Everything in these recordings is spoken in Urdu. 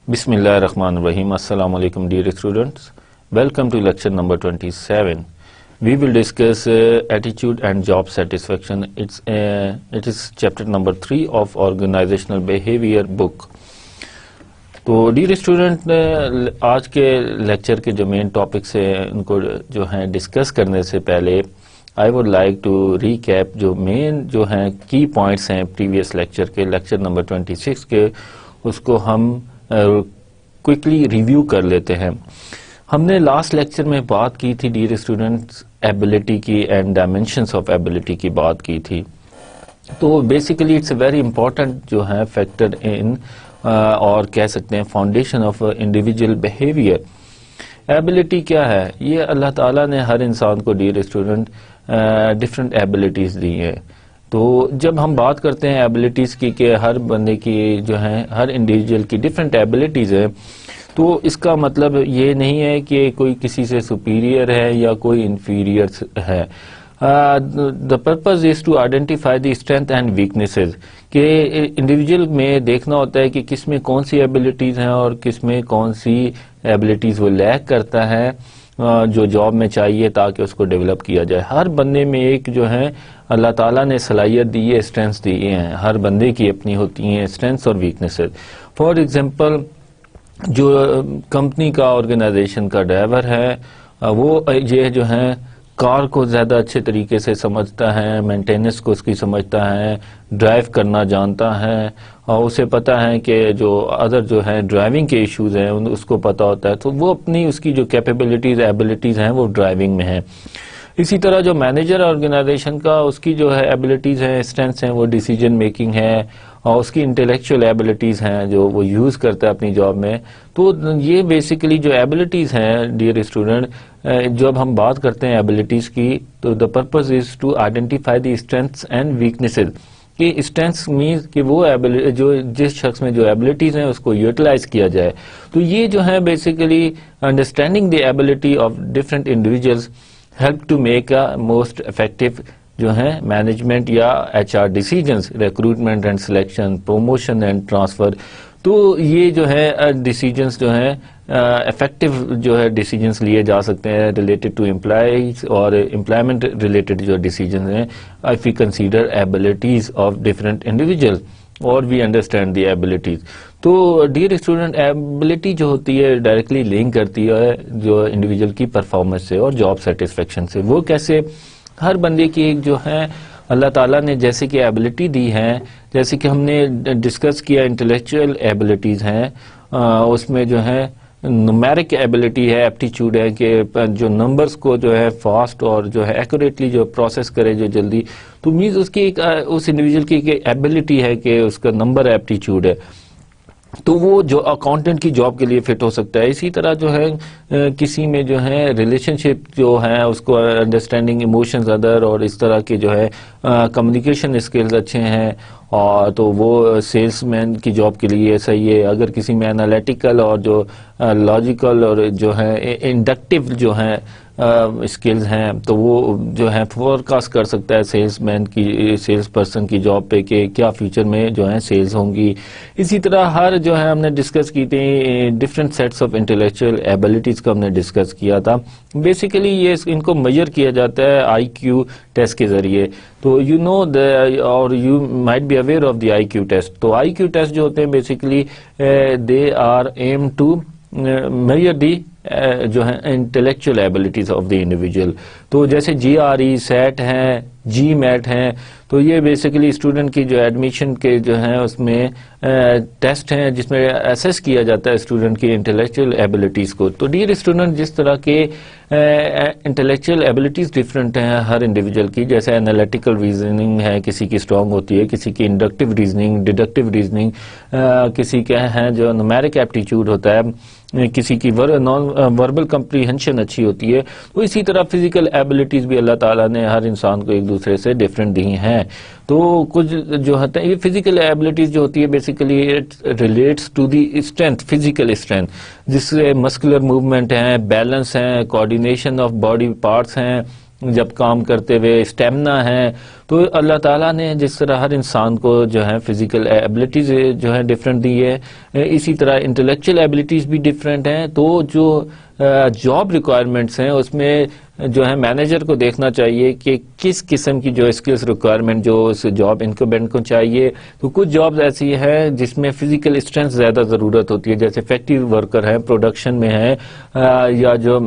Bismillahirrahmanirrahim. Assalamu alaikum dear students. Welcome to lecture number 27. We will discuss attitude and job satisfaction. It is chapter number 3 of organizational behavior book. تو ڈیئر اسٹوڈنٹ آج کے لیکچر کے جو مین ٹاپکس ہیں ان کو جو ہیں ڈسکس کرنے سے پہلے I would like to recap جو مین جو ہیں کی پوائنٹس ہیں پریویس لیکچر کے لیکچر نمبر 26 کے اس کو ہم کوئکلی ریویو کر لیتے ہیں. ہم نے لاسٹ لیکچر میں بات کی تھی ڈیئر اسٹوڈنٹس ایبلٹی کی اینڈ ڈائمینشنس آف ایبلٹی کی بات کی تھی. تو basically it's a very important جو ہے فیکٹر ان اور کہہ سکتے ہیں foundation of individual behaviour. Ability کیا ہے؟ یہ اللہ تعالیٰ نے ہر انسان کو ڈیئر اسٹوڈنٹ ڈفرینٹ ایبلٹیز دی ہیں. تو جب ہم بات کرتے ہیں ایبلٹیز کی کہ ہر بندے کی جو ہے ہر انڈیویجول کی ڈفرینٹ ایبلٹیز ہیں تو اس کا مطلب یہ نہیں ہے کہ کوئی کسی سے سپیریئر ہے یا کوئی انفیریئر ہے. The purpose is to identify the strength and weaknesses کہ انڈیویجول میں دیکھنا ہوتا ہے کہ کس میں کون سی ایبلٹیز ہیں اور کس میں کون سی ایبلٹیز وہ لیک کرتا ہے جو جاب میں چاہیے تاکہ اس کو ڈیولپ کیا جائے. ہر بندے میں ایک جو ہے اللہ تعالیٰ نے صلاحیت دی ہے، اسٹرینتھس دی ہیں، ہر بندے کی اپنی ہوتی ہیں اسٹرینتھس اور ویکنیسز. فار ایگزامپل جو کمپنی کا آرگنائزیشن کا ڈرائیور ہے وہ یہ جو ہے کار کو زیادہ اچھے طریقے سے سمجھتا ہے، مینٹیننس کو اس کی سمجھتا ہے، ڈرائیو کرنا جانتا ہے اور اسے پتہ ہے کہ جو ادر جو ہے ڈرائیونگ کے ایشوز ہیں اس کو پتہ ہوتا ہے. تو وہ اپنی اس کی جو کیپیبلٹیز ایبلٹیز ہیں وہ ڈرائیونگ میں ہیں. اسی طرح جو مینیجر آرگنائزیشن کا اس کی جو ہے ایبلٹیز ہیں، اسٹرینتھس ہیں، وہ ڈیسیجن میکنگ ہے اور اس کی انٹلیکچوئل ایبلٹیز ہیں جو وہ یوز کرتا ہے اپنی جاب میں. تو یہ بیسیکلی جو ایبلٹیز ہیں ڈیئر اسٹوڈنٹ جب ہم بات کرتے ہیں ایبلٹیز کی تو the purpose is to identify the strengths and weaknesses. کہ اسٹرینتھس مینس کہ وہ جو جس شخص میں جو ایبلٹیز ہیں اس کو یوٹیلائز کیا جائے. تو یہ جو ہے basically understanding the ability of different individuals help to make a most effective جو ہے مینجمنٹ یا H R decisions, recruitment and selection, promotion and transfer. تو یہ جو ہے ڈیسیجنز جو ہیں افیکٹو جو ہے ڈیسیجنز لیے جا سکتے ہیں ریلیٹڈ ٹو امپلائیز اور امپلائمنٹ ریلیٹڈ جو ڈیسیجنز ہیں if you consider abilities of different individual اور وی انڈرسٹینڈ دی ایبلٹیز. تو ڈیئر اسٹوڈنٹ ایبلٹی جو ہوتی ہے ڈائریکٹلی لنک کرتی ہے جو انڈیویجول کی پرفارمنس سے اور جاب سیٹسفیکشن سے. وہ کیسے؟ ہر بندے کی ایک جو ہے اللہ تعالیٰ نے جیسے کہ ایبلٹی دی ہے، جیسے کہ ہم نے ڈسکس کیا انٹلیکچوئل ایبلٹیز ہیں اس میں جو ہے نومیرک ایبلٹی ہے، ایپٹیچیوڈ ہے کہ جو نمبرز کو جو ہے فاسٹ اور جو ہے ایکوریٹلی جو پروسیس کرے جو جلدی. تو مینز اس کی ایک اس انڈیویجول کی ایک ایبلٹی ہے کہ اس کا نمبر ایپٹیچیوڈ ہے تو وہ جو اکاؤنٹنٹ کی جاب کے لیے فٹ ہو سکتا ہے. اسی طرح جو ہے کسی میں جو ہے ریلیشن شپ جو ہے اس کو انڈرسٹینڈنگ ایموشنز ادر اور اس طرح کے جو ہے کمیونیکیشن اسکلز اچھے ہیں اور تو وہ سیلس مین کی جاب کے لیے صحیح ہے. اگر کسی میں انالیٹیکل اور جو لاجیکل اور جو ہے انڈکٹیو جو ہے اسکلز ہیں تو وہ جو ہے فورکاسٹ کر سکتا ہے سیلس مین کی، سیلس پرسن کی جاب پہ کہ کیا فیوچر میں جو ہے سیلز ہوں گی. اسی طرح ہر جو ہے ہم نے ڈسکس کی تھی different sets of intellectual abilities کا ہم نے ڈسکس کیا تھا. بیسیکلی یہ ان کو میجر کیا جاتا ہے آئی کیو ٹیسٹ کے ذریعے. تو یو نو اور you might be aware of the I Q test. تو آئی کیو ٹیسٹ جو ہوتے ہیں basically they are aim to measure the جو ہے intellectual abilities of the individual. تو جیسے جی آر ای، سیٹ ہیں، جی میٹ ہیں، تو یہ بیسیکلی اسٹوڈنٹ کی جو ایڈمیشن کے جو ہیں اس میں ٹیسٹ ہیں جس میں اسیس کیا جاتا ہے اسٹوڈنٹ کی انٹلیکچوئل ایبلٹیز کو. تو ڈیئر اسٹوڈنٹ جس طرح کے انٹلیکچوئل ایبلٹیز ڈفرینٹ ہیں ہر انڈیویجول کی، جیسے انالیٹیکل ریزننگ ہے کسی کی اسٹرانگ ہوتی ہے، کسی کی انڈکٹیو ریزننگ، ڈیڈکٹیو ریزننگ، کسی کے ہیں جو نومیرک ایپٹیچیوڈ ہوتا ہے، کسی کی نان وربل کمپریہنشن اچھی ہوتی ہے. تو اسی طرح فزیکل ایبلٹیز بھی اللہ تعالیٰ نے ہر انسان کو ایک دوسرے سے ڈفرینٹ دی ہیں. تو کچھ جو ہوتا ہے یہ فزیکل ایبلٹیز جو ہوتی ہے basically relates to the strength, physical strength, جس سے مسکولر موومنٹ ہیں، بیلنس ہیں، کوآرڈینیشن آف باڈی پارٹس ہیں، جب کام کرتے ہوئے اسٹیمنا ہے. تو اللہ تعالیٰ نے جس طرح ہر انسان کو جو ہے فزیکل ایبلٹیز جو ہے ڈفرینٹ دی ہے, اسی طرح انٹلیکچوئل ایبلٹیز بھی ڈفرینٹ ہیں. تو جو جاب ریکوائرمنٹس ہیں اس میں جو ہے مینیجر کو دیکھنا چاہیے کہ کس قسم کی جو اسکلس ریکوائرمنٹ جو اس جاب انکوبینٹ کو چاہیے. تو کچھ جابز ایسی ہیں جس میں فزیکل اسٹرینتھ زیادہ ضرورت ہوتی ہے, جیسے فیکٹری ورکر ہیں, پروڈکشن میں ہیں, یا جو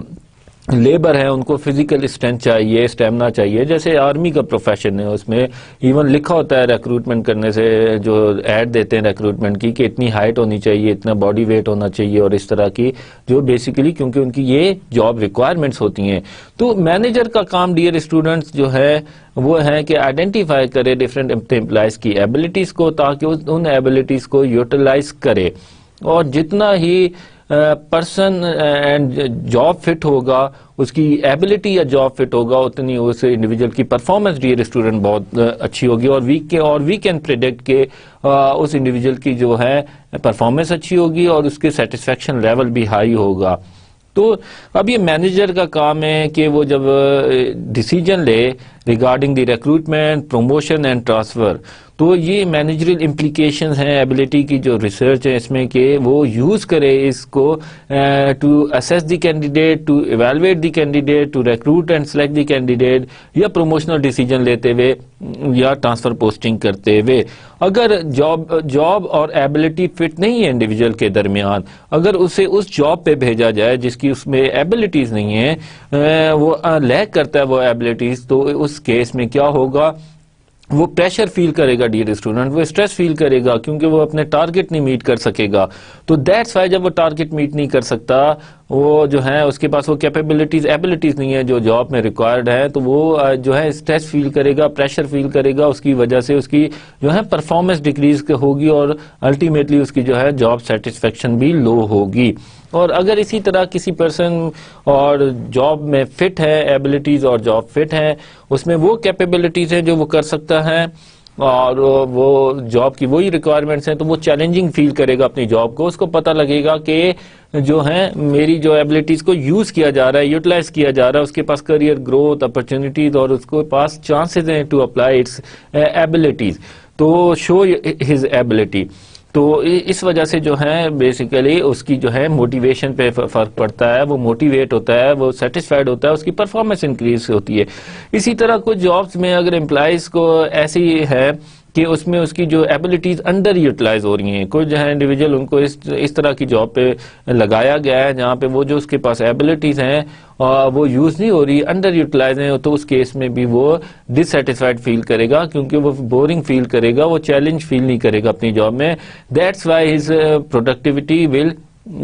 لیبر ہے ان کو فزیکل اسٹرینتھ چاہیے, اسٹیمنا چاہیے. جیسے آرمی کا پروفیشن ہے, اس میں ایون لکھا ہوتا ہے ریکروٹمنٹ کرنے سے, جو ایڈ دیتے ہیں ریکروٹمنٹ کی, کہ اتنی ہائٹ ہونی چاہیے, اتنا باڈی ویٹ ہونا چاہیے, اور اس طرح کی جو بیسیکلی کیونکہ ان کی یہ جاب ریکوائرمنٹس ہوتی ہیں. تو مینیجر کا کام ڈیئر اسٹوڈنٹس جو ہے وہ ہے کہ آئیڈینٹیفائی کرے ڈفرینٹ امپلائز کی ایبلٹیز کو, تاکہ ان ایبلٹیز کو یوٹیلائز کرے. اور جتنا ہی پرسن اینڈ جاب فٹ ہوگا, اس کی ایبلٹی یا جاب فٹ ہوگا, اتنی اس انڈیویجول کی پرفارمنس ڈیئر اسٹوڈنٹ بہت اچھی ہوگی. اور وی کین پریڈکٹ کہ اس انڈیویجول کی جو ہے پرفارمنس اچھی ہوگی اور اس کے سیٹسفیکشن لیول بھی ہائی ہوگا. تو اب یہ مینیجر کا کام ہے کہ وہ جب ڈیسیجن لے regarding the recruitment, promotion and transfer, تو یہ مینیجرل امپلیکیشنز ہیں ایبلٹی کی جو ریسرچ ہے اس میں, کہ وہ یوز کرے اس کو to assess the candidate, to evaluate the candidate, to recruit and select the candidate, یا پروموشنل ڈیسیجن لیتے ہوئے یا ٹرانسفر پوسٹنگ کرتے ہوئے. اگر جاب اور ایبلٹی فٹ نہیں ہے انڈیویجول کے درمیان, اگر اسے اس جاب پہ بھیجا جائے جس کی اس میں ایبلٹیز نہیں ہیں, وہ لیک کرتا ہے وہ ایبلٹیز, تو اس کیس میں کیا ہوگا, وہ پریشر فیل کرے گا ڈیئر اسٹوڈنٹ, وہ اسٹریس فیل کرے گا, کیونکہ وہ اپنے ٹارگٹ نہیں میٹ کر سکے گا. تو دیٹس وائی جب وہ ٹارگٹ میٹ نہیں کر سکتا, وہ جو ہے اس کے پاس وہ کیپیبلٹیز ایبلٹیز نہیں ہے جو جاب میں ریکوائرڈ ہے, تو وہ جو ہے اسٹریس فیل کرے گا, پریشر فیل کرے گا. اس کی وجہ سے اس کی جو ہے پرفارمنس ڈکریز ہوگی, اور الٹیمیٹلی اس کی جو ہے جاب سیٹسفیکشن بھی لو ہوگی. اور اگر اسی طرح کسی پرسن اور جاب میں فٹ ہے, ایبلٹیز اور جاب فٹ ہے, اس میں وہ کیپیبلٹیز ہیں جو وہ کر سکتا ہے, اور وہ جاب کی وہی ریکوائرمنٹس ہیں, تو وہ چیلنجنگ فیل کرے گا اپنی جاب کو. اس کو پتہ لگے گا کہ جو ہے میری جو ایبلٹیز کو یوز کیا جا رہا ہے, یوٹیلائز کیا جا رہا ہے, اس کے پاس کریئر گروتھ اپرچونیٹیز, اور اس کے پاس چانسز ہیں ٹو اپلائی اٹس ایبلٹیز, تو شو ہز ایبلٹی. تو اس وجہ سے جو ہے بیسیکلی اس کی جو ہے موٹیویشن پہ فرق پڑتا ہے, وہ موٹیویٹ ہوتا ہے, وہ سیٹسفائیڈ ہوتا ہے, اس کی پرفارمنس انکریز ہوتی ہے. اسی طرح کچھ جابس میں اگر امپلائیز کو ایسی ہے کہ اس میں اس کی جو ایبلٹیز انڈر یوٹیلائز ہو رہی ہیں, کچھ جو ہے انڈیویجول ان کو اس طرح کی جاب پہ لگایا گیا ہے جہاں پہ وہ جو اس کے پاس ایبلٹیز ہیں وہ یوز نہیں ہو رہی, انڈر یوٹیلائز ہیں, تو اس کیس میں بھی وہ ڈس سیٹسفائڈ فیل کرے گا, کیونکہ وہ بورنگ فیل کرے گا, وہ چیلنج فیل نہیں کرے گا اپنی جاب میں. That's why his productivity will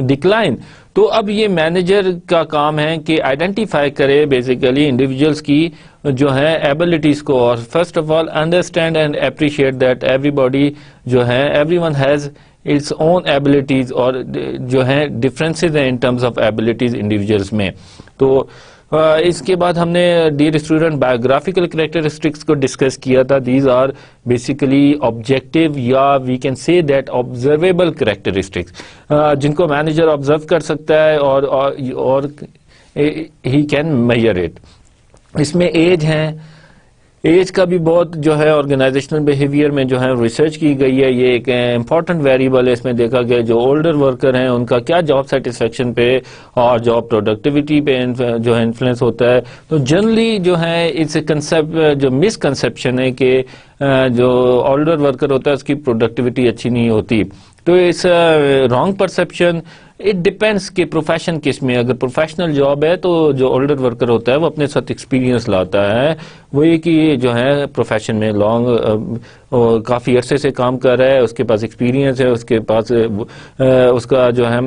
decline. تو اب یہ مینیجر کا کام ہے کہ آئیڈینٹیفائی کرے بیسیکلی انڈیویجولس کی جو ہے ایبلٹیز کو, اور first of all understand and appreciate that everybody جو ہے everyone has its own abilities, اور جو ہے ڈفرینسز ہیں in terms of abilities individuals میں. تو اس کے بعد ہم نے ڈیئر اسٹوڈنٹ بایوگرافیکل کریکٹرسٹکس کو ڈسکس کیا تھا. دیز آر بیسیکلی آبجیکٹیو یا we can say that observable characteristics, جن کو مینیجر آبزرو کر سکتا ہے اور ہی کین میئر اٹ. اس میں ایج ہے, ایج کا بھی بہت جو ہے آرگنائزیشنل بیہیویئر میں جو ہے ریسرچ کی گئی ہے, یہ ایک امپورٹنٹ ویریبل ہے. اس میں دیکھا گیا جو اولڈر ورکر ہیں ان کا کیا جاب سیٹسفیکشن پہ اور جاب پروڈکٹیوٹی پہ جو ہے انفلوئنس ہوتا ہے. تو جنرلی جو ہے اٹس کنسیپٹ جو مس کنسیپشن ہے کہ جو اولڈر ورکر ہوتا ہے اس کی پروڈکٹیوٹی اچھی نہیں ہوتی. تو اس رانگ پرسپشن. اٹ ڈپینڈس کہ پروفیشن کس میں, اگر پروفیشنل جاب ہے تو جو اولڈر ورکر ہوتا ہے وہ اپنے ساتھ ایکسپیرینس لاتا ہے, وہ یہ کہ جو ہے پروفیشن میں کافی عرصے سے کام کر رہا ہے, اس کے پاس ایکسپیرینس ہے, اس کے پاس اس کا جو ہے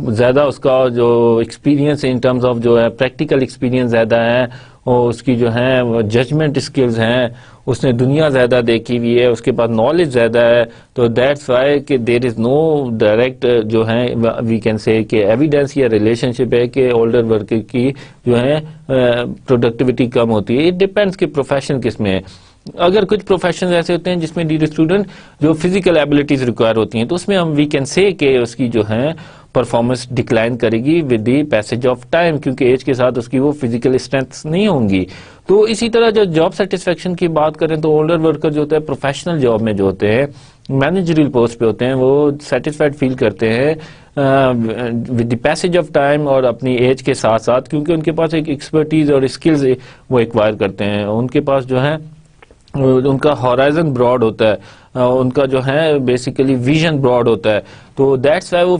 زیادہ اس کا جو ایکسپیرینس ان ٹرمز آف جو ہے پریکٹیکل ایکسپیرینس زیادہ ہے, اور اس کی جو ہے ججمنٹ اسکلز ہیں, اس نے دنیا زیادہ دیکھی ہوئی ہے, اس کے پاس نالج زیادہ ہے. تو دیٹس وائی کہ دیر از نو ڈائریکٹ جو ہے وی کین سے کہ ایویڈینس یا ریلیشن شپ ہے کہ اولڈر ورکر کی جو ہے پروڈکٹیوٹی کم ہوتی ہے. اٹ ڈپینڈس کہ پروفیشن کس میں ہے. اگر کچھ پروفیشنز ایسے ہوتے ہیں جس میں ڈیئر اسٹوڈنٹ جو فزیکل ایبلٹیز ریکوائر ہوتی ہیں, تو اس میں ہم وی کین سے کہ اس کی جو ہے پرفارمنس ڈکلائن کرے گی with the passage of time, کیونکہ ایج کے ساتھ اس کی وہ فزیکل اسٹرینتھ نہیں ہوں گی. تو اسی طرح جو جاب سیٹسفیکشن کی بات کریں تو اولڈر ورکر جو ہوتا ہے پروفیشنل جاب میں جو ہوتے ہیں مینیجریل پوسٹ پہ ہوتے ہیں وہ سیٹسفائڈ فیل کرتے ہیں with the passage of time اور اپنی ایج کے ساتھ ساتھ، کیونکہ ان کے پاس ایک ایکسپرٹیز اور اسکلز وہ ایکوائر کرتے ہیں. ان کے پاس جو ہے ان کا ہورائزن براڈ ہوتا ہے، ان کا جو ہے بیسیکلی ویژن براڈ ہوتا ہے. تو دیٹس وائی وہ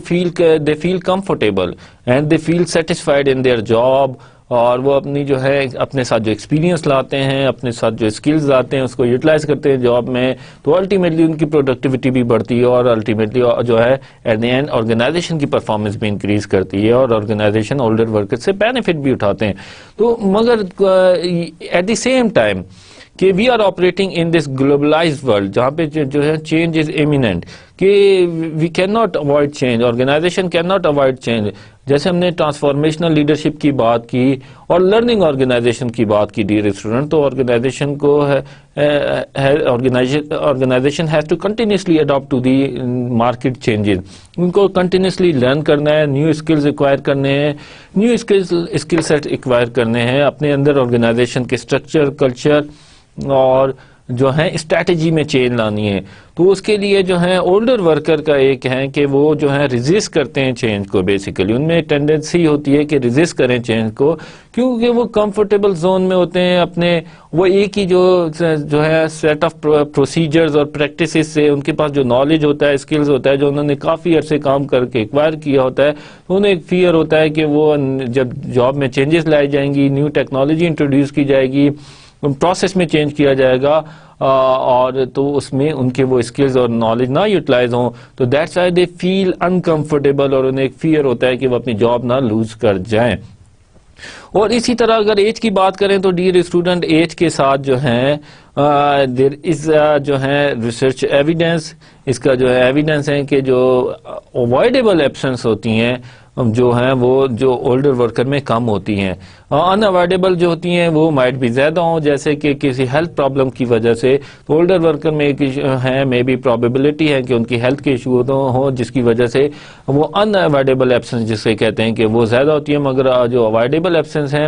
they feel comfortable and they feel satisfied in their job, اور وہ اپنی جو ہے اپنے ساتھ جو ایکسپیرینس لاتے ہیں، اپنے ساتھ جو اسکلز لاتے ہیں اس کو یوٹیلائز کرتے ہیں جاب میں. تو الٹیمیٹلی ان کی پروڈکٹیوٹی بھی بڑھتی ہے اور الٹیمیٹلی جو ہے ایٹ دی اینڈ آرگنائزیشن کی پرفارمنس بھی انکریز کرتی ہے اور آرگنائزیشن اولڈر ورکر سے بینیفٹ بھی اٹھاتے ہیں. تو مگر ایٹ دی سیم ٹائم کہ we are operating in this globalised world جہاں پہ جو ہے چینج از امییننٹ، کہ we can not avoid change, organisation can not avoid change. جیسے ہم نے ٹرانسفارمیشنل لیڈرشپ کی بات کی اور لرننگ آرگنائزیشن کی بات کی ڈیئر اسٹوڈنٹ، تو آرگنائزیشن کو organisation has to continuously adapt to the market changes. ان کو کنٹینیوسلی لرن کرنا ہے، نیو اسکلز ایکوائر کرنے ہیں، نیو اسکل سیٹ ایکوائر کرنے ہیں، اپنے اندر آرگنائزیشن کے اسٹرکچر، کلچر اور جو ہے اسٹریٹجی میں چینج لانی ہے. تو اس کے لیے جو ہے اولڈر ورکر کا ایک ہے کہ وہ جو ہے ریزسٹ کرتے ہیں چینج کو. بیسیکلی ان میں ٹینڈنسی ہوتی ہے کہ ریزسٹ کریں چینج کو، کیونکہ وہ کمفرٹیبل زون میں ہوتے ہیں اپنے، وہ ایک ہی جو ہے سیٹ آف پروسیجرز اور پریکٹسز سے ان کے پاس جو نالج ہوتا ہے، اسکلز ہوتا ہے جو انہوں نے کافی عرصے کام کر کے ایکوائر کیا ہوتا ہے. تو انہیں ایک فیئر ہوتا ہے کہ وہ جب جاب میں چینجز لائی جائیں گی، نیو ٹیکنالوجی انٹروڈیوس کی جائے گی، پروسیس میں چینج کیا جائے گا اور تو اس میں ان کے وہ اسکلز اور نالج نہ یوٹیلائز ہوں، تو that's why they feel uncomfortable اور انہیں ایک فیئر ہوتا ہے کہ وہ اپنی جاب نہ لوز کر جائیں. اور اسی طرح اگر ایج کی بات کریں تو ڈیئر اسٹوڈنٹ ایج کے ساتھ جو ہے دیر از جو ہے ریسرچ ایویڈینس، اس کا جو ہے ایویڈینس ہے کہ جو اوائڈیبل ایبسنس ہوتی ہیں جو ہیں وہ جو اولڈر ورکر میں کم ہوتی ہیں. ان اوائڈیبل جو ہوتی ہیں وہ مائٹ بھی زیادہ ہوں، جیسے کہ کسی ہیلتھ پرابلم کی وجہ سے. تو اولڈر ورکر میں ایک ہے مے بی پرابیبلٹی ہے کہ ان کی ہیلتھ کے ایشو ہوں جس کی وجہ سے وہ ان اوائڈیبل ایبسنس جسے کہتے ہیں کہ وہ زیادہ ہوتی ہے. مگر جو اوائڈیبل ایبسنس ہیں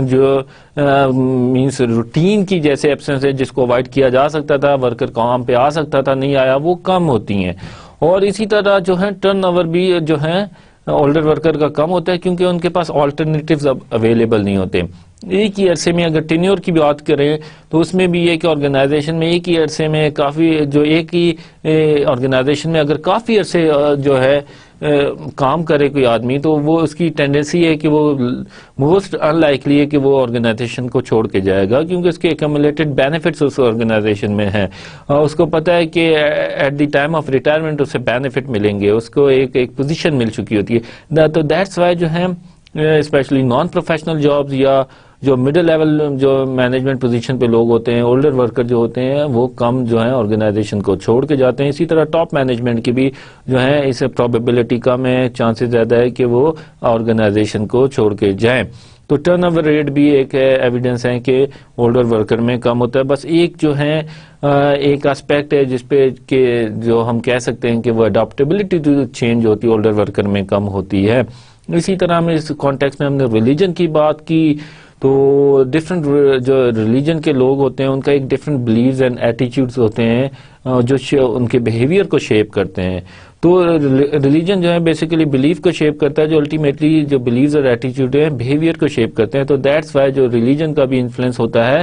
جو مینس روٹین کی جیسے ایبسنس ہے جس کو اوائڈ کیا جا سکتا تھا، ورکر کام پہ آ سکتا تھا نہیں آیا، وہ کم ہوتی ہیں. اور اسی طرح جو ہے ٹرن اوور بھی جو ہے اولڈر ورکر کا کم ہوتا ہے کیونکہ ان کے پاس آلٹرنیٹیوز اب اویلیبل نہیں ہوتے. ایک ہی عرصے میں اگر ٹینیور کی بات کریں تو اس میں بھی یہ کہ آرگنائزیشن میں ایک ہی عرصے میں کافی جو ایک ہی آرگنائزیشن میں اگر کافی عرصے جو ہے کام کرے کوئی آدمی تو وہ اس کی ٹینڈنسی ہے کہ وہ موسٹ ان لائکلی ہے کہ وہ آرگنائزیشن کو چھوڑ کے جائے گا، کیونکہ اس کے ایکومولیٹڈ بینیفٹس اس آرگنائزیشن میں ہیں. اس کو پتہ ہے کہ at the time of retirement اسے بینیفٹ ملیں گے، اس کو ایک پوزیشن مل چکی ہوتی ہے. تو دیٹس وائی جو ہے اسپیشلی نان پروفیشنل جابز یا جو مڈل لیول جو مینجمنٹ پوزیشن پہ لوگ ہوتے ہیں، اولڈر ورکر جو ہوتے ہیں وہ کم جو ہے آرگنائزیشن کو چھوڑ کے جاتے ہیں. اسی طرح ٹاپ مینجمنٹ کی بھی جو ہے اس پرابیبلٹی کم ہے، چانسز زیادہ ہے کہ وہ آرگنائزیشن کو چھوڑ کے جائیں. تو ٹرن اوور ریٹ بھی ایک ایویڈنس ہے کہ اولڈر ورکر میں کم ہوتا ہے. بس ایک جو ہے ایک اسپیکٹ ہے جس پہ کہ جو ہم کہہ سکتے ہیں کہ وہ اڈاپٹیبلٹی جو چینج ہوتی ہے اولڈر ورکر میں کم ہوتی ہے. اسی طرح ہم اس کانٹیکس میں ہم نے ریلیجن کی بات کی تو ڈفرینٹ جو ریلیجن کے لوگ ہوتے ہیں ان کا ایک ڈفرینٹ بلیوز اینڈ ایٹیچیوڈز ہوتے ہیں جو ان کے بیہیویئر کو شیپ کرتے ہیں. تو ریلیجن جو ہے بیسیکلی بلیف کو شیپ کرتا ہے، جو الٹیمیٹلی جو بلیوز اور ایٹیچیوڈ ہیں بیہیویئر کو شیپ کرتے ہیں. تو دیٹس وائی جو ریلیجن کا بھی انفلوئنس ہوتا ہے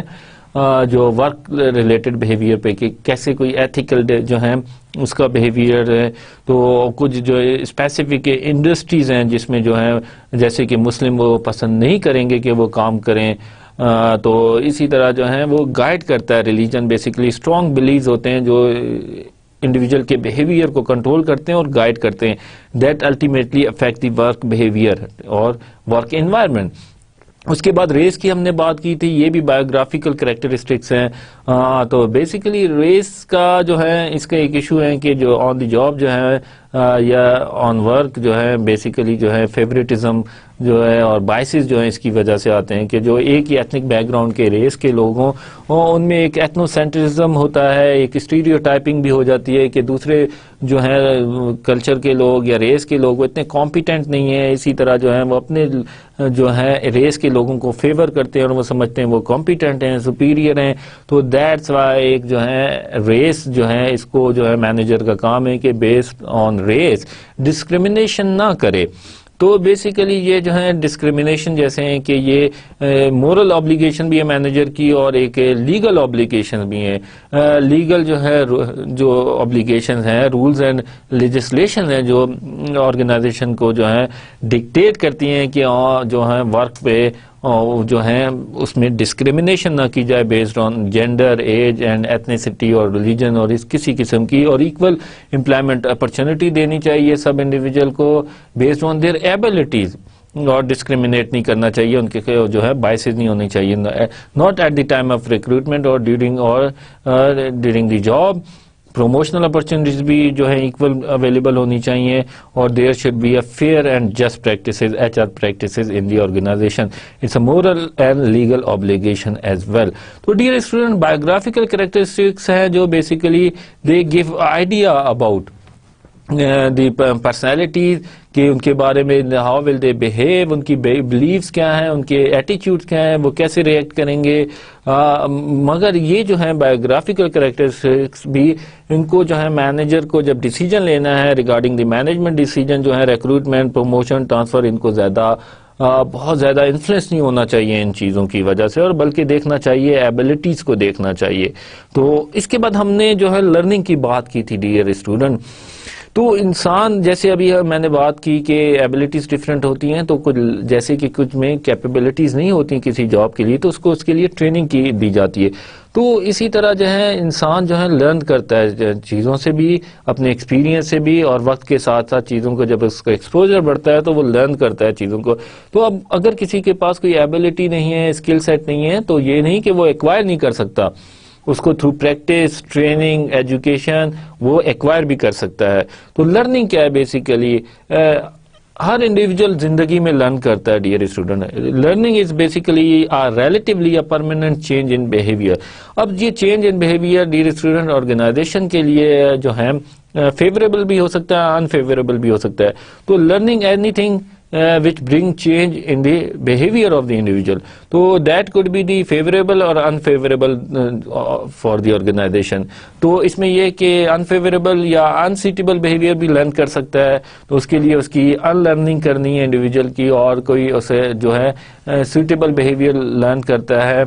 جو ورک ریلیٹڈ بیہیویئر پہ کہ کیسے کوئی ایتھیکل جو ہے اس کا بیہیویئر ہے. تو کچھ جو اسپیسیفک انڈسٹریز ہیں جس میں جو ہے جیسے کہ مسلم وہ پسند نہیں کریں گے کہ وہ کام کریں، تو اسی طرح جو ہے وہ گائیڈ کرتا ہے. ریلیجن بیسیکلی اسٹرانگ بلیوز ہوتے ہیں جو انڈیویجول کے بیہیویئر کو کنٹرول کرتے ہیں اور گائیڈ کرتے ہیں. That ultimately affect the work behaviour اور ورک انوائرمنٹ. اس کے بعد ریس کی ہم نے بات کی تھی، یہ بھی بایوگرافیکل کریکٹرسٹکس ہیں. تو بیسیکلی ریس کا جو ہے اس کا ایک ایشو ہے کہ جو آن دی جاب جو ہے یا آن ورک جو ہے بیسیکلی جو ہے فیوریٹزم جو ہے اور بائسز جو ہیں اس کی وجہ سے آتے ہیں کہ جو ایک ہی ایتھنک بیک گراؤنڈ کے ریس کے لوگ ہوں ان میں ایک ایتھنو سینٹرزم ہوتا ہے, ایک اسٹیریو ٹائپنگ بھی ہو جاتی ہے کہ دوسرے جو ہیں کلچر کے لوگ یا ریس کے لوگ وہ اتنے کمپیٹنٹ نہیں ہیں, اسی طرح جو ہیں وہ اپنے جو ہے ریس کے لوگوں کو فیور کرتے ہیں اور وہ سمجھتے ہیں وہ کمپیٹنٹ ہیں, سپیریئر ہیں. تو دیٹس وائی ایک جو ہے ریس جو ہے اس کو جو ہے مینیجر کا کام ہے کہ بیسڈ آن ریس ڈسکریمنیشن نہ کرے. تو بیسیکلی یہ جو ہے ڈسکریمنیشن جیسے ہیں کہ یہ مورل آبلیگیشن بھی ہے مینیجر کی اور ایک لیگل آبلیگیشن بھی ہے. لیگل جو ہے جو آبلیگیشن ہیں رولز اینڈ لیجسلیشن ہیں جو آرگنائزیشن کو جو ہے ڈکٹیٹ کرتی ہیں کہ جو ہے ورک پہ جو ہیں اس میں ڈسکریمنیشن نہ کی جائے based on gender, age and ethnicity اور ریلیجن اور اس کسی قسم کی, اور ایکول امپلائمنٹ اپرچونٹی دینی چاہیے سب انڈیویجول کو بیسڈ آن دیئر ایبلٹیز, اور ڈسکریمنیٹ نہیں کرنا چاہیے, ان کے جو ہے بائسز نہیں ہونے چاہیے, not at the time of recruitment اور during the job. Promotional opportunities بھی جو ہے ایکول اویلیبل ہونی چاہیے, اور there should be a fair and just practices H R practices in the organization. It's a moral and legal obligation as well. تو ڈیئر اسٹوڈنٹ بایوگرافیکل کریکٹرسٹکس ہیں جو basically they give idea about the personalities کہ ان کے بارے میں ہاؤ ول دے بہیو, ان کی بلیفس کیا ہیں, ان کے ایٹیچیوڈ کیا ہیں, وہ کیسے ریئیکٹ کریں گے. مگر یہ جو ہے بایوگرافیکل کریکٹرسٹکس بھی ان کو جو ہے مینیجر کو جب ڈیسیجن لینا ہے ریگارڈنگ دی مینجمنٹ ڈیسیجن جو ہے ریکروٹمنٹ, پروموشن, ٹرانسفر, ان کو بہت زیادہ انفلوئنس نہیں ہونا چاہیے ان چیزوں کی وجہ سے, اور بلکہ دیکھنا چاہیے ایبلٹیز کو دیکھنا چاہیے. تو اس کے بعد ہم نے جو ہے لرننگ کی بات کی تھی ڈیئر اسٹوڈنٹ. تو انسان جیسے ابھی میں نے بات کی کہ ایبلٹیز ڈفرینٹ ہوتی ہیں, تو کچھ جیسے کہ کچھ میں کیپیبلٹیز نہیں ہوتی کسی جاب کے لیے تو اس کے لیے ٹریننگ کی دی جاتی ہے. تو اسی طرح جو ہے انسان جو ہے لرن کرتا ہے چیزوں سے بھی, اپنے ایکسپیرینس سے بھی, اور وقت کے ساتھ ساتھ چیزوں کو جب اس کا ایکسپوجر بڑھتا ہے تو وہ لرن کرتا ہے چیزوں کو. تو اب اگر کسی کے پاس کوئی ایبلٹی نہیں ہے, اسکل سیٹ نہیں ہے, تو یہ نہیں کہ وہ ایکوائر نہیں کر سکتا, اس کو تھرو پریکٹس, ٹریننگ, ایجوکیشن وہ ایکوائر بھی کر سکتا ہے. تو لرننگ کیا ہے بیسیکلی ہر انڈیویجول زندگی میں لرن کرتا ہے dear student. Learning is basically relatively a permanent change in behaviour. اب یہ change in behaviour dear student organisation کے لیے جو ہے فیوریبل بھی ہو سکتا ہے, انفیوریبل بھی ہو سکتا ہے. تو learning any thing which bring change in the behavior of the individual. So that could be the favorable or unfavorable for the organization. تو اس میں یہ کہ unfavorable یا unsuitable behavior بھی لرن کر سکتا ہے, تو اس کے لیے اس کی unlearning کرنی ہے انڈیویجول کی, اور کوئی اسے جو ہے suitable behavior لرن کرتا ہے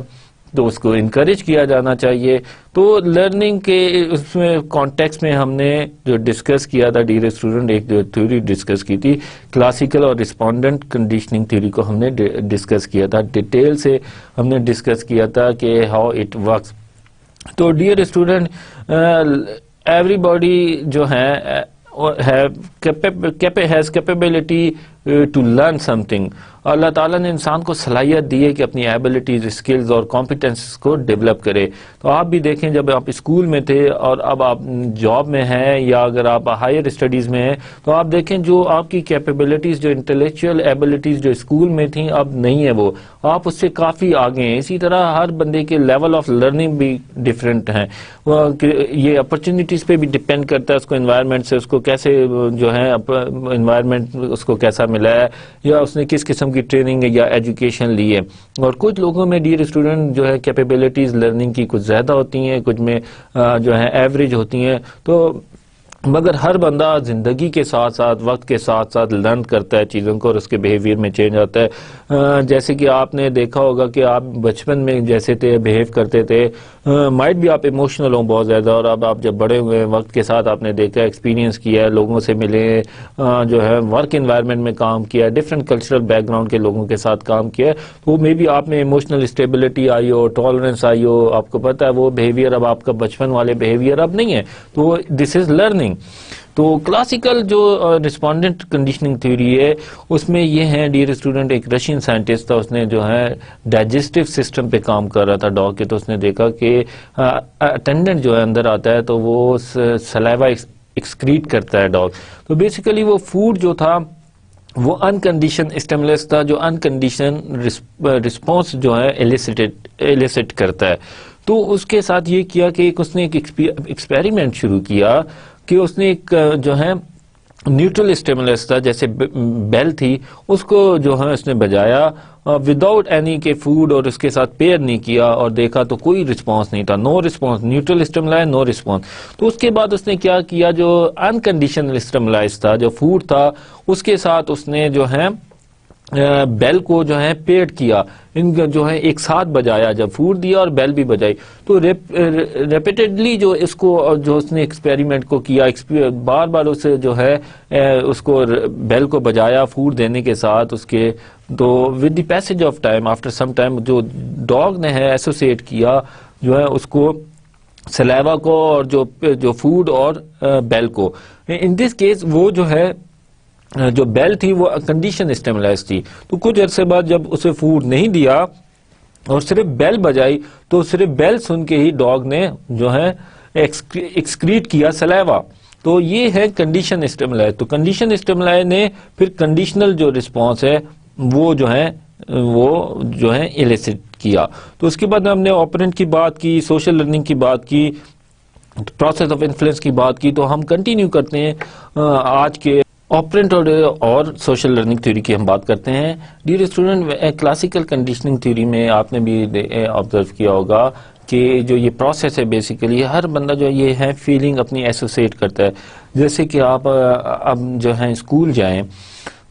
تو اس کو انکریج کیا جانا چاہیے. تو لرننگ کے اس میں کانٹیکس میں ہم نے جو ڈسکس کیا تھا ڈیئر اسٹوڈنٹ, ایک جو تھیوری ڈسکس کی تھی کلاسیکل اور رسپونڈنٹ کنڈیشننگ تھیوری کو ہم نے ڈسکس کیا تھا, ڈیٹیل سے ہم نے ڈسکس کیا تھا کہ ہاؤ اٹ ورکس. تو ڈیئر اسٹوڈنٹ ایوری باڈی جو ہے has capability to learn something. اللہ تعالیٰ نے انسان کو صلاحیت دی ہے کہ اپنی ایبلٹیز, اسکلز اور کمپیٹنس کو ڈیولپ کرے. تو آپ بھی دیکھیں جب آپ اسکول میں تھے اور اب آپ جاب میں ہیں یا اگر آپ ہائر اسٹڈیز میں ہیں, تو آپ دیکھیں جو آپ کی کیپیبلٹیز, جو انٹلیکچوئل ایبلٹیز جو اسکول میں تھیں اب نہیں ہے, وہ آپ اس سے کافی آگے ہیں. اسی طرح ہر بندے کے لیول آف لرننگ بھی ڈفرینٹ ہیں. یہ اپرچونیٹیز پہ بھی ڈپینڈ کرتا ہے, اس کو انوائرمنٹ سے, اس کو کیسے جو ہے انوائرمنٹ اس کو کیسا ملا ہے, یا اس نے کس قسم کی ٹریننگ یا ایجوکیشن لی ہے. اور کچھ لوگوں میں ڈیئر اسٹوڈنٹ جو ہے کیپیبلٹیز لرننگ کی کچھ زیادہ ہوتی ہیں, کچھ میں جو ہے ایوریج ہوتی ہیں. تو مگر ہر بندہ زندگی کے ساتھ ساتھ, وقت کے ساتھ ساتھ لرن کرتا ہے چیزوں کو, اور اس کے بیہیویئر میں چینج آتا ہے. جیسے کہ آپ نے دیکھا ہوگا کہ آپ بچپن میں جیسے تھے بہیو کرتے تھے, مائٹ بھی آپ ایموشنل ہوں بہت زیادہ, اور اب آپ جب بڑے ہوئے وقت کے ساتھ آپ نے دیکھا, ایکسپیرینس کیا ہے, لوگوں سے ملے, جو ہے ورک انوائرمنٹ میں کام کیا, ڈفرینٹ کلچرل بیک گراؤنڈ کے لوگوں کے ساتھ کام کیا, تو مے بی آپ میں ایموشنل اسٹیبلٹی آئی ہو, ٹالرنس آئی ہو, آپ کو پتہ ہے وہ بیہیویئر اب آپ کا بچپن والے بیہیویئر اب نہیں ہے. تو دس از لرننگ. تو کلاسیکل جو رسپونڈنٹ کنڈیشننگ تھیوری ہے اس میں یہ ہے ڈیئر اسٹوڈنٹ, ایک رشین سائنٹسٹ تھا, اس نے جو ہے ڈائجسٹو سسٹم پہ کام کر رہا تھا ڈاگ کے. تو اس نے دیکھا کہ اٹینڈنٹ جو ہے اندر آتا ہے تو وہ سلیوا ایکسکریٹ کرتا ہے ڈاگ. تو بیسیکلی وہ فوڈ جو تھا وہ انکنڈیشن اسٹیمولس تھا جو انکنڈیشن رسپانس جو ہے ایلیسٹ کرتا ہے. تو اس کے ساتھ یہ کیا کہ اس نے ایک ایکسپیریمنٹ شروع کیا کہ اس نے ایک جو ہے نیوٹرل اسٹیمولس تھا جیسے بیل تھی, اس کو جو ہے اس نے بجایا وداؤٹ اینی کے فوڈ اور اس کے ساتھ پیئر نہیں کیا, اور دیکھا تو کوئی رسپانس نہیں تھا, no response, neutral stimuli no response. تو اس کے بعد اس نے کیا کیا, جو انکنڈیشنل اسٹیمولائز تھا, جو فوڈ تھا, اس کے ساتھ اس نے جو ہے بیل کو جو ہے پیڈ کیا, ان جو ہے ایک ساتھ بجایا, جب فوڈ دیا اور بیل بھی بجائی. تو ریپیٹڈلی جو اس کو جو اس نے ایکسپیریمنٹ کو کیا, بار بار اسے جو ہے اس کو بیل کو بجایا فوڈ دینے کے ساتھ اس کے, تو with the passage of time, after some time, جو ڈاگ نے ہے ایسوسیٹ کیا جو ہے اس کو سلیوا کو اور جو فوڈ اور بیل کو. ان دس کیس وہ جو ہے جو بیل تھی وہ کنڈیشن اسٹیمولائز تھی. تو کچھ عرصے بعد جب اسے فوڈ نہیں دیا اور صرف بیل بجائی, تو صرف بیل سن کے ہی ڈاگ نے جو ہے ایکسکریٹ کیا سلیوا. تو یہ ہے کنڈیشن اسٹیمولائی. تو کنڈیشن اسٹیمولائی نے پھر کنڈیشنل جو رسپانس ہے وہ جو ہے ایلیسٹ کیا. تو اس کے بعد ہم نے آپرینٹ کی بات کی, سوشل لرننگ کی بات کی, پروسیس آف انفلوئنس کی بات کی. تو ہم کنٹینیو کرتے ہیں آج کے آپرینٹ اور سوشل لرننگ تھیوری کی ہم بات کرتے ہیں. Dear student, classical conditioning theory میں آپ نے بھی آبزرو کیا ہوگا کہ جو یہ پروسیس ہے بیسیکلی ہر بندہ جو یہ ہے فیلنگ اپنی ایسوسیٹ کرتا ہے. جیسے کہ آپ اب جو ہے اسکول جائیں,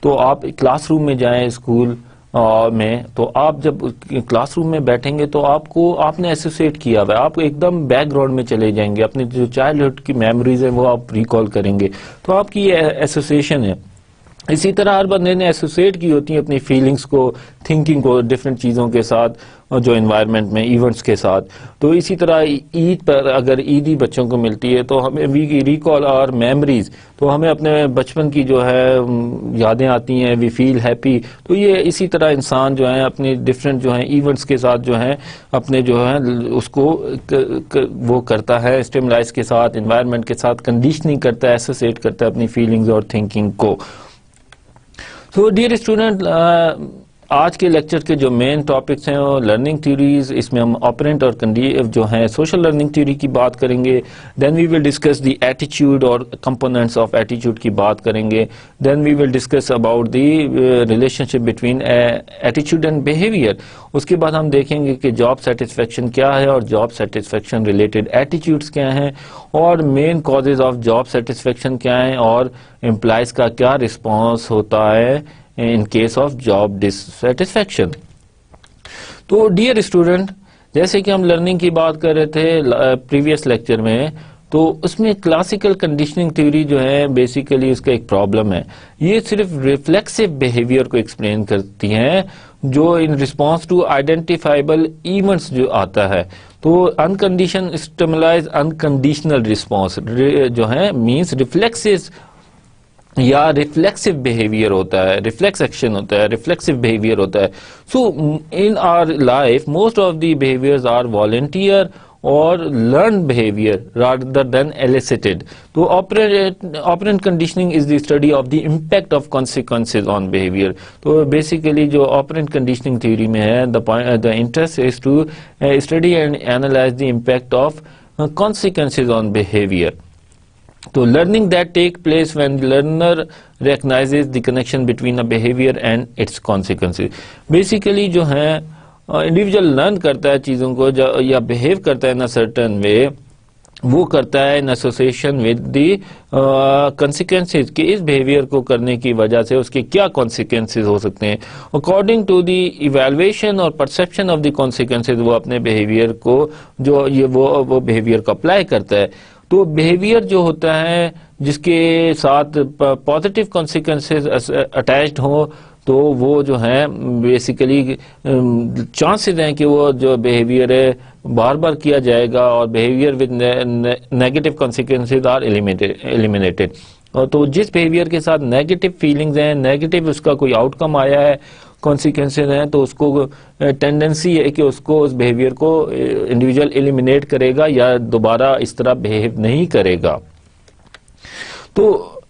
تو آپ کلاس روم میں جائیں اسکول میں, تو آپ جب کلاس روم میں بیٹھیں گے تو آپ نے ایسوسیٹ کیا ہوا ہے, آپ ایک دم بیک گراؤنڈ میں چلے جائیں گے, اپنی جو چائلڈہڈ کی میموریز ہیں وہ آپ ریکال کریں گے, تو آپ کی یہ ایسوسیشن ہے. اسی طرح ہر بندے نے ایسوسیٹ کی ہوتی ہیں اپنی فیلنگز کو, تھنکنگ کو ڈفرینٹ چیزوں کے ساتھ, جو انوائرمنٹ میں ایونٹس کے ساتھ. تو اسی طرح عید پر اگر عیدی بچوں کو ملتی ہے تو ہمیں وی ریکال اور میموریز, تو ہمیں اپنے بچپن کی جو ہے یادیں آتی ہیں, وی فیل ہیپی. تو یہ اسی طرح انسان جو ہے اپنے ڈفرینٹ جو ہیں ایونٹس کے ساتھ جو ہے اپنے جو ہے اس کو وہ کرتا ہے اسٹیمولائز کے ساتھ, انوائرمنٹ کے ساتھ کنڈیشننگ کرتا ہے, ایسوسیٹ کرتا ہے اپنی فیلنگز اور تھنکنگ کو. تو ڈیئر اسٹوڈنٹ, آج کے لیکچر کے جو مین ٹاپکس ہیں وہ لرننگ تھیوریز, اس میں ہم آپرینٹ اور جو ہیں سوشل لرننگ تھیوری کی بات کریں گے. Then we will discuss the ایٹیچیوڈ اور کمپوننٹس آف ایٹیچیوڈ کی بات کریں گے. Then we will discuss about the relationship between ایٹیچیوڈ اینڈ بیہیویئر. اس کے بعد ہم دیکھیں گے کہ جاب سیٹسفیکشن کیا ہے اور جاب سیٹسفیکشن ریلیٹڈ ایٹیچیوڈس کیا ہیں, اور مین کازز آف جاب سیٹسفیکشن کیا ہیں, اور امپلائز کا کیا رسپانس ہوتا ہے in case of job dissatisfaction. تو ڈیئر اسٹوڈنٹ, جیسے کہ ہم لرننگ کی بات کر رہے تھے پریویس لیکچر میں, تو اس میں کلاسیکل کنڈیشننگ تھیوری جو ہے بیسیکلی اس کا ایک پرابلم ہے, یہ صرف ریفلیکسو بیہیویئر کو ایکسپلین کرتی ہیں جو ان رسپانس ٹو آئیڈینٹیفائبل ایونٹس جو آتا ہے. تو انکنڈیشن اسٹیمولائز انکنڈیشنل رسپانس جو ہے مینس ریفلیکسز یا ریفلیکسو بیہیویئر ہوتا ہے, ریفلیکس ایکشن ہوتا ہے, ریفلیکسو بیہیویئر ہوتا ہے. So in our life most of the behaviours are voluntary اور learn behaviour rather than elicited. تو operant conditioning is the study of the impact of consequences on behaviour. تو بیسیکلی جو آپرینٹ کنڈیشننگ تھیوری میں ہے, the interest is to study and analyse the impact of consequences on behaviour. تو learning that take place when the learner recognizes the connection between a behavior and its consequences. Basically جو ہے انڈیویجول لرن کرتا ہے چیزوں کو یا بہیو کرتا ہے in a certain way, وہ کرتا ہے in association with the consequences کہ اس behavior کو کرنے کی وجہ سے اس کے کیا consequences ہو سکتے ہیں. According to the evaluation اور perception of the consequences وہ اپنے behavior کو جو وہ behavior کو apply کرتا ہے. تو بیہیویئر جو ہوتا ہے جس کے ساتھ پازیٹیو کانسیکوینسز اٹیچڈ ہوں, تو وہ جو ہے بیسیکلی چانسز ہیں کہ وہ جو بیہیویئر ہے بار بار کیا جائے گا, اور behaviour with negative consequences are eliminated. تو جس بیہیویئر کے ساتھ نیگیٹو فیلنگز ہیں, نیگیٹو اس کا کوئی آؤٹ کم آیا ہے, کانسیکوینسز ہیں, تو اس کو ٹینڈنسی ہے کہ اس کو اس بیہیویئر کو انڈیویجول ایلیمینیٹ کرے گا یا دوبارہ اس طرح بیہیو نہیں کرے گا. تو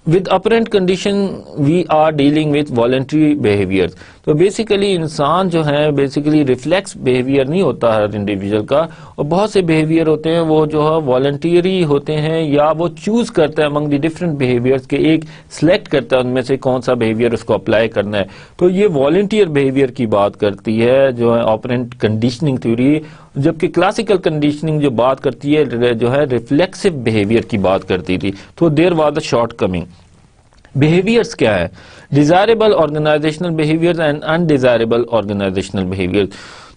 With operant condition we are dealing with voluntary behaviors. تو بیسیکلی انسان جو ہے بیسیکلی ریفلیکس بیہیویئر نہیں ہوتا ہر انڈیویجول کا, اور بہت سے بیہیویئر ہوتے ہیں وہ جو ہے والنٹیری ہوتے ہیں, یا وہ چوز کرتا ہے امنگ دی ڈفرینٹ بیہیویئرس کے ایک سلیکٹ کرتا ہے ان میں سے کون سا بیہیویئر اس کو اپلائی کرنا ہے. تو یہ والنٹیئر بیہیویئر کی بات کرتی ہے جو ہے آپرینٹ کنڈیشننگ تھیوری, جبکہ کلاسیکل کنڈیشننگ جو بات کرتی ہے جو ہے ریفلیکسو بیہیویئر کی بات کرتی تھی. تو there was a shortcoming. Behaviours کیا ہے؟ Desirable organisational behaviours and undesirable organisational behaviours.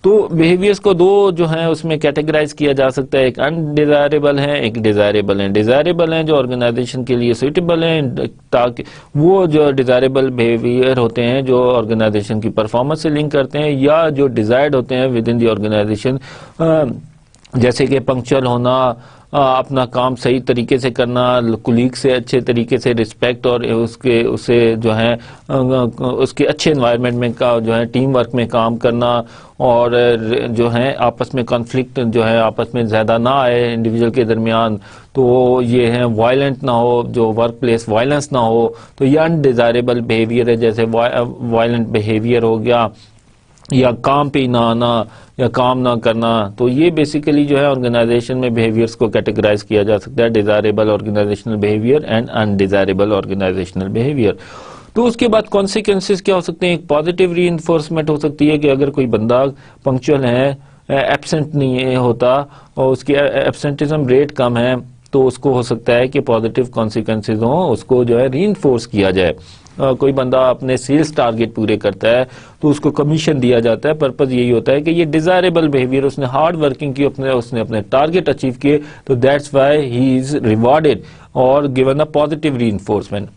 تو بیہیویئرس کو دو جو ہیں اس میں کیٹیگرائز کیا جا سکتا ہے, ایک انڈیزائربل ہے, ایک ڈیزائربل ہیں. ڈیزائربل ہیں جو آرگنائزیشن کے لیے سوٹیبل ہیں, تاکہ وہ جو ڈیزائربل بیہیویئر ہوتے ہیں جو آرگنائزیشن کی پرفارمنس سے لنک کرتے ہیں, یا جو ڈیزائرڈ ہوتے ہیں ود ان دی آرگنائزیشن, جیسے کہ پنکچوئل ہونا, اپنا کام صحیح طریقے سے کرنا, کولیگ سے اچھے طریقے سے رسپیکٹ, اور اسے جو ہے اس کے اچھے انوائرمنٹ میں جو ہے ٹیم ورک میں کام کرنا, اور جو ہے آپس میں کانفلکٹ جو ہے آپس میں زیادہ نہ آئے انڈیویجول کے درمیان. تو یہ ہے وائلنٹ نہ ہو, جو ورک پلیس وائلنس نہ ہو. تو یہ انڈیزائربل بیہیویئر ہے, جیسے وائلنٹ بیہیویئر ہو گیا, یا کام پہ نہ آنا, یا کام نہ کرنا. تو یہ بیسیکلی جو ہے آرگنائزیشن میں بیہیویئرس کو کیٹیگرائز کیا جا سکتا ہے, desirable organizational behaviour and undesirable organizational behaviour. تو اس کے بعد کانسیکوینسز کیا ہو سکتے ہیں؟ ایک پازیٹیو ری انفورسمنٹ ہو سکتی ہے کہ اگر کوئی بندہ پنکچوئل ہے, ایبسنٹ نہیں ہوتا, اور اس کی ایبسنٹزم ریٹ کم ہے, تو اس کو ہو سکتا ہے کہ پازیٹیو کانسیکوینسز ہوں, اس کو جو ہے ری انفورس کیا جائے. کوئی بندہ اپنے سیلز ٹارگٹ پورے کرتا ہے تو اس کو کمیشن دیا جاتا ہے. پرپز یہی ہوتا ہے کہ یہ ڈیزائربل بیہیویئر, اس نے ہارڈ ورکنگ کی, اس نے اپنے ٹارگٹ اچیو کیے, تو that's why he is rewarded اور given a positive reinforcement,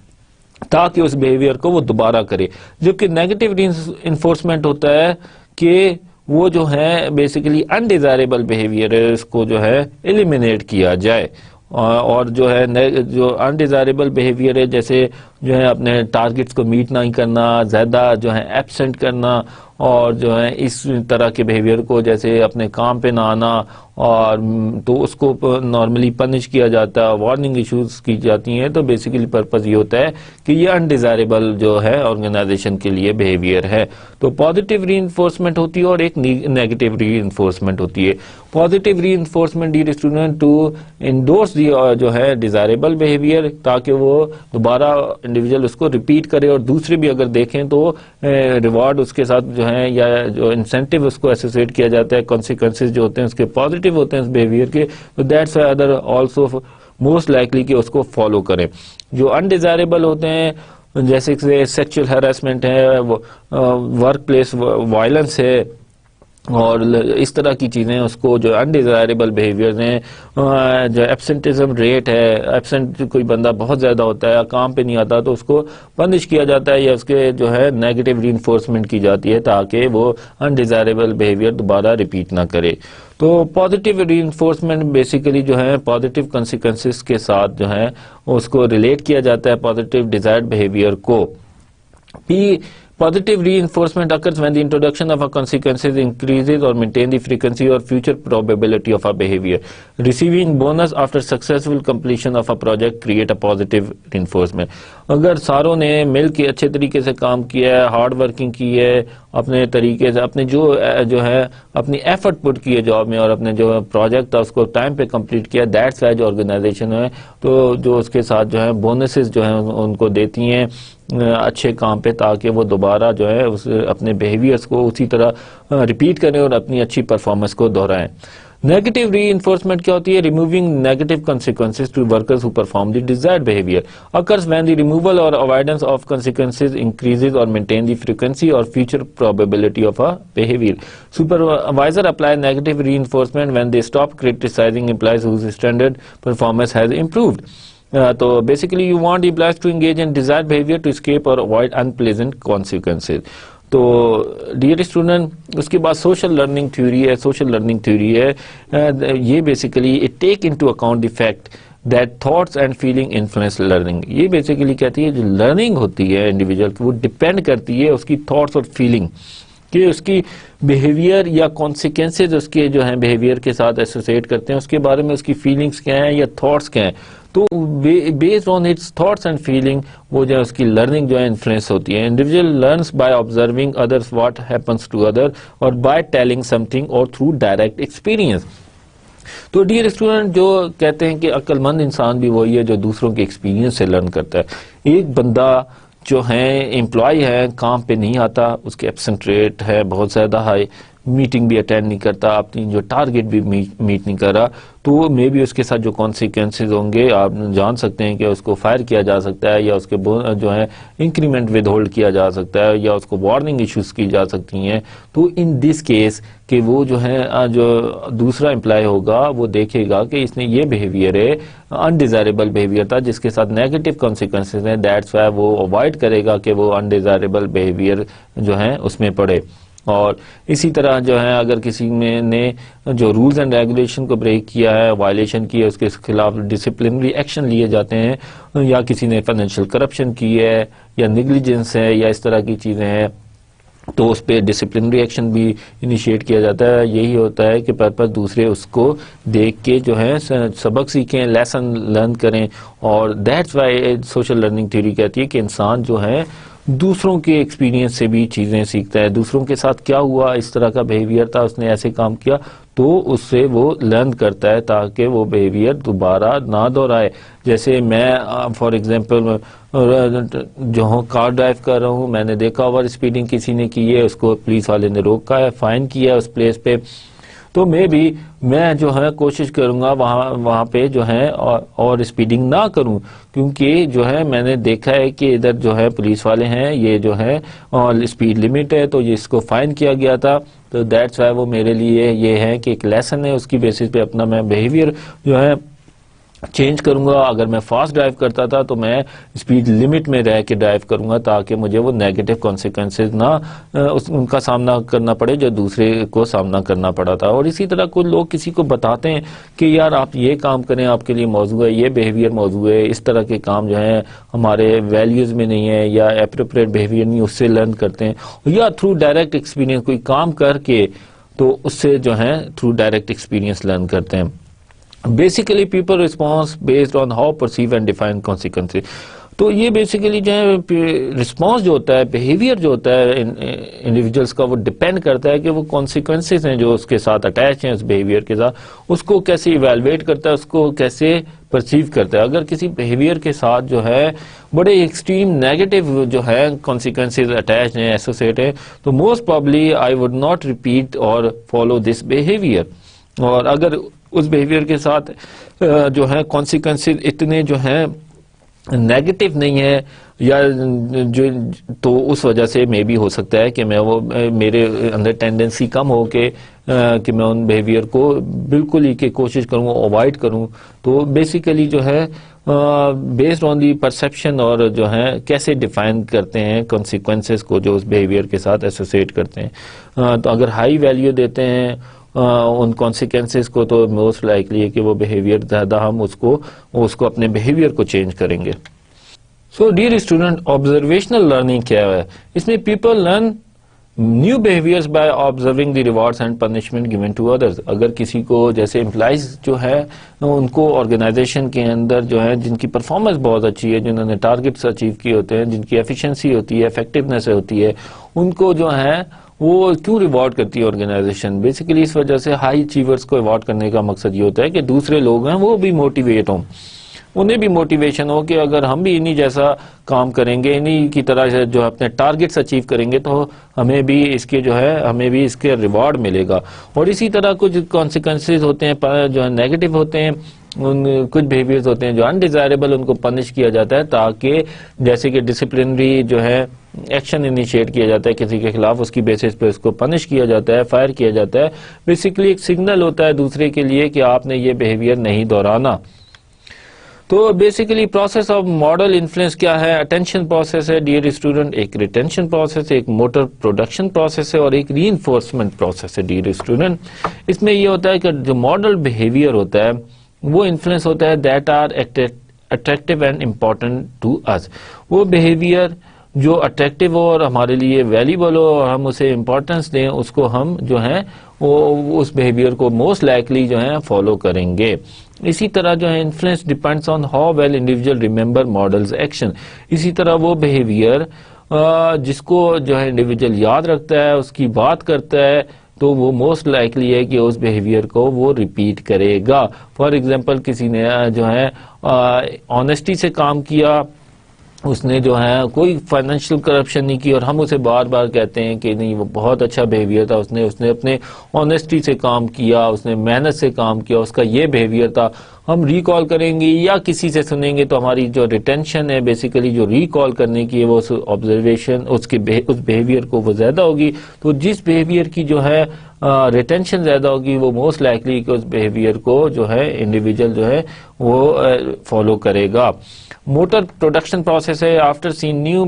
تاکہ اس بیہیویئر کو وہ دوبارہ کرے. جبکہ نیگیٹو ری انفورسمنٹ ہوتا ہے کہ وہ جو ہے بیسیکلی انڈیزائربل بیہیویئر ہے, اس کو جو ہے ایلیمینیٹ کیا جائے. اور جو ہے جو انڈیزائربل بیہیویئر ہے, جیسے جو ہے اپنے ٹارگٹس کو میٹ نہیں کرنا, زیادہ جو ہے ایبسنٹ کرنا, اور جو ہے اس طرح کے بیہیویئر کو جیسے اپنے کام پہ نہ آنا, اور تو اس کو نارملی پنش کیا جاتا ہے, وارننگ ایشوز کی جاتی ہیں. تو بیسیکلی پرپز یہ ہوتا ہے کہ یہ انڈیزائربل جو ہے آرگنائزیشن کے لیے بیہیویئر ہے. تو پازیٹیو ری انفورسمنٹ ہوتی ہے اور ایک نیگیٹو ری انفورسمنٹ ہوتی ہے. Positive reinforcement dear student to endorse the جو ہے ڈیزائربل بیہیویئر, تاکہ وہ دوبارہ انڈیویجول اس کو ریپیٹ کرے, اور دوسرے بھی اگر دیکھیں تو ریوارڈ اس کے ساتھ جو ہے یا جو انسینٹیو اس کو ایسوسیٹ کیا جاتا ہے, کانسیکوینسز جو ہوتے ہیں اس کے پازیٹیو ہوتے ہیں اس بیہیویئر کے, تو that's Y other also most likely کہ اس کو فالو کریں. جو انڈیزائربل ہوتے ہیں جیسے کہ سیکچوئل ہراسمنٹ ہے, ورک پلیس وائلنس ہے, اور اس طرح کی چیزیں, اس کو جو انڈیزائربل بیہیویئر ہیں, جو ایبسنٹزم ریٹ ہے, ایبسنٹ کوئی بندہ بہت زیادہ ہوتا ہے, کام پہ نہیں آتا, تو اس کو پنش کیا جاتا ہے, یا اس کے جو ہے نیگیٹو ری انفورسمنٹ کی جاتی ہے, تاکہ وہ انڈیزائربل بیہیویئر دوبارہ ریپیٹ نہ کرے. تو پازیٹیو ری انفورسمنٹ بیسیکلی جو ہے پازیٹیو کنسیکوینسز کے ساتھ جو ہے اس کو ریلیٹ کیا جاتا ہے پازیٹیو ڈیزائرڈ بیہیویئر کو. Positive reinforcement occurs when the introduction of a consequences increases or maintain the frequency or future probability of a behavior. Receiving bonus after successful completion of a project create a positive reinforcement. اگر ساروں نے مل کے اچھے طریقے سے کام کیا ہے, ہارڈ ورکنگ کی ہے, اپنے طریقے سے اپنے جو ہے اپنی ایفرٹ پٹ کی ہے جاب میں, اور اپنے جو پروجیکٹ تھا اس کو ٹائم پہ کمپلیٹ کیا, دیٹس وائی جو آرگنائزیشن ہے تو جو اس کے ساتھ جو ہے بونسز جو ہیں ان کو دیتی ہیں اچھے کام پہ, تاکہ وہ دوبارہ جو ہے اپنے بیہیویئرس کو اسی طرح ریپیٹ کریں اور اپنی اچھی پرفارمنس کو دہرائیں. نیگیٹو ری انفورسمنٹ کیا ہوتی ہے؟ Removing negative consequences to workers who perform the desired behavior occurs when the removal or avoidance of consequences increases or maintain the frequency or future probability of a behavior. Supervisor apply negative reinforcement when they stop criticizing employees whose standard performance has improved. تو basically you want employees to engage in desire behaviour to escape اور اوائڈ انپلیزنٹ کانسیکوینسز. تو ڈیئر اسٹوڈنٹ اس کے بعد سوشل لرننگ تھیوری ہے. سوشل لرننگ تھیوری ہے یہ basically it take into account the fact that thoughts and feeling influence learning. یہ بیسیکلی کہتی ہے جو لرننگ ہوتی ہے انڈیویجول کی وہ ڈپینڈ کرتی ہے اس کی تھاٹس اور فیلنگ, کہ اس کی بیہیویئر یا کانسیکوینسز اس کے جو ہیں بیہیویئر کے ساتھ ایسوسیٹ کرتے ہیں, اس کے بارے میں اس کی فیلنگس کیا ہیں یا تھاٹس کیا ہیں. تو based on its thoughts and feeling وہ جو ہے اس کی لرننگ جو ہے انفلوئنس ہوتی ہے. Individual learns by observing others what happens to other اور بائی ٹیلنگ سم تھنگ اور تھرو ڈائریکٹ ایکسپیرئنس. تو ڈیئر اسٹوڈنٹ جو کہتے ہیں کہ عقل مند انسان بھی وہی ہے جو دوسروں کے ایکسپیرینس سے لرن کرتا ہے. ایک بندہ جو ہے امپلائی ہے, کام پہ نہیں آتا, اس کے ایبسنٹ ریٹ ہے بہت زیادہ ہائی, میٹنگ بھی اٹینڈ نہیں کرتا, اپنی جو ٹارگیٹ بھی میٹ نہیں کر رہا, تو مے بھی اس کے ساتھ جو کانسیکوینسز ہوں گے آپ جان سکتے ہیں کہ اس کو فائر کیا جا سکتا ہے, یا اس کے جو ہے انکریمنٹ ود ہولڈ کیا جا سکتا ہے, یا اس کو وارننگ ایشوز کی جا سکتی ہیں. تو ان دس کیس کہ وہ جو ہے جو دوسرا امپلائی ہوگا وہ دیکھے گا کہ اس نے یہ بیہیویئر ہے, انڈیزائریبل بیہیویئر تھا جس کے ساتھ نیگیٹو کانسیکوینسز ہیں, دیٹس وائی وہ اوائڈ کرے گا کہ وہ انڈیزائریبل بیہیویئر جو ہے اس میں پڑے. اور اسی طرح جو ہے اگر کسی میں نے جو رولز اینڈ ریگولیشن کو بریک کیا ہے, وائلیشن کی ہے, اس کے خلاف ڈسپلنری ایکشن لیے جاتے ہیں, یا کسی نے فائنینشیل کرپشن کی ہے یا نیگلیجنس ہے یا اس طرح کی چیزیں ہیں, تو اس پہ ڈسپلنری ایکشن بھی انیشیٹ کیا جاتا ہے. یہی ہوتا ہے کہ پرپز دوسرے اس کو دیکھ کے جو ہے سبق سیکھیں, لیسن لرن کریں. اور that's why social learning theory کہتی ہے کہ انسان جو ہے دوسروں کے ایکسپیرینس سے بھی چیزیں سیکھتا ہے. دوسروں کے ساتھ کیا ہوا, اس طرح کا بیہیویئر تھا, اس نے ایسے کام کیا, تو اس سے وہ لرن کرتا ہے تاکہ وہ بیہیویئر دوبارہ نہ دہرائے. جیسے میں فار ایگزامپل جو ہوں کار ڈرائیو کر رہا ہوں, میں نے دیکھا اوور اسپیڈنگ کسی نے کی ہے, اس کو پولیس والے نے روکا ہے, فائن کیا ہے اس پلیس پہ, تو میں جو ہے کوشش کروں گا وہاں پہ جو ہے اور اسپیڈنگ نہ کروں, کیونکہ جو ہے میں نے دیکھا ہے کہ ادھر جو ہے پولیس والے ہیں, یہ جو ہے اسپیڈ لمٹ ہے, تو اس کو فائن کیا گیا تھا. تو دیٹس وائی وہ میرے لیے یہ ہے کہ ایک لیسن ہے, اس کی بیسس پہ اپنا میں بیہیویئر جو ہے چینج کروں گا. اگر میں فاسٹ ڈرائیو کرتا تھا تو میں اسپیڈ لمٹ میں رہ کے ڈرائیو کروں گا تاکہ مجھے وہ نیگیٹو کانسیکوینسز نہ ان کا سامنا کرنا پڑے جو دوسرے کو سامنا کرنا پڑا تھا. اور اسی طرح کچھ لوگ کسی کو بتاتے ہیں کہ یار آپ یہ کام کریں, آپ کے لیے موضوع ہے, یہ بیہیویئر موضوع ہے, اس طرح کے کام جو ہیں ہمارے ویلیوز میں نہیں ہے یا اپروپریٹ بیہیویئر نہیں, اس سے لرن کرتے ہیں, یا تھرو ڈائریکٹ ایکسپیرینس کوئی کام کر کے تو اس سے جو ہے تھرو ڈائریکٹ ایکسپیرینس لرن کرتے ہیں. Basically people response based on how perceive and define consequences. تو یہ بیسیکلی جو ہے رسپانس جو ہوتا ہے, بیہیویئر جو ہوتا ہے انڈیویجولس کا, وہ ڈپینڈ کرتا ہے کہ وہ کانسیکوینسز ہیں جو اس کے ساتھ اٹیچ ہیں اس بیہیویئر کے ساتھ, اس کو کیسے ایویلویٹ کرتا ہے, اس کو کیسے پرسیو کرتا ہے. اگر کسی بیہیویئر کے ساتھ جو ہے بڑے ایکسٹریم نیگیٹو جو ہے کانسیکوینسز اٹیچ ہیں, ایسوسیٹ ہیں, تو most probably I would not repeat اور فالو دس بیہیویئر. اور اگر اس بیہیویئر کے ساتھ جو ہے کانسیکوینسز اتنے جو ہیں نیگیٹو نہیں ہے یا جو, تو اس وجہ سے مے بھی ہو سکتا ہے کہ میرے اندر ٹینڈنسی کم ہو کہ میں ان بیہیویئر کو بالکل ہی کہ کوشش کروں, اوائڈ کروں. تو بیسیکلی جو ہے بیسڈ آن دی پرسیپشن اور جو ہے کیسے ڈیفائن کرتے ہیں کانسیکوینسز کو جو اس بیہیویئر کے ساتھ ایسوسیٹ کرتے ہیں. تو اگر ہائی ویلیو دیتے ہیں ان کانسیکوینسز کو, تو موسٹ لائکلی ہے کہ وہ بیہیویئر زیادہ ہم اس کو اپنے بیہیویئر کو چینج کریں گے. So dear student, observational learning کیا ہے؟ اس میں people learn new behaviours by observing the rewards and punishment given to others. اگر کسی کو جیسے امپلائیز جو ہے ان کو آرگنائزیشن کے اندر جو ہے جن کی پرفارمنس بہت اچھی ہے, جنہوں نے ٹارگیٹس اچیو کیے ہوتے ہیں, جن کی ایفیشنسی ہوتی ہے, افیکٹونیس ہوتی ہے, ان کو جو ہے وہ کیوں ریوارڈ کرتی ہے آرگنائزیشن؟ بیسیکلی اس وجہ سے ہائی اچیورز کو ایوارڈ کرنے کا مقصد یہ ہوتا ہے کہ دوسرے لوگ ہیں وہ بھی موٹیویٹ ہوں, انہیں بھی موٹیویشن ہو کہ اگر ہم بھی انہی جیسا کام کریں گے, انہی کی طرح جو اپنے ٹارگیٹس اچیو کریں گے, تو ہمیں بھی اس کے ریوارڈ ملے گا. اور اسی طرح کچھ کانسیکوینسز ہوتے ہیں جو نیگیٹو ہوتے ہیں, کچھ بیہیویئرز ہوتے ہیں جو انڈیزائریبل, ان کو پنش کیا جاتا ہے تاکہ جیسے کہ ڈسپلنری جو ہے ایکشن انیشیٹ کیا جاتا ہے کسی کے خلاف, اس کی بیسس پہ اس کو پنش کیا جاتا ہے, فائر کیا جاتا ہے. بیسیکلی ایک سگنل ہوتا ہے دوسرے کے لیے کہ آپ نے یہ بیہیویئر نہیں دہرانا. تو basically process of model influence کیا ہے؟ اٹینشن پروسیس ہے ڈیئر اسٹوڈنٹ, ایک ریٹینشن پروسیس ہے, ایک موٹر پروڈکشن پروسیس ہے, اور ایک ری انفورسمنٹ پروسیس ہے ڈیئر اسٹوڈنٹ. اس میں یہ ہوتا ہے کہ جو ماڈل بیہیویئر ہوتا ہے وہ انفلوئنس ہوتا ہے that are attractive and important to us. وہ بیہیویئر جو اٹریکٹیو ہو اور ہمارے لیے ویلیبل ہو اور ہم اسے امپورٹنس دیں, اس کو ہم جو ہے وہ اس بیہیویئر کو موسٹ لائکلی جو ہے فالو کریں گے. اسی طرح جو ہے influence depends on how well individual remember models action. اسی طرح وہ بیہیویئر جس کو جو ہے انڈیویجول یاد رکھتا ہے، اس کی بات کرتا ہے، تو وہ موسٹ لائکلی ہے کہ اس بیہیویئر کو وہ ریپیٹ کرے گا. فار ایگزامپل کسی نے جو ہے آنیسٹی سے کام کیا، اس نے جو ہے کوئی فائنینشیل کرپشن نہیں کی، اور ہم اسے بار بار کہتے ہیں کہ نہیں وہ بہت اچھا بیہیویئر تھا، اس نے اپنے آنیسٹی سے کام کیا، اس نے محنت سے کام کیا، اس کا یہ بیہیویئر تھا. ہم ریکال کریں گے یا کسی سے سنیں گے تو ہماری جو ریٹینشن ہے بیسیکلی جو ریکال کرنے کی ہے وہ اس آبزرویشن اس بیہیویئر کو وہ زیادہ ہوگی. تو جس بیہیویئر کی جو ہے ریٹینشن زیادہ ہوگی وہ موسٹ لائکلی کہ اس بیہیویئر کو جو ہے انڈیویجول جو ہے وہ فالو کرے گا. موٹر پروڈکشن پروسیس ہے. After seen new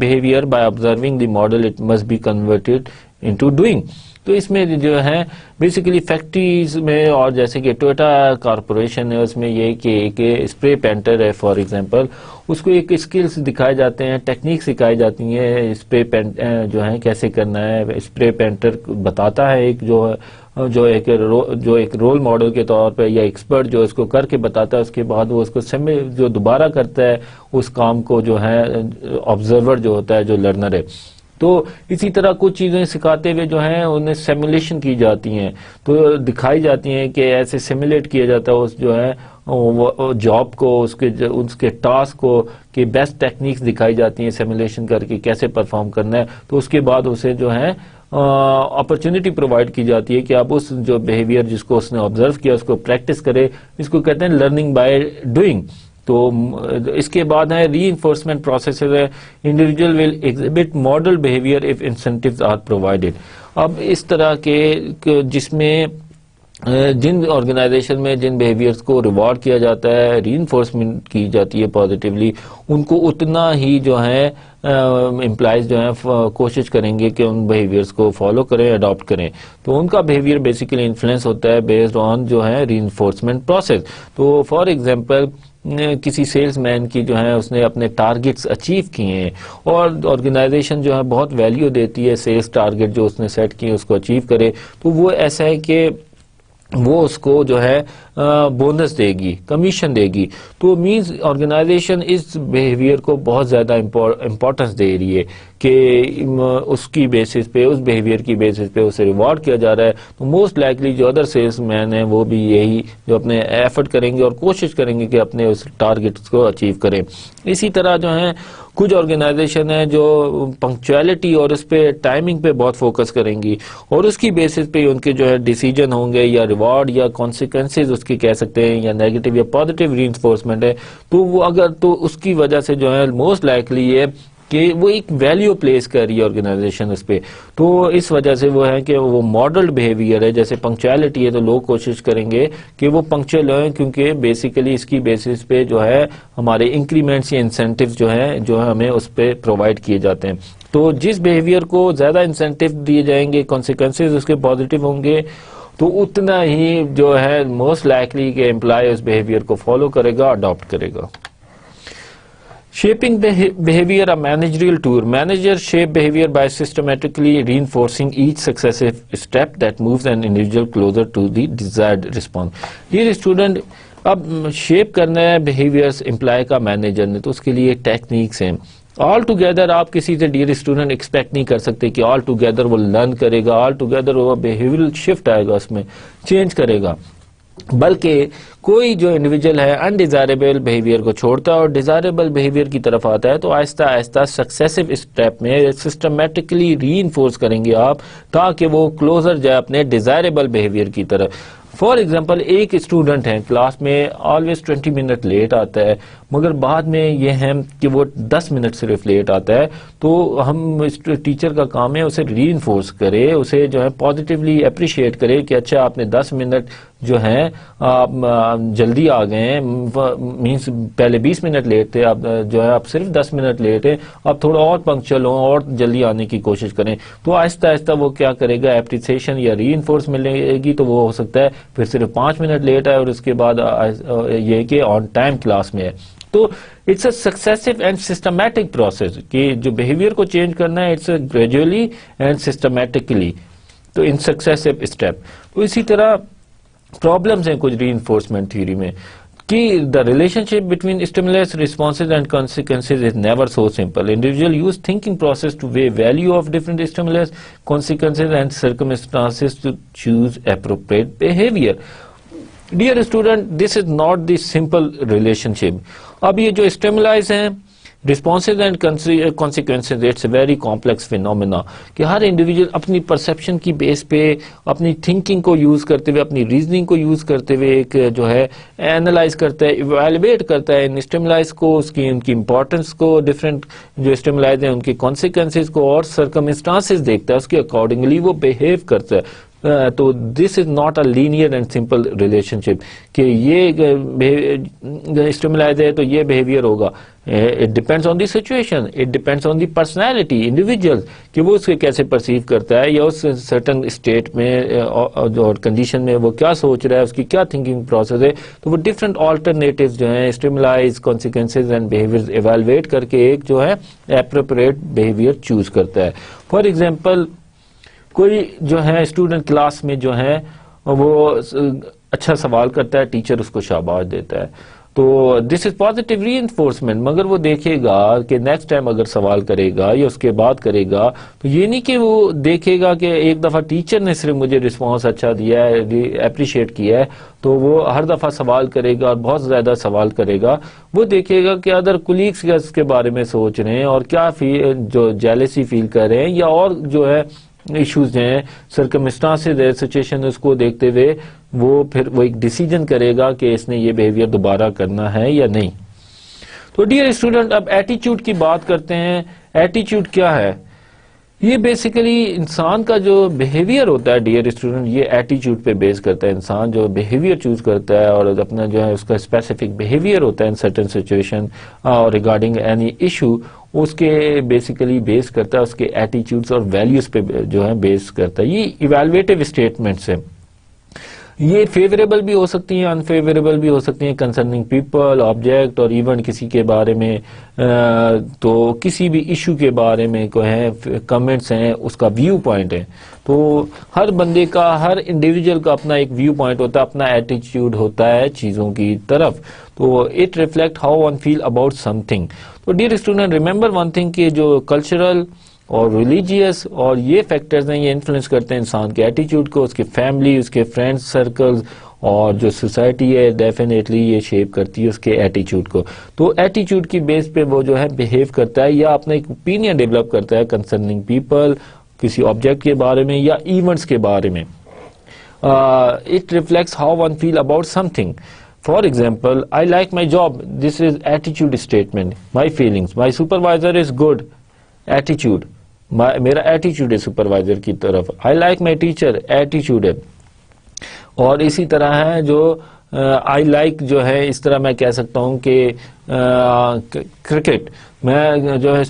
behavior by observing the model it must be converted into doing. تو اس میں جو ہے بیسیکلی فیکٹریز میں اور جیسے کہ ٹویوٹا کارپوریشن ہے اس میں یہ کہ ایک اسپرے پینٹر ہے فار ایگزامپل، اس کو ایک اسکلس دکھائے جاتے ہیں، ٹیکنیک سکھائی جاتی ہیں اسپرے پینٹ جو ہے کیسے کرنا ہے. اسپرے پینٹر بتاتا ہے ایک جو ایک رول ماڈل کے طور پہ یا ایکسپرٹ جو اس کو کر کے بتاتا ہے، اس کے بعد وہ اس کو جو دوبارہ کرتا ہے اس کام کو جو ہے آبزرور جو ہوتا ہے جو لرنر ہے. تو اسی طرح کچھ چیزیں سکھاتے ہوئے جو ہیں انہیں سیمولیشن کی جاتی ہیں، تو دکھائی جاتی ہیں کہ ایسے سیمولیٹ کیا جاتا ہے اس جو ہے جاب کو، اس کے ٹاسک کو، کہ بیسٹ ٹیکنیکس دکھائی جاتی ہیں سیمولیشن کر کے کیسے پرفارم کرنا ہے. تو اس کے بعد اسے جو ہے اپرچونٹی پرووائڈ کی جاتی ہے کہ آپ اس جو بیہیویئر جس کو اس نے آبزرو کیا اس کو پریکٹس کرے. اس کو کہتے ہیں لرننگ بائی ڈوئنگ. تو اس کے بعد ہے ری انفورسمنٹ پروسیس ہے. Individual will exhibit model behaviour if incentives are provided. اب اس طرح کے جس میں جن آرگنائزیشن میں جن بیہیویئرس کو ریوارڈ کیا جاتا ہے، ری انفورسمنٹ کی جاتی ہے پازیٹیولی، ان کو اتنا ہی جو ہے امپلائز جو ہیں کوشش کریں گے کہ ان بیہیویئرس کو فالو کریں، اڈاپٹ کریں. تو ان کا بیہیویئر بیسیکلی انفلوئنس ہوتا ہے بیسڈ آن جو ہے ری انفورسمنٹ پروسیس. تو فار ایگزامپل کسی سیلز مین کی جو ہے اس نے اپنے ٹارگٹس اچیو کیے ہیں اور آرگنائزیشن جو ہے بہت ویلیو دیتی ہے سیلز ٹارگٹ جو اس نے سیٹ کیے اس کو اچیو کرے، تو وہ ایسا ہے کہ وہ اس کو جو ہے بونس دے گی، کمیشن دے گی. تو مینز آرگنائزیشن اس بیہیویئر کو بہت زیادہ امپورٹنس دے رہی ہے کہ اس کی بیسس پہ، اس بیہیویئر کی بیسس پہ اسے ریوارڈ کیا جا رہا ہے. تو موسٹ لائکلی جو ادر سیلس مین ہیں وہ بھی یہی جو اپنے ایفرٹ کریں گے اور کوشش کریں گے کہ اپنے اس ٹارگٹس کو اچیو کریں. اسی طرح جو ہے کچھ آرگنائزیشن ہیں جو پنکچویلٹی اور اس پہ ٹائمنگ پہ بہت فوکس کریں گی اور اس کی بیسس پہ ان کے جو ہے ڈیسیجن ہوں گے یا ریوارڈ یا کانسیکوینسز اس کے کہہ سکتے ہیں یا نیگیٹو یا پازیٹیو ری انفورسمنٹ ہے. تو وہ اگر تو اس کی وجہ سے جو ہے موسٹ لائکلی ہے کہ وہ ایک ویلیو پلیس کر رہی ہے آرگنائزیشن اس پہ. تو اس وجہ سے وہ ہے کہ وہ ماڈل بیہیویئر ہے. جیسے پنکچویلٹی ہے تو لوگ کوشش کریں گے کہ وہ پنکچوئل ہیں کیونکہ بیسیکلی اس کی بیسس پہ جو ہے ہمارے انکریمنٹس یا انسینٹیوز جو ہیں جو ہمیں اس پہ پرووائڈ کیے جاتے ہیں. تو جس بیہیویئر کو زیادہ انسینٹیو دیے جائیں گے، کانسیکوینسز اس کے پازیٹیو ہوں گے، تو اتنا ہی جو ہے موسٹ لائکلی کہ امپلائی اس بیہیویئر کو فالو کرے گا، اڈاپٹ کرے گا. Shaping behavior, a managerial tool. Manager shape behavior by systematically reinforcing each successive step that moves an individual closer to the desired response. Dear student, اب شیپ کرنا ہے بیہیویئرس امپلائی کا مینیجر نے، تو اس کے لیے ٹیکنیکس ہیں. آل ٹوگیدر آپ کسی سے ڈیئر اسٹوڈنٹ ایکسپیکٹ نہیں کر سکتے کہ آل ٹوگیدر وہ لرن کرے گا، آل ٹوگیدر وہ بیہیویئرل شفٹ آئے گا، اس میں چینج کرے گا. بلکہ کوئی جو انڈیویجول ہے انڈیزائریبل بیہیویئر کو چھوڑتا ہے اور ڈیزائریبل بیہیویئر کی طرف آتا ہے، تو آہستہ آہستہ سکسیسو اسٹیپ میں سسٹمیٹکلی ری انفورس کریں گے آپ تاکہ وہ کلوزر جائے اپنے ڈیزائریبل بیہیویئر کی طرف. فار ایگزامپل ایک اسٹوڈنٹ ہے کلاس میں آلویز 20 منٹ لیٹ آتا ہے، مگر بعد میں یہ ہے کہ وہ 10 منٹ صرف لیٹ آتا ہے. تو ہم ٹیچر کا کام ہے اسے ری انفورس کرے، اسے جو ہے پازیٹیولی اپریشیٹ کرے کہ اچھا آپ نے 10 منٹ جو ہیں آپ جلدی آ گئے ہیں، مینس پہلے 20 منٹ لیٹ تھے، آپ جو ہے آپ صرف 10 منٹ لیٹ ہیں، آپ تھوڑا اور پنکچوئل ہوں اور جلدی آنے کی کوشش کریں. تو آہستہ آہستہ وہ کیا کرے گا، اپریسیشن یا ری انفورس ملے گی. تو وہ ہو سکتا ہے پھر صرف 5 منٹ لیٹ آئے اور اس کے بعد یہ کہ آن ٹائم کلاس میں ہے. تو it's a successive and systematic process کہ جو بیہیویئر کو چینج کرنا ہے it's a gradually and systematically. تو ان سکسیسو اسٹیپ. تو اسی طرح پرابلمس ہیں کچھ ری انفورسمنٹ تھیوری میں کہ the relationship between stimulus, responses and consequences is never so simple. Individual use thinking process to weigh value of different stimulus, consequences and circumstances to choose appropriate behavior. Dear student, this is not the simple relationship. اب یہ جو stimulus ہیں responses and consequences, it's a very complex phenomena کہ ہر انڈیویجول اپنی پرسیپشن کی بیس پہ اپنی تھنکنگ کو یوز کرتے ہوئے اپنی ریزننگ کو یوز کرتے ہوئے ایک جو ہے اینالائز کرتا ہے, ایویلویٹ کرتا ہے ان اسٹیمولائز کو, ان کی امپورٹنس کو, ڈفرینٹ جو اسٹیمولائز ہیں ان کے کانسیکوینسز کو اور سرکمسٹانسز دیکھتا ہے, اس کے اکارڈنگلی وہ بہیو کرتا ہے. تو this is not a linear and simple relationship کہ یہ اسٹیمولائز ہے تو یہ بہیویئر ہوگا. It depends on the situation, it depends on the personality individual کہ وہ اس کو کیسے پرسیو کرتا ہے یا اس سرٹن اسٹیٹ میں اور کنڈیشن میں وہ کیا سوچ رہا ہے, اس کی کیا تھنکنگ پروسیس ہے. تو وہ ڈفرینٹ آلٹرنیٹیوز جو ہیں اسٹیمولائز, کانسیکوینسز اینڈ بہیویئرز ایویلویٹ کر کے ایک جو ہے اپروپریٹ بہیویئر چوز کرتا ہے. فار ایگزامپل کوئی جو ہے اسٹوڈنٹ کلاس میں جو ہے وہ اچھا سوال کرتا ہے, ٹیچر اس کو شاباش دیتا ہے, تو this is positive re enforcement. مگر وہ دیکھے گا کہ نیکسٹ ٹائم اگر سوال کرے گا یا اس کے بعد کرے گا تو یہ نہیں کہ وہ دیکھے گا کہ ایک دفعہ ٹیچر نے صرف مجھے رسپانس اچھا دیا ہے, اپریشیٹ کیا ہے, تو وہ ہر دفعہ سوال کرے گا اور بہت زیادہ سوال کرے گا. وہ دیکھے گا کہ ادر کولیگس اس کے بارے میں سوچ رہے ہیں اور کیا جو جیلسی فیل کر رہے ہیں یا اور جو ہے ایشوز ہیں, سرکمسٹانسز ہے, سچویشن, اس کو دیکھتے ہوئے وہ پھر وہ ایک ڈیسیجن کرے گا کہ اس نے یہ بیہیویئر دوبارہ کرنا ہے یا نہیں. تو ڈیئر اسٹوڈنٹ, اب ایٹیچیوڈ کی بات کرتے ہیں. ایٹیچیوڈ کیا ہے؟ یہ بیسیکلی انسان کا جو بیہیویئر ہوتا ہے ڈیئر اسٹوڈنٹ, یہ ایٹیچیوڈ پہ بیس کرتا ہے. انسان جو بیہیویئر چوز کرتا ہے اور اپنا جو ہے اس کا اسپیسیفک بیہیویئر ہوتا ہے ان سرٹن سچویشن اور ریگارڈنگ اینی ایشو, اس کے بیسیکلی بیس کرتا ہے اس کے ایٹیچیوڈز اور ویلیوز پہ جو ہے بیس کرتا ہے. یہ ایویلویٹو اسٹیٹمنٹس ہیں, یہ فیوریبل بھی ہو سکتی ہیں, انفیوریبل بھی ہو سکتی ہیں کنسرننگ پیپل, آبجیکٹ اور ایون کسی کے بارے میں, تو کسی بھی ایشو کے بارے میں کوئی ہے کمنٹس ہیں, اس کا ویو پوائنٹ ہے. تو ہر بندے کا, ہر انڈیویجول کا اپنا ایک ویو پوائنٹ ہوتا ہے, اپنا ایٹیچیوڈ ہوتا ہے چیزوں کی طرف. تو it reflect how one feel about something. تو dear student remember one thing کہ جو کلچرل اور ریلیجیس اور یہ فیکٹرز ہیں یہ انفلوئنس کرتے ہیں انسان کے ایٹیچیوڈ کو, اس کے فیملی, اس کے فرینڈ سرکلز اور جو سوسائٹی ہے ڈیفینیٹلی یہ شیپ کرتی ہے اس کے ایٹیچیوڈ کو. تو ایٹیچیوڈ کی بیس پہ وہ جو ہے بہیو کرتا ہے یا اپنا ایک اوپینین ڈیولپ کرتا ہے کنسرننگ پیپل, کسی آبجیکٹ کے بارے میں یا ایونٹس کے بارے میں. It reflects how one feel about something. For example, I like my job. This is attitude statement. My feelings. My supervisor is good. Attitude. میرا ایٹیچیوڈ ہے سپروائزر کی طرف. I like my teacher. ایٹیچیوڈ ہے. اور اسی طرح ہے جو I like جو ہے, اس طرح میں کہہ سکتا ہوں کہ کرکٹ, میں جو ہے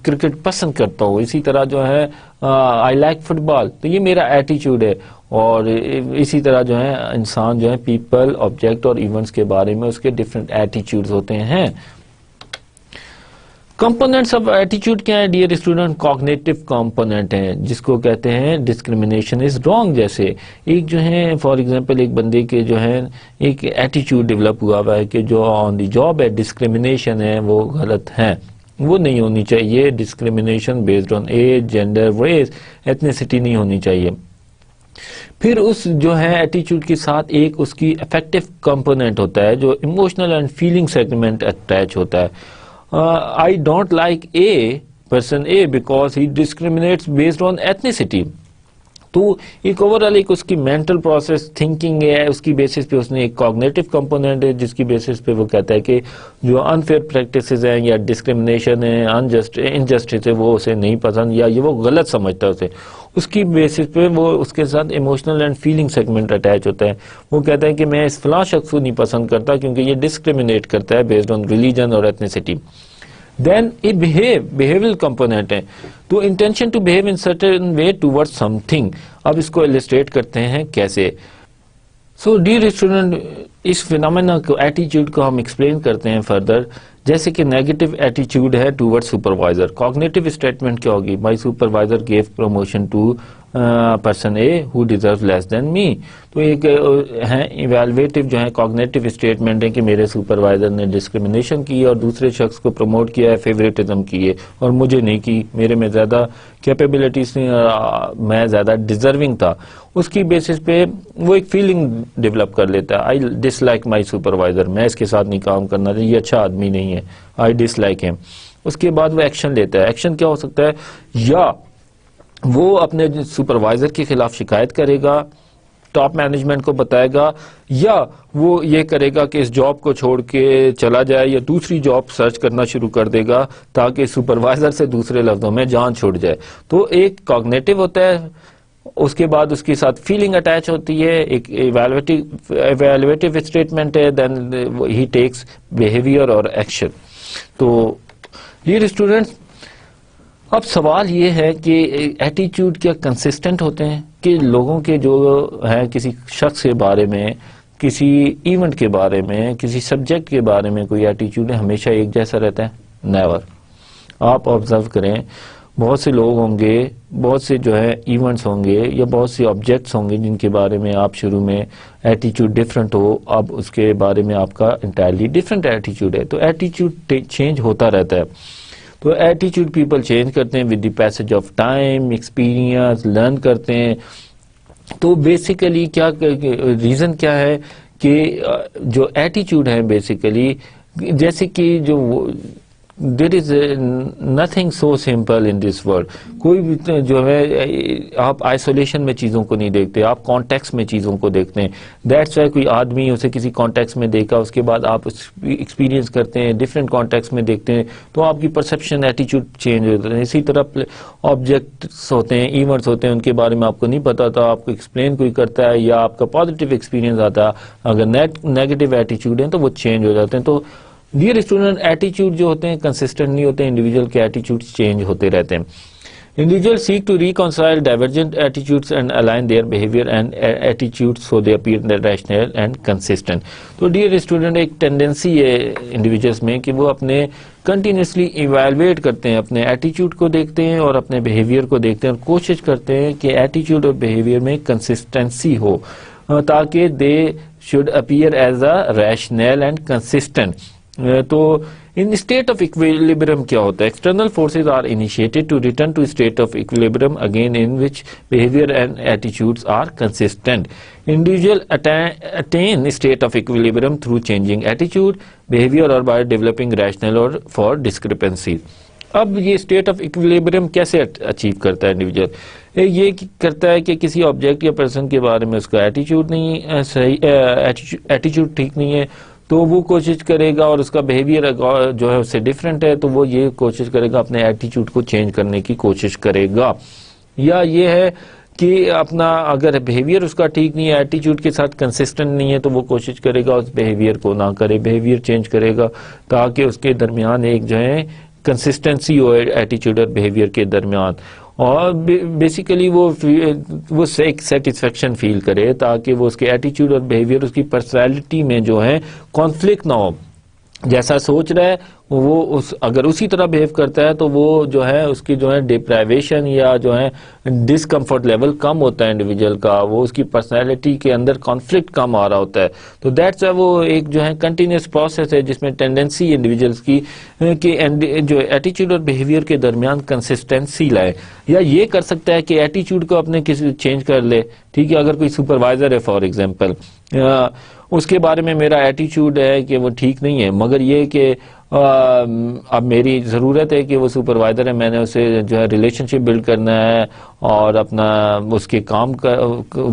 کرکٹ پسند کرتا ہوں. اسی طرح جو ہے I like فٹ بال, تو یہ میرا ایٹیچیوڈ ہے. اور اسی طرح جو ہے انسان جو ہے پیپل, آبجیکٹ اور ایونٹس کے بارے میں اس کے ڈفرینٹ ایٹیچیوڈز ہوتے ہیں. کمپوننٹس آف ایٹیچیوڈ کیا ہے ڈیئر اسٹوڈنٹ؟ کوگنیٹو کمپوننٹ ہیں جس کو کہتے ہیں ڈسکریمنیشن از رانگ. جیسے ایک جو ہے فار ایگزامپل ایک بندے کے جو ہے ایک ایٹیچیوڈ ڈیولپ ہوا ہے کہ جو آن دی جاب ہے ڈسکریمنیشن ہے وہ غلط ہے, وہ نہیں ہونی چاہیے. Discrimination based on age, gender, race, ethnicity نہیں ہونی چاہیے. پھر اس جو ہے ایٹیچیوڈ کے ساتھ ایک اس کی افیکٹو کمپوننٹ ہوتا ہے جو emotional and feeling segment attach ہوتا ہے. I don't like person A because he discriminates based on ethnicity. تو ایک اوورال ایک اس کی مینٹل پروسیس تھنکنگ ہے, اس کی بیسس پہ اس نے ایک کوگنیٹو کمپوننٹ ہے جس کی بیسس پہ وہ کہتا ہے کہ جو انفیئر پریکٹسز ہیں یا ڈسکریمنیشن ہے, انجسٹس ہے, وہ اسے نہیں پسند یا یہ وہ غلط سمجھتا ہے اسے. اس کی بیسس پہ وہ اس کے ساتھ emotional and feeling segment attach ہوتا ہے. وہ کہتا ہے کہ میں اس فلاں شخص کو نہیں پسند کرتا کیونکہ یہ ڈسکریمنیٹ کرتا ہے بیسڈ آن ریلیجن اور ethnicity. Then a behavioral component ہے. تو intention to behave in certain way towards something. اب اس کو illustrate کرتے ہیں کیسے. So dear student, اس phenomena کو ایٹیچیوڈ کو ہم explain کرتے ہیں further. جیسے کہ نیگیٹو ایٹیچیوڈ ہے towards supervisor. Cognitive statement کیا ہوگی؟ My supervisor gave promotion to person A who deserves less than me. تو ایک ہیں ایویلویٹو جو ہے کوگنیٹو اسٹیٹمنٹ ہے کہ میرے سپروائزر نے ڈسکریمنیشن کی اور دوسرے شخص کو پروموٹ کیا ہے، فیوریٹزم کی ہے اور مجھے نہیں کی، میرے میں زیادہ کیپیبلٹیز تھیں، میں زیادہ ڈیزرونگ تھا. اس کی بیسس پہ وہ ایک فیلنگ ڈیولپ کر لیتا ہے، آئی ڈس لائک مائی سپروائزر، میں اس کے ساتھ نہیں کام کرنا چاہیے، یہ اچھا آدمی نہیں ہے، آئی ڈس لائک ہیم. اس کے بعد وہ ایکشن لیتا ہے. ایکشن کیا ہو سکتا ہے؟ یا وہ اپنے سپروائزر کے خلاف شکایت کرے گا، ٹاپ مینجمنٹ کو بتائے گا، یا وہ یہ کرے گا کہ اس جاب کو چھوڑ کے چلا جائے یا دوسری جاب سرچ کرنا شروع کر دے گا تاکہ سپروائزر سے دوسرے لفظوں میں جان چھوٹ جائے. تو ایک کوگنیٹو ہوتا ہے، اس کے بعد اس کے ساتھ فیلنگ اٹیچ ہوتی ہے، ایک ایویلویٹو اسٹیٹمنٹ ہے، دین ہی ٹیکس بیہیویئر اور ایکشن. تو ڈیئر اسٹوڈنٹس، اب سوال یہ ہے کہ ایٹیچیوڈ کیا کنسسٹنٹ ہوتے ہیں کہ لوگوں کے جو ہیں کسی شخص کے بارے میں، کسی ایونٹ کے بارے میں، کسی سبجیکٹ کے بارے میں کوئی ایٹیچیوڈ ہمیشہ ایک جیسا رہتا ہے؟ نیور. آپ آبزرو کریں، بہت سے لوگ ہوں گے، بہت سے جو ہے ایونٹس ہوں گے یا بہت سے آبجیکٹس ہوں گے جن کے بارے میں آپ شروع میں ایٹیچیوڈ ڈفرینٹ ہو، اب اس کے بارے میں آپ کا انٹائرلی ڈفرینٹ ایٹیچیوڈ ہے. تو ایٹیچیوڈ چینج ہوتا رہتا ہے. تو ایٹیچیوڈ پیپل چینج کرتے ہیں with the passage of time, experience, learn کرتے ہیں. تو بیسیکلی کیا ریزن کیا ہے کہ جو ایٹیچیوڈ ہے بیسیکلی، جیسے کہ جو there is nothing so simple in this world. کوئی بھی جو ہے آپ آئسولیشن میں چیزوں کو نہیں دیکھتے، آپ کانٹیکس میں چیزوں کو دیکھتے ہیں. دیٹس وائی کوئی آدمی اسے کسی کانٹیکس میں دیکھا، اس کے بعد آپ ایکسپیرینس کرتے ہیں، ڈفرینٹ کانٹیکس میں دیکھتے ہیں، تو آپ کی پرسیپشن ایٹیچیوڈ چینج ہوتے ہیں. اسی طرح آبجیکٹس ہوتے ہیں، ایونٹس ہوتے ہیں، ان کے بارے میں آپ کو نہیں پتا تھا، آپ کو ایکسپلین کوئی کرتا ہے یا آپ کا پازیٹیو ایکسپیرینس آتا ہے، اگر نیگیٹو ایٹیچیوڈ ہیں تو وہ چینج ہو جاتے ہیں. تو ڈیئر اسٹوڈنٹ، ایٹیچیوڈ جو ہوتے ہیں کنسسٹنٹ نہیں ہوتے، انڈیویجول کے ایٹیچیوڈ چینج ہوتے رہتے ہیں. Individual seek to reconcile divergent attitudes and align their behaviour and ایٹیچیوڈ so they appear rational and consistent. تو ڈیئر اسٹوڈنٹ، ایک ٹینڈنسی ہے انڈیویجولس میں کہ وہ اپنے کنٹینیوسلی ایویلویٹ کرتے ہیں، اپنے ایٹیچیوڈ کو دیکھتے ہیں اور اپنے بہیویئر کو دیکھتے ہیں اور کوشش کرتے ہیں کہ ایٹیچیوڈ اور بہیویئر میں کنسسٹنسی ہو تاکہ they should appear as a rational and consistent. تو ان اسٹیٹ آف ایکویلیبرم کیا ہوتا ہے؟ External forces are initiated to return to state of equilibrium again in which behaviour and attitudes are consistent. Individual attain state of equilibrium through changing attitude, behavior or by developing rational or for discrepancies. اب یہ اسٹیٹ آف ایکویلیبرم کیسے اچیو کرتا ہے انڈیویجول؟ یہ کرتا ہے کہ کسی آبجیکٹ یا پرسن کے بارے میں اس کا ایٹیچیوڈ نہیں صحیح، ایٹیچیوڈ ٹھیک نہیں ہے تو وہ کوشش کرے گا، اور اس کا بہیویئر جو ہے اس سے ڈفرینٹ ہے تو وہ یہ کوشش کرے گا اپنے ایٹیچیوڈ کو چینج کرنے کی کوشش کرے گا. یا یہ ہے کہ اپنا اگر بہیویئر اس کا ٹھیک نہیں ہے، ایٹیچیوڈ کے ساتھ کنسسٹنٹ نہیں ہے تو وہ کوشش کرے گا اس بہیویئر کو نہ کرے، بہیویئر چینج کرے گا تاکہ اس کے درمیان ایک جو ہے کنسسٹنسی ہو ایٹیچیوڈ اور بہیویئر کے درمیان، اور بیسیکلی وہ ایک سیٹسفیکشن فیل کرے تاکہ وہ اس کے ایٹیچیوڈ اور بہیویئر، اس کی پرسنالٹی میں جو ہے کانفلکٹ نہ ہو. جیسا سوچ رہا ہے وہ اگر اسی طرح بہیو کرتا ہے تو وہ جو ہے اس کی جو ہے ڈپرائیویشن یا جو ہے ڈسکمفرٹ لیول کم ہوتا ہے انڈیویجول کا، وہ اس کی پرسنالٹی کے اندر کانفلکٹ کم آ رہا ہوتا ہے. تو دیٹس وہ ایک جو ہے کنٹینیوس پروسیس ہے جس میں ٹینڈنسی انڈیویجولس کی کہ جو ایٹیچیوڈ اور بہیویئر کے درمیان کنسسٹنسی لائے. یا یہ کر سکتا ہے کہ ایٹیچیوڈ کو اپنے کسی چینج کر لے. ٹھیک ہے، اگر کوئی سپروائزر ہے فار ایگزامپل، اس کے بارے میں میرا ایٹیچیوڈ ہے کہ وہ ٹھیک نہیں ہے، مگر یہ کہ اب میری ضرورت ہے کہ وہ سپروائزر ہے، میں نے اسے جو ہے ریلیشن شپ بلڈ کرنا ہے اور اپنا اس کے کام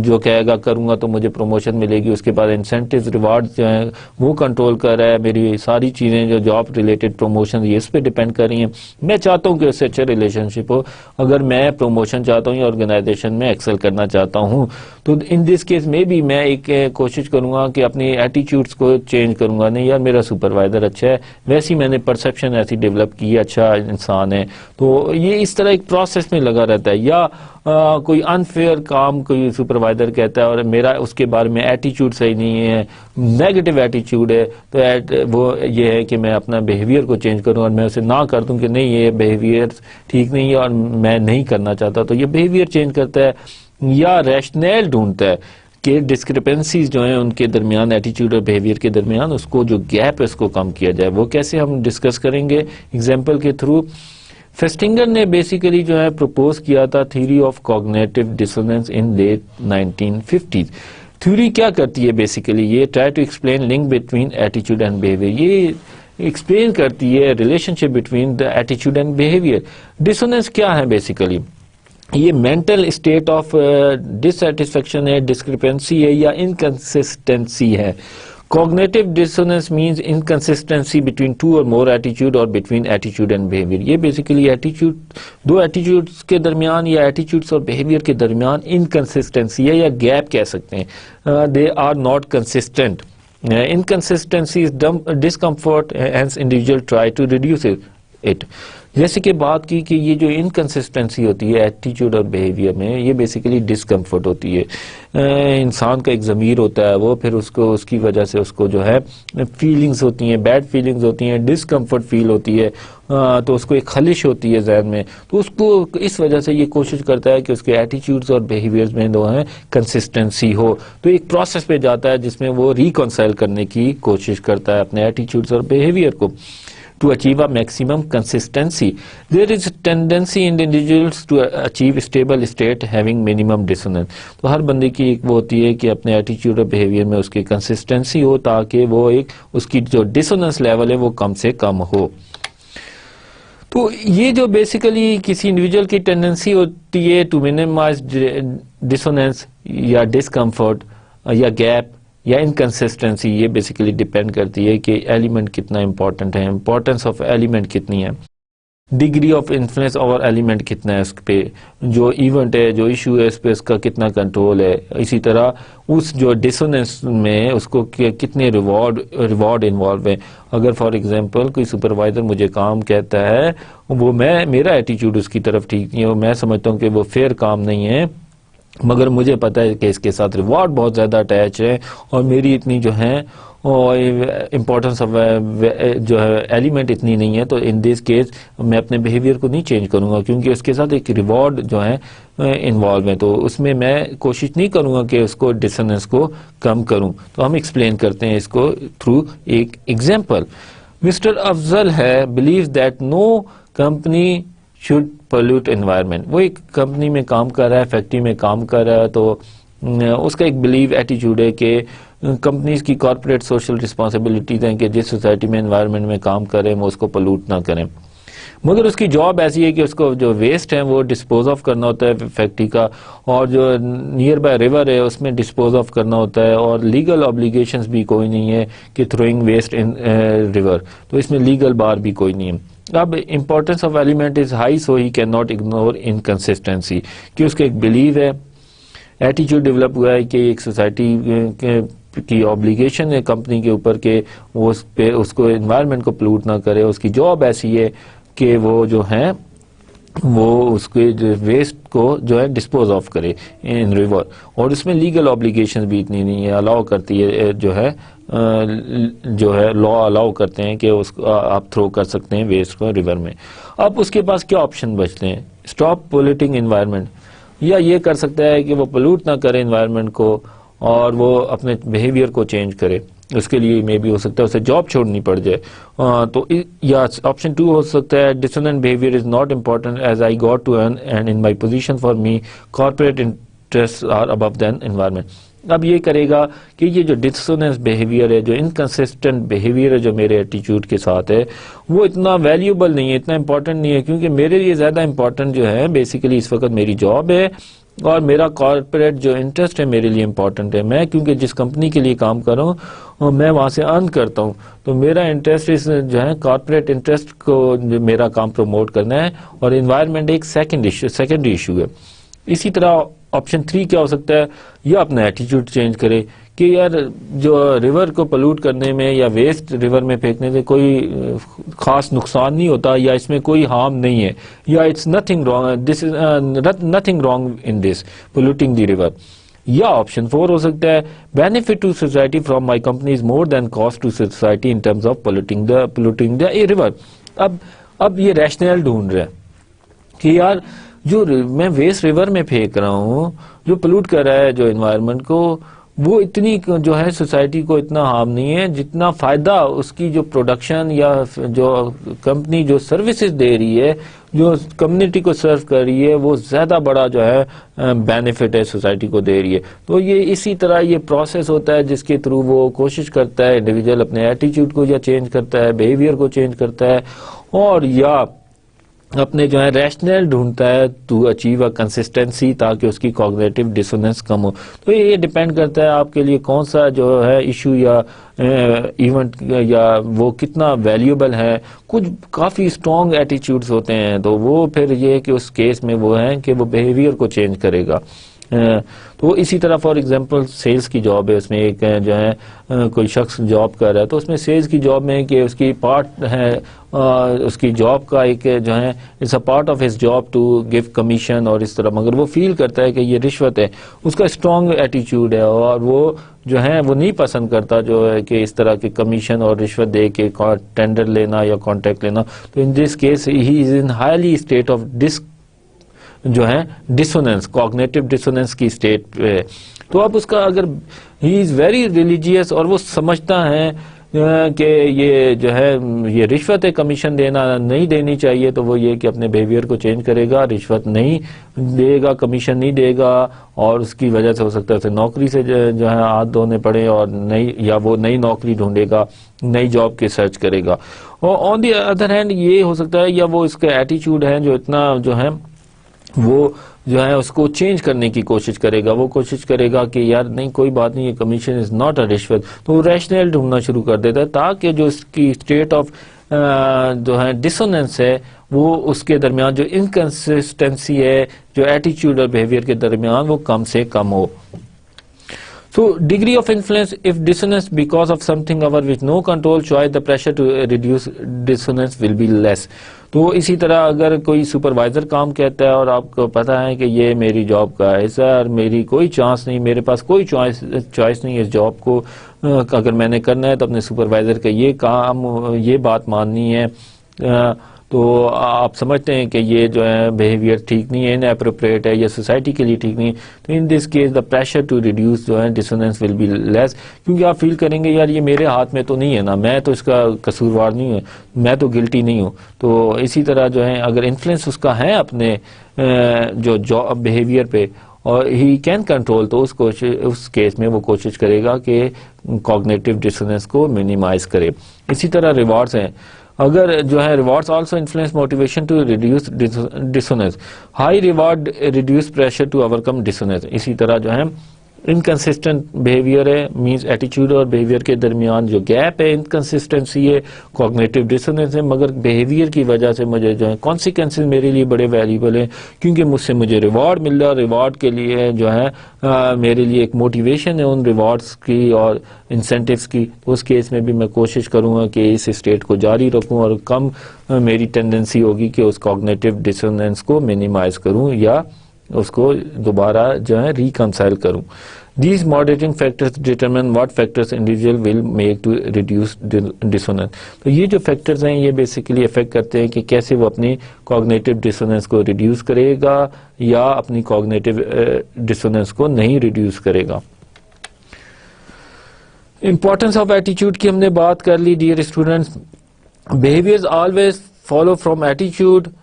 جو کہے گا کروں گا تو مجھے پروموشن ملے گی، اس کے بعد انسینٹیوز ریوارڈ جو ہیں وہ کنٹرول کر رہا ہے، میری ساری چیزیں جو جاب ریلیٹڈ پروموشن یہ اس پہ ڈیپینڈ کر رہی ہیں. میں چاہتا ہوں کہ اس سے اچھا ریلیشن شپ ہو، اگر میں پروموشن چاہتا ہوں یا آرگنائزیشن میں ایکسل کرنا چاہتا ہوں تو ان دس کیس میں بھی میں ایک کوشش کروں گا کہ اپنی ایٹیچیوڈس کو چینج کروں گا. نہیں یار میرا سپروائزر اچھا ہے، ویسی میں نے پرسیپشن ایسی ڈیولپ کی، اچھا انسان ہے، تو یہ اس طرح ایک پروسیس میں لگا رہتا ہے. یا کوئی انفیئر کام کوئی سپروائزر کہتا ہے اور میرا اس کے بارے میں ایٹیچیوڈ صحیح نہیں ہے, نیگیٹو ایٹیچیوڈ ہے, تو وہ یہ ہے کہ میں اپنا بیہیویئر کو چینج کروں اور میں اسے نہ کر دوں کہ نہیں یہ بیہیویئر ٹھیک نہیں ہے اور میں نہیں کرنا چاہتا, تو یہ بیہیویئر چینج کرتا ہے. یا ریشنل ڈھونڈتا ہے کہ ڈسکرپنسیز جو ہیں ان کے درمیان, ایٹیچیوڈ اور بیہیویئر کے درمیان, اس کو جو گیپ ہے اس کو کم کیا جائے. وہ کیسے ہم ڈسکس کریں گے ایگزامپل کے تھرو. فیسٹنگر نے بیسیکلی جو ہے پروپوز کیا تھا theory of cognitive dissonance in late 1950. Theory کیا کرتی ہے بیسیکلی, یہ try to explain link between ایٹیچیوڈ اینڈ بیہیویئر, یہ ایکسپلین کرتی ہے ریلیشن شپ بٹوین دا ایٹیچیوڈ اینڈ بیہیویئر. ڈسوننس کیا ہے بیسیکلی, یہ مینٹل اسٹیٹ آف ڈسسیٹسفیکشن ہے, ڈسکرپنسی ہے یا انکنسسٹنسی ہے. Cognitive dissonance means inconsistency between two اور مور ایٹیچیوڈ اور بٹوین ایٹیچیوڈ اینڈ بیہیویئر. یہ بیسیکلی ایٹیچیوڈ, دو ایٹیچیوڈس کے درمیان یا ایٹیچیوڈس اور بیہیویئر کے درمیان انکنسسٹنسی ہے یا گیپ کہہ سکتے ہیں. They are not consistent. Inconsistency is discomfort, hence individual try to reduce it. جیسے کہ بات کی کہ یہ جو انکنسسٹنسی ہوتی ہے ایٹیچیوڈ اور بیہیویئر میں, یہ بیسیکلی ڈسکمفرٹ ہوتی ہے. انسان کا ایک ضمیر ہوتا ہے, وہ پھر اس کی وجہ سے اس کو جو ہے فیلنگز ہوتی ہیں, بیڈ فیلنگز ہوتی ہیں, ڈسکمفرٹ فیل ہوتی ہے, تو اس کو ایک خلش ہوتی ہے ذہن میں, تو اس کو اس وجہ سے یہ کوشش کرتا ہے کہ اس کے ایٹیچیوڈز اور بیہیویئرز میں جو ہے کنسسٹنسی ہو. تو ایک پروسیس پہ جاتا ہے جس میں وہ ریکنسائل کرنے کی کوشش کرتا ہے اپنے ایٹیچیوڈز اور بیہیویئر کو. To achieve a maximum consistency, there is a tendency in individuals to achieve stable state having minimum dissonance. تو ہر بندے کی ایک وہ ہوتی ہے کہ اپنے ایٹیچیوڈ اور بیہیویئر میں اس کی کنسسٹنسی ہو تاکہ وہ ایک اس کی جو ڈسوننس لیول ہے وہ کم سے کم ہو. تو یہ جو بیسیکلی کسی انڈیویجول کی ٹینڈنسی ہوتی ہے ٹو مینیمائز ڈسوننس یا ڈسکمفرٹ یا گیپ یا انکنسسٹنسی, یہ بیسیکلی ڈیپینڈ کرتی ہے کہ ایلیمنٹ کتنا امپورٹنٹ ہے, امپورٹنس آف ایلیمنٹ کتنی ہے, degree of influence over element کتنا ہے, اس پہ جو ایونٹ ہے جو ایشو ہے اس پہ اس کا کتنا کنٹرول ہے. اسی طرح اس جو ڈسوننس میں اس کو کتنے ریوارڈ انوالو ہیں. اگر فار ایگزامپل کوئی سپروائزر مجھے کام کہتا ہے, وہ میرا ایٹیچیوڈ اس کی طرف ٹھیک نہیں ہے, میں سمجھتا ہوں کہ وہ فیئر کام نہیں ہے, مگر مجھے پتا ہے کہ اس کے ساتھ ریوارڈ بہت زیادہ اٹیچ ہے اور میری اتنی جو ہے امپورٹنس آف جو ہے ایلیمنٹ اتنی نہیں ہے, تو ان دس کیس میں اپنے بیہیویئر کو نہیں چینج کروں گا کیونکہ اس کے ساتھ ایک ریوارڈ جو ہے انوالو ہے, تو اس میں کوشش نہیں کروں گا کہ اس کو ڈسوننس کو کم کروں. تو ہم ایکسپلین کرتے ہیں اس کو تھرو ایک ایگزامپل. مسٹر افضل ہے believe that no company should pollute environment. وہ ایک کمپنی میں کام کر رہا ہے, فیکٹری میں کام کر رہا ہے, تو اس کا ایک بلیو ایٹیچیوڈ ہے کہ کمپنیز کی کارپوریٹ سوشل رسپانسبلٹیز ہیں کہ جس سوسائٹی میں انوائرمنٹ میں کام کریں وہ اس کو پولیوٹ نہ کریں. مگر اس کی جاب ایسی ہے کہ اس کو جو ویسٹ ہے وہ ڈسپوز آف کرنا ہوتا ہے فیکٹری کا, اور جو نیئر بائی ریور ہے اس میں ڈسپوز آف کرنا ہوتا ہے, اور لیگل آبلیگیشنز بھی کوئی نہیں ہے کہ تھروئنگ ویسٹ ان ریور, تو اس میں لیگل بار بھی کوئی نہیں ہے. اب importance of element is high so he can not ignore inconsistency, کہ اس کا ایک بلیو ہے, ایٹیچیوڈ ڈیولپ ہوا ہے کہ ایک سوسائٹی کی آبلیگیشن ہے کمپنی کے اوپر کہ وہ اس کو انوائرمنٹ کو پلوٹ نہ کرے, اس کی جاب ایسی ہے کہ وہ جو ہے وہ اس کے ویسٹ کو جو ہے ڈسپوز آف کرے ان ریور, اور اس میں لیگل آبلیگیشن بھی اتنی نہیں ہے, الاؤ کرتی ہے جو ہے لا الاؤ کرتے ہیں کہ اس کو آپ تھرو کر سکتے ہیں ویسٹ کو ریور میں. اب اس کے پاس کیا آپشن بچتے ہیں, اسٹاپ پولیوٹنگ انوائرمنٹ, یا یہ کر سکتا ہے کہ وہ پولیوٹ نہ کرے انوائرمنٹ کو اور وہ اپنے بیہیویئر کو چینج کرے. اس کے لیے میں بھی ہو سکتا ہے اسے جاب چھوڑنی پڑ جائے. تو یا آپشن 2 ہو سکتا ہے dissonant behaviour is not important as I got to earn and in my position for me corporate interest are above than environment. اب یہ کرے گا کہ یہ جو ڈسوننس بیہیویئر ہے, جو انکنسسٹنٹ بیہیویئر ہے جو میرے ایٹیچیوڈ کے ساتھ ہے, وہ اتنا ویلیوبل نہیں ہے, اتنا امپورٹنٹ نہیں ہے, کیونکہ میرے لیے زیادہ امپورٹنٹ جو ہے بیسیکلی اس وقت میری جاب ہے اور میرا کارپوریٹ جو انٹرسٹ ہے میرے لیے امپورٹنٹ ہے. میں کیونکہ جس کمپنی کے لیے کام کر رہا ہوں میں وہاں سے ارن کرتا ہوں, تو میرا انٹرسٹ اس جو ہے کارپوریٹ انٹرسٹ کو میرا کام پروموٹ کرنا ہے, اور انوائرمنٹ ایک سیکنڈری ایشو ہے. اسی طرح آپشن 3 کیا ہو سکتا ہے, یا اپنا ایٹیچیوڈ چینج کرے کہ یار جو ریور کو پلوٹ کرنے میں یا ویسٹ ریور میں پھینکنے سے کوئی خاص نقصان نہیں ہوتا یا اس میں کوئی ہارم نہیں ہے یا it's nothing wrong, this is nothing wrong in this polluting the river. یا آپشن 4 ہو سکتا ہے benefit to society from my company is more than cost to society in terms of polluting the river. اب یہ ریشنل ڈھونڈ رہا ہے کہ یار جو میں ویسٹ ریور میں پھینک رہا ہوں جو پلوٹ کر رہا ہے جو انوائرمنٹ کو، وہ اتنی جو ہے سوسائٹی کو اتنا ہارم نہیں ہے جتنا فائدہ اس کی جو پروڈکشن یا جو کمپنی جو سروسز دے رہی ہے، جو کمیونٹی کو سرو کر رہی ہے، وہ زیادہ بڑا جو ہے بینیفٹ ہے سوسائٹی کو دے رہی ہے. تو یہ اسی طرح یہ پروسیس ہوتا ہے جس کے تھرو وہ کوشش کرتا ہے انڈیویجول اپنے ایٹیچیوڈ کو یا چینج کرتا ہے، بیہیویئر کو چینج کرتا ہے، اور یا اپنے جو ہے ریشنل ڈھونڈتا ہے ٹو اچیو اے کنسسٹنسی تاکہ اس کی کوگنیٹو ڈسوننس کم ہو. تو یہ ڈیپینڈ کرتا ہے آپ کے لیے کون سا جو ہے ایشو یا ایونٹ یا وہ کتنا ویلیوبل ہے. کچھ کافی اسٹرانگ ایٹیچیوڈز ہوتے ہیں تو وہ پھر یہ کہ اس کیس میں وہ ہیں کہ وہ بیہیویئر کو چینج کرے گا. تو اسی طرح فار ایگزامپل سیلز کی جاب ہے، اس میں ایک جو ہے کوئی شخص جاب کر رہا ہے تو اس میں سیلز کی جاب میں کہ اس کی پارٹ ہے اس کی جاب کا ایک جو ہے it's a part of his job to give commission اور اس طرح، مگر وہ فیل کرتا ہے کہ یہ رشوت ہے. اس کا اسٹرانگ ایٹیچیوڈ ہے اور وہ جو ہے وہ نہیں پسند کرتا جو ہے کہ اس طرح کے کمیشن اور رشوت دے کے ٹینڈر لینا یا کانٹریکٹ لینا. تو in this case he is in highly state of جو ہے ڈسوننس، کوگنیٹو ڈسوننس کی اسٹیٹ پہ. تو اب اس کا اگر ہی از ویری ریلیجیس اور وہ سمجھتا ہے کہ یہ جو ہے یہ رشوت ہے، کمیشن دینا نہیں دینی چاہیے، تو وہ یہ کہ اپنے بیہیویئر کو چینج کرے گا، رشوت نہیں دے گا، کمیشن نہیں دے گا، اور اس کی وجہ سے ہو سکتا ہے اسے نوکری سے جو ہے ہاتھ دھونے پڑے اور یا وہ نئی نوکری ڈھونڈے گا، نئی جاب کی سرچ کرے گا. اور آن دی ادر ہینڈ یہ ہو سکتا ہے یا وہ اس کا ایٹیچیوڈ ہے جو اتنا جو ہے وہ جو ہے اس کو چینج کرنے کی کوشش کرے گا. وہ کوشش کرے گا کہ یار نہیں کوئی بات نہیں، یہ کمیشن از ناٹ اے رشوت. تو وہ ریشنل ڈھونڈنا شروع کر دیتا ہے تاکہ جو اس کی اسٹیٹ آف جو ہے ڈسوننس ہے وہ اس کے درمیان جو انکنسسٹنسی ہے جو ایٹیچیوڈ اور بیہیویئر کے درمیان وہ کم سے کم ہو. So degree of influence, if dissonance because of something over which no control choice, the pressure to reduce dissonance will be less. تو اسی طرح اگر کوئی سپروائزر کام کہتا ہے اور آپ کو پتا ہے کہ یہ میری جاب کا ایسا اور میری کوئی چانس نہیں، میرے پاس کوئی چوائس نہیں اس جاب کو اگر میں نے کرنا ہے تو اپنے سپروائزر کا یہ کام یہ بات ماننی ہے، تو آپ سمجھتے ہیں کہ یہ جو ہے بیہیویئر ٹھیک نہیں ہے، ان اپروپریٹ ہے یا سوسائٹی کے لیے ٹھیک نہیں ہے. تو in this case the pressure to reduce جو ہے ڈسوننس ول بی لیس، کیونکہ آپ فیل کریں گے یار یہ میرے ہاتھ میں تو نہیں ہے نا، میں تو اس کا قصوروار نہیں ہوں، میں تو گلٹی نہیں ہوں. تو اسی طرح جو ہے اگر انفلوئنس اس کا ہے اپنے جو بیہیویئر پہ اور ہی کین کنٹرول، تو اس کیس میں وہ کوشش کرے گا کہ کوگنیٹو ڈسوننس کو منیمائز کرے. اسی طرح ریوارڈز ہیں، اگر جو ہے rewards also influence motivation to reduce dissonance, high reward reduce pressure to overcome dissonance. اسی طرح جو ہے انکنسسٹنٹ بیہیویئر ہے، مینز ایٹیچیوڈ اور بیہیویئر کے درمیان جو گیپ ہے، انکنسسٹنسی ہے، کوگنیٹو ڈسوننس ہے، مگر بیہیویئر کی وجہ سے مجھے جو ہے کانسیکوینسز میرے لیے بڑے ویلیبل ہیں کیونکہ مجھ سے مجھے ریوارڈ مل رہا ہے. ریوارڈ کے لیے جو ہے میرے لیے ایک موٹیویشن ہے ان ریوارڈز کی اور انسینٹیوز کی. اس کیس میں بھی میں کوشش کروں گا کہ اس اسٹیٹ کو جاری رکھوں اور کم میری ٹینڈنسی ہوگی کہ اس کوگنیٹو ڈسوننس کو منیمائز کروں یا اس کو دوبارہ جو ہے ریکنسائل کروں. These moderating factors determine what factors individual will make to reduce dissonance. تو یہ جو فیکٹرز ہیں یہ بیسیکلی افیکٹ کرتے ہیں کہ کیسے وہ اپنی کوگنیٹو ڈسوننس کو ریڈیوس کرے گا یا اپنی کوگنیٹو ڈسوننس کو نہیں ریڈیوس کرے گا. امپورٹنس آف ایٹیچیوڈ کی ہم نے بات کر لی. Dear students, behaviors always follow from attitude.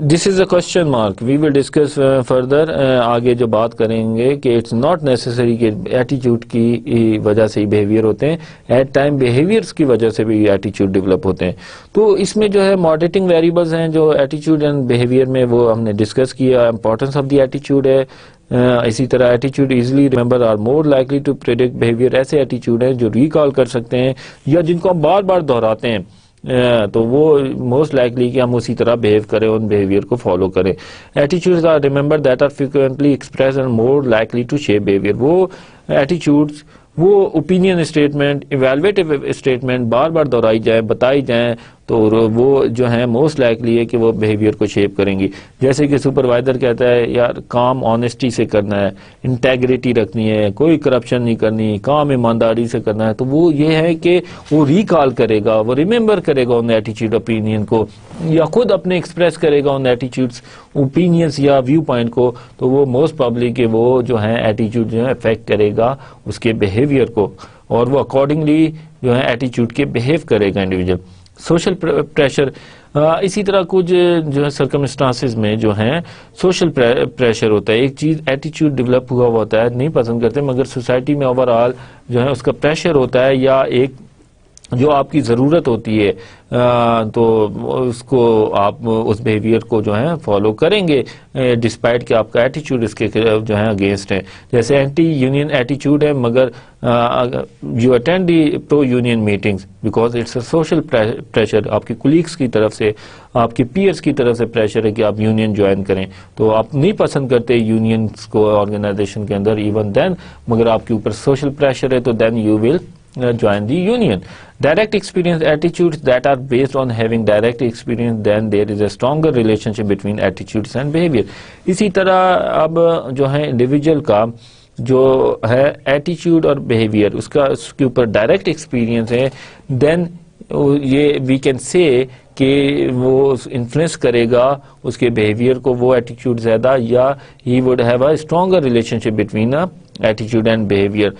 This is a question mark, we will discuss further. آگے جو بات کریں گے کہ اٹس ناٹ نیسسری کہ ایٹیچیوڈ کی وجہ سے ہی بیہیویئر ہوتے ہیں، ایٹ ٹائم بیہیویئرس کی وجہ سے بھی ایٹیچیوڈ ڈیولپ ہوتے ہیں. تو اس میں جو ہے ماڈریٹنگ ویریبلز ہیں جو ایٹیچیوڈ اینڈ بیہیویئر میں، وہ ہم نے ڈسکس کیا. امپورٹنس آف دی ایٹیچیوڈ ہے. اسی طرح ایٹیچیوڈ easily remember are more likely to predict behaviour. ایسے ایٹیچیوڈ ہیں جو ریکال کر سکتے ہیں یا جن کو ہم بار بار دہراتے ہیں تو وہ موسٹ لائکلی کہ ہم اسی طرح بہیو کریں، ان بیہیویئر کو فالو کریں. Attitudes are remember that are frequently express and more likely to shape behaviour. وہ ایٹیچیوڈس وہ اوپینین اسٹیٹمنٹ، ایویلویٹو اسٹیٹمنٹ بار بار دہرائی جائیں، بتائی جائیں تو وہ جو ہیں موسٹ لائکلی ہے کہ وہ بیہیویئر کو شیپ کریں گی. جیسے کہ سپروائزر کہتا ہے یار کام آنیسٹی سے کرنا ہے، انٹیگریٹی رکھنی ہے، کوئی کرپشن نہیں کرنی، کام ایمانداری سے کرنا ہے، تو وہ یہ ہے کہ وہ ریکال کرے گا، وہ ریممبر کرے گا ان ایٹیچیوڈ اوپینین کو، یا خود اپنے ایکسپریس کرے گا ان ایٹیچیوڈس اوپینینس یا ویو پوائنٹ کو، تو وہ موسٹ پرابلی کہ وہ جو ہے ایٹیچیوڈ جو ہے افیکٹ کرے گا اس کے بیہیویئر کو، اور وہ اکارڈنگلی جو ہے ایٹیچیوڈ کے بیہیو کرے گا انڈیویجول. سوشل پریشر، اسی طرح کچھ جو ہے سرکمسٹانسز میں جو ہیں سوشل پریشر ہوتا ہے. ایک چیز ایٹیچیوڈ ڈیولپ ہوا ہوتا ہے، نہیں پسند کرتے، مگر سوسائٹی میں اوور آل جو ہے اس کا پریشر ہوتا ہے، یا ایک جو آپ کی ضرورت ہوتی ہے تو اس کو آپ اس بیہیویئر کو جو ہے فالو کریں گے ڈسپائٹ کہ آپ کا ایٹیچیوڈ اس کے جو ہے اگینسٹ ہے. جیسے اینٹی یونین ایٹیچیوڈ ہے، مگر you attend the pro union meetings because it's a social pressure, آپ کے کولیگس کی طرف سے، آپ کے پیئرس کی طرف سے پریشر ہے کہ آپ یونین جوائن کریں، تو آپ نہیں پسند کرتے یونینس کو آرگنائزیشن کے اندر ایون دین، مگر آپ کے اوپر سوشل پریشر ہے تو then you will join the union. Direct experience attitudes that are based on having direct experience, then there is a stronger relationship between attitudes and behavior. اسی طرح اب جو ہے انڈیویجول کا جو ہے ایٹیچیوڈ اور بیہیویئر اس کے اوپر ڈائریکٹ ایکسپیرینس ہے، دین یہ وی کین سے کہ وہ انفلوئنس کرے گا اس کے بیہیویئر کو، وہ ایٹیچیوڈ زیادہ، یا he would have a stronger relationship between ایٹیچیوڈ and behaviour.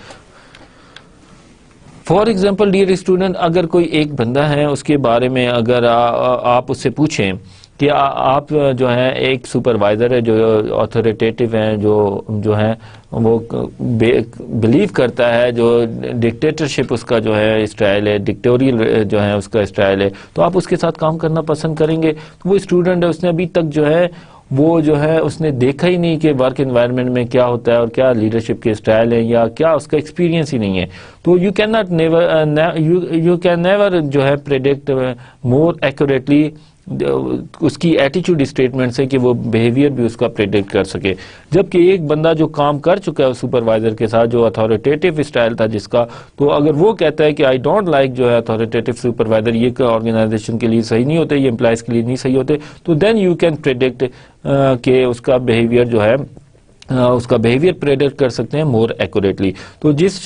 For example dear student, اگر کوئی ایک بندہ ہے اس کے بارے میں اگر آپ اس سے پوچھیں کہ آپ جو ہے ایک سپروائزر ہے جو اتھارٹیٹیو ہیں، جو ہے وہ بلیو کرتا ہے، جو ڈکٹیٹرشپ اس کا جو ہے اسٹائل ہے، ڈکٹوریل جو ہے اس کا اسٹائل ہے، تو آپ اس کے ساتھ کام کرنا پسند کریں گے؟ تو وہ اسٹوڈنٹ ہے، اس نے ابھی تک جو ہے وہ جو ہے اس نے دیکھا ہی نہیں کہ ورک انوائرمنٹ میں کیا ہوتا ہے اور کیا لیڈرشپ کے اسٹائل ہیں، یا کیا اس کا ایکسپیرینس ہی نہیں ہے. تو یو کین نیور جو ہے پریڈکٹ مور ایکوریٹلی اس کی ایٹیچیوڈ اسٹیٹمنٹ سے کہ وہ بیہیویئر بھی اس کا پریڈکٹ کر سکے. جبکہ ایک بندہ جو کام کر چکا ہے سپروائزر کے ساتھ، جو اتھارٹیٹیو اسٹائل تھا جس کا، تو اگر وہ کہتا ہے کہ آئی ڈونٹ لائک جو ہے اتھارٹیٹیو سپروائزر، یہ آرگنائزیشن کے لیے صحیح نہیں ہوتے، یہ امپلائز کے لیے نہیں صحیح ہوتے، تو دین یو کین پریڈکٹ کہ اس کا بیہیویئر جو ہے اس کا بیہیویئر پریڈکٹ کر سکتے ہیں مور ایکوریٹلی. تو جس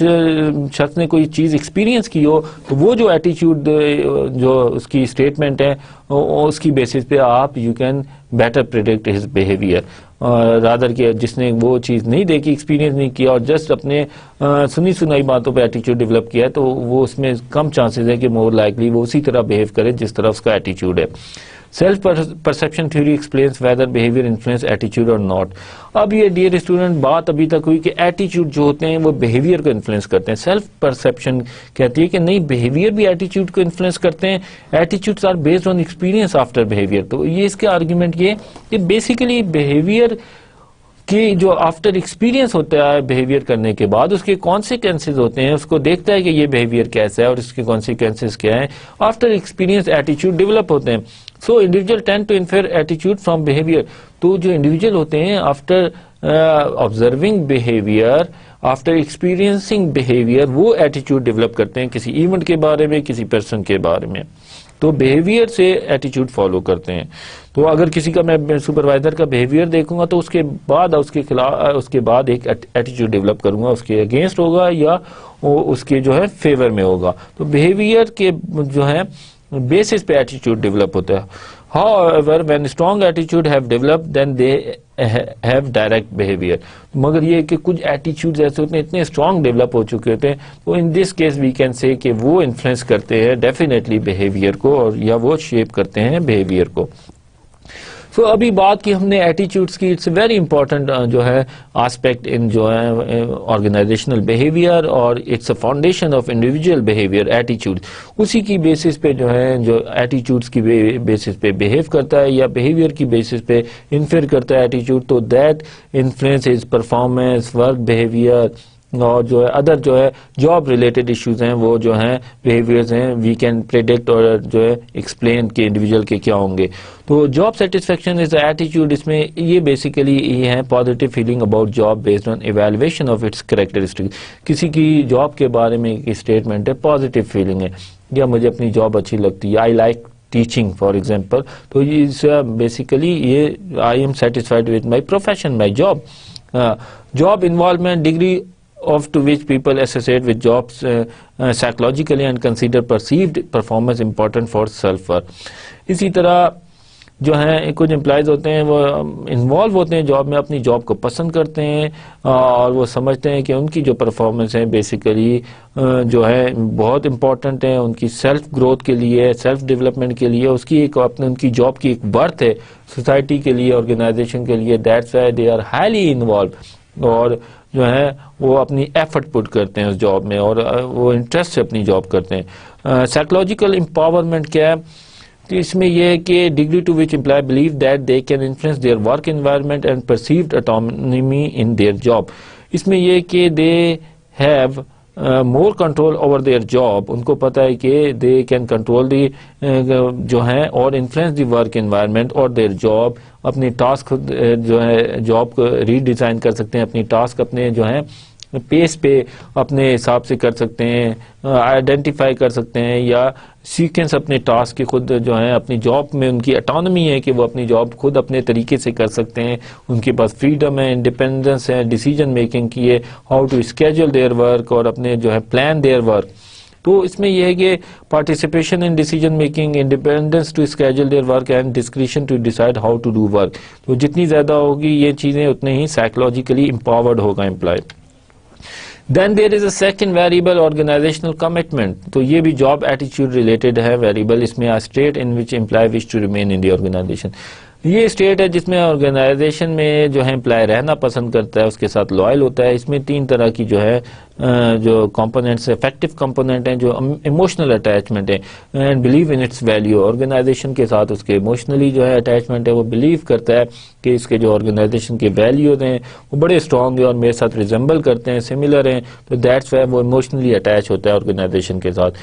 شخص نے کوئی چیز ایکسپیرینس کی ہو تو وہ جو ایٹیچیوڈ جو اس کی اسٹیٹمنٹ ہے اس کی بیسس پہ آپ you can better predict his behaviour, rather کہ جس نے وہ چیز نہیں دیکھی، ایکسپیرینس نہیں کیا اور جسٹ اپنے سنی سنائی باتوں پہ ایٹیچیوڈ ڈیولپ کیا ہے، تو وہ اس میں کم چانسز ہے کہ مور لائکلی وہ اسی طرح بیہیو کرے جس طرح اس کا ایٹیچیوڈ ہے. Self perception theory explains whether behaviour influence ایٹیچیوڈ اور ناٹ. اب یہ ڈیئر اسٹوڈنٹ بات ابھی تک ہوئی کہ ایٹیچیوڈ جو ہوتے ہیں وہ بیہیویئر کو انفلوئنس کرتے ہیں. سیلف پرسپشن کہتی ہے کہ نہیں، بیہیویئر بھی ایٹیچیوڈ کو انفلوئنس کرتے ہیں. Attitudes are based on experience after behaviour. تو یہ اس کا آرگیومنٹ یہ کہ بیسیکلی بیہیویئر کہ جو آفٹر ایکسپیرینس ہوتا ہے بیہیویئر کرنے کے بعد، اس کے کانسیکوینسز ہوتے ہیں، اس کو دیکھتا ہے کہ یہ بیہیویئر کیسا ہے اور اس کے کانسیکوینسز کیا ہیں. آفٹر ایکسپیرینس ایٹیچیوڈ ڈیولپ ہوتے ہیں. So individual tend to infer ایٹیچیوڈ فرام بیہیویئر. تو جو انڈیویجول ہوتے ہیں after observing behaviour, after experiencing behaviour, وہ ایٹیچیوڈ ڈیولپ کرتے ہیں کسی ایونٹ کے بارے میں، کسی پرسن کے بارے میں. تو بیہیویئر سے ایٹیچیوڈ فالو کرتے ہیں. تو اگر کسی کا میں سپروائزر کا بیہیویئر دیکھوں گا تو اس کے بعد اس کے خلاف اس کے بعد ایک ایٹیچیوڈ ڈیولپ کروں گا، اس کے اگینسٹ ہوگا یا اس کے جو ہے فیور میں ہوگا. تو بیہیویئر کے جو ہے بیسس پہ ایٹیچیوڈ ڈیولپ ہوتا ہے. However, when strong attitude have developed, then they have direct behavior. مگر یہ کہ کچھ ایٹیچیوڈز ایسے ہوتے ہیں اتنے اسٹرانگ ڈیولپ ہو چکے ہوتے ہیں، تو in this case we can سے کہ وہ انفلوئنس کرتے ہیں ڈیفینیٹلی بیہیویئر کو، اور یا وہ شیپ کرتے ہیں بیہیویئر کو. سو ابھی بات کی ہم نے ایٹیچیوڈس کی. اٹس ویری امپورٹنٹ جو ہے آسپیکٹ ان جو ہے آرگنائزیشنل بیہیویئر، اور it's a foundation of individual behaviour ایٹیچیوڈ. اسی کی بیسس پہ جو ہے جو ایٹیچیوڈس کی بیسس پہ بیہیو کرتا ہے یا بیہیویئر کی بیسس پہ انفر کرتا ہے ایٹیچیوڈ، تو that influence his performance, work behaviour اور جو ہے ادر جو ہے جاب ریلیٹڈ ایشوز ہیں وہ جو ہیں بیہیویئرز ہیں وی کین پریڈکٹ اور جو ہے ایکسپلین کہ انڈیویجول کے کیا ہوں گے. تو جاب سیٹسفیکشن از ایٹیٹیوڈ, اس میں یہ بیسیکلی یہ ہے positive feeling about job based on evaluation of its characteristic. کسی کی جاب کے بارے میں ایک اسٹیٹمنٹ ہے, پازیٹیو فیلنگ ہے, یا مجھے اپنی جاب اچھی لگتی ہے, I like teaching for example. تو یہ بیسیکلی یہ I am satisfied with my profession, my job. Job involvement, degree of to which people associate with jobs psychologically and consider perceived performance important for self worth. اسی طرح جو ہیں کچھ امپلائیز ہوتے ہیں وہ انوالو ہوتے ہیں جاب میں, اپنی جاب کو پسند کرتے ہیں اور وہ سمجھتے ہیں کہ ان کی جو پرفارمنس ہے بیسیکلی جو ہے بہت امپورٹنٹ ہے ان کی سیلف گروتھ کے لیے, سیلف ڈیولپمنٹ کے لیے, اس کی ایک اپنے ان کی جاب کی ایک برتھ ہے سوسائٹی کے لیے, آرگنائزیشن کے لیے. That's why they are highly involve, اور جو ہے وہ اپنی ایفرٹ پٹ کرتے ہیں اس جاب میں اور وہ انٹرسٹ سے اپنی جاب کرتے ہیں. سائیکولوجیکل امپاورمنٹ کیا ہے, تو اس میں یہ ہے کہ degree to which employee believe that they can influence their work environment and perceived autonomy in their job. اس میں یہ کہ they have more control over their job, ان کو پتہ ہے کہ دے کین کنٹرول دی جو ہے اور انفلوئنس دی ورک انوائرمنٹ اور دیئر جاب. اپنی ٹاسک جو ہے جاب کو ری ڈیزائن کر سکتے ہیں, اپنی ٹاسک اپنے جو ہے پیس پہ اپنے حساب سے کر سکتے ہیں, آئیڈینٹیفائی کر سکتے ہیں, یا سیکوینس اپنے ٹاسک کی خود جو ہے اپنی جاب میں ان کی اٹانومی ہے کہ وہ اپنی جاب خود اپنے طریقے سے کر سکتے ہیں, ان کے پاس فریڈم ہے, انڈیپینڈنس ہے ڈیسیجن میکنگ کی ہے, how to schedule their work اور اپنے جو ہے پلان دیئر ورک. تو اس میں یہ ہے کہ participation in decision making, independence to schedule their work and discretion to decide how to do work. تو جتنی زیادہ ہوگی یہ چیزیں اتنے ہی سائیکولوجیکلی امپاورڈ ہوگا employee. Then there is a second variable, organizational commitment. تو یہ بھی job attitude related ہے variable. اس میں a state in which employee wish to remain in the organization. یہ اسٹیٹ ہے جس میں آرگنائزیشن میں جو ہے امپلائی رہنا پسند کرتا ہے, اس کے ساتھ لوائل ہوتا ہے. اس میں تین طرح کی جو ہے جو کمپوننٹس, افیکٹو کمپوننٹ ہیں جو ایموشنل اٹیچمنٹ ہے, and believe in its value. Organisation کے ساتھ اس کے ایموشنلی جو ہے اٹیچمنٹ ہے, وہ بلیو کرتا ہے کہ اس کے جو آرگنائزیشن کے ویلیوز ہیں وہ بڑے اسٹرانگ ہیں اور میرے ساتھ ریزمبل کرتے ہیں, سملر ہیں, تو دیٹس وائی وہ ایموشنلی اٹیچ ہوتا ہے آرگنائزیشن کے ساتھ.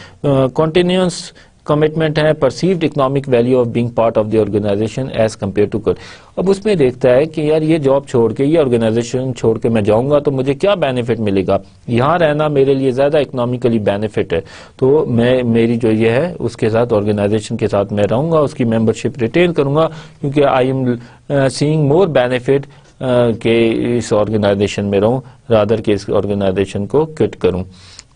کنٹینیوس کمٹمنٹ ہے, perceived economic value of being part of the organisation as compare to کر. اب اس میں دیکھتا ہے کہ یار یہ جاب چھوڑ کے, یہ آرگنائزیشن چھوڑ کے میں جاؤں گا تو مجھے کیا بینیفٹ ملے گا, یہاں رہنا میرے لیے زیادہ اکنامیکلی بینیفٹ ہے, تو میں میری جو یہ ہے اس کے ساتھ آرگنائزیشن کے ساتھ میں رہوں گا, اس کی ممبرشپ ریٹین کروں گا, کیونکہ I am saying more benefit کہ اس آرگنائزیشن میں رہوں رادر کہ اس آرگنائزیشن کو کوئٹ کروں.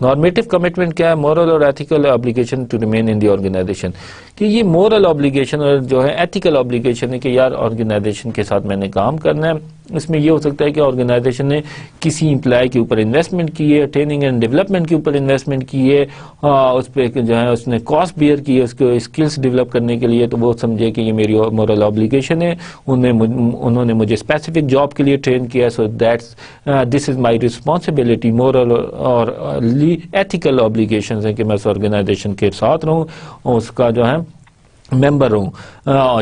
نارمیٹو کمٹمنٹ کیا ہے, مورل اور ethical obligation to remain in the organisation. کہ یہ مورل obligation اور جو ہے ایتھیکل obligation ہے کہ یار آرگنائزیشن کے ساتھ میں نے کام کرنا ہے. اس میں یہ ہو سکتا ہے کہ آرگنائزیشن نے کسی امپلائی کے اوپر انویسٹمنٹ کی ہے, ٹریننگ اینڈ ڈیولپمنٹ کے اوپر انویسٹمنٹ کی ہے, اس پہ جو ہے اس نے کاسٹ بیئر کی ہے اس کو اسکلس ڈیولپ کرنے کے لیے, تو وہ سمجھے کہ یہ میری مورل obligation ہے, انہوں نے مجھے اسپیسیفک جاب کے لیے ٹرین کیا, so that's this is my responsibility. Moral اور ایتھیکل obbligations ہیں کہ میں اس آرگنائزیشن کے ساتھ رہوں اور اس کا جو ہے ممبر ہوں,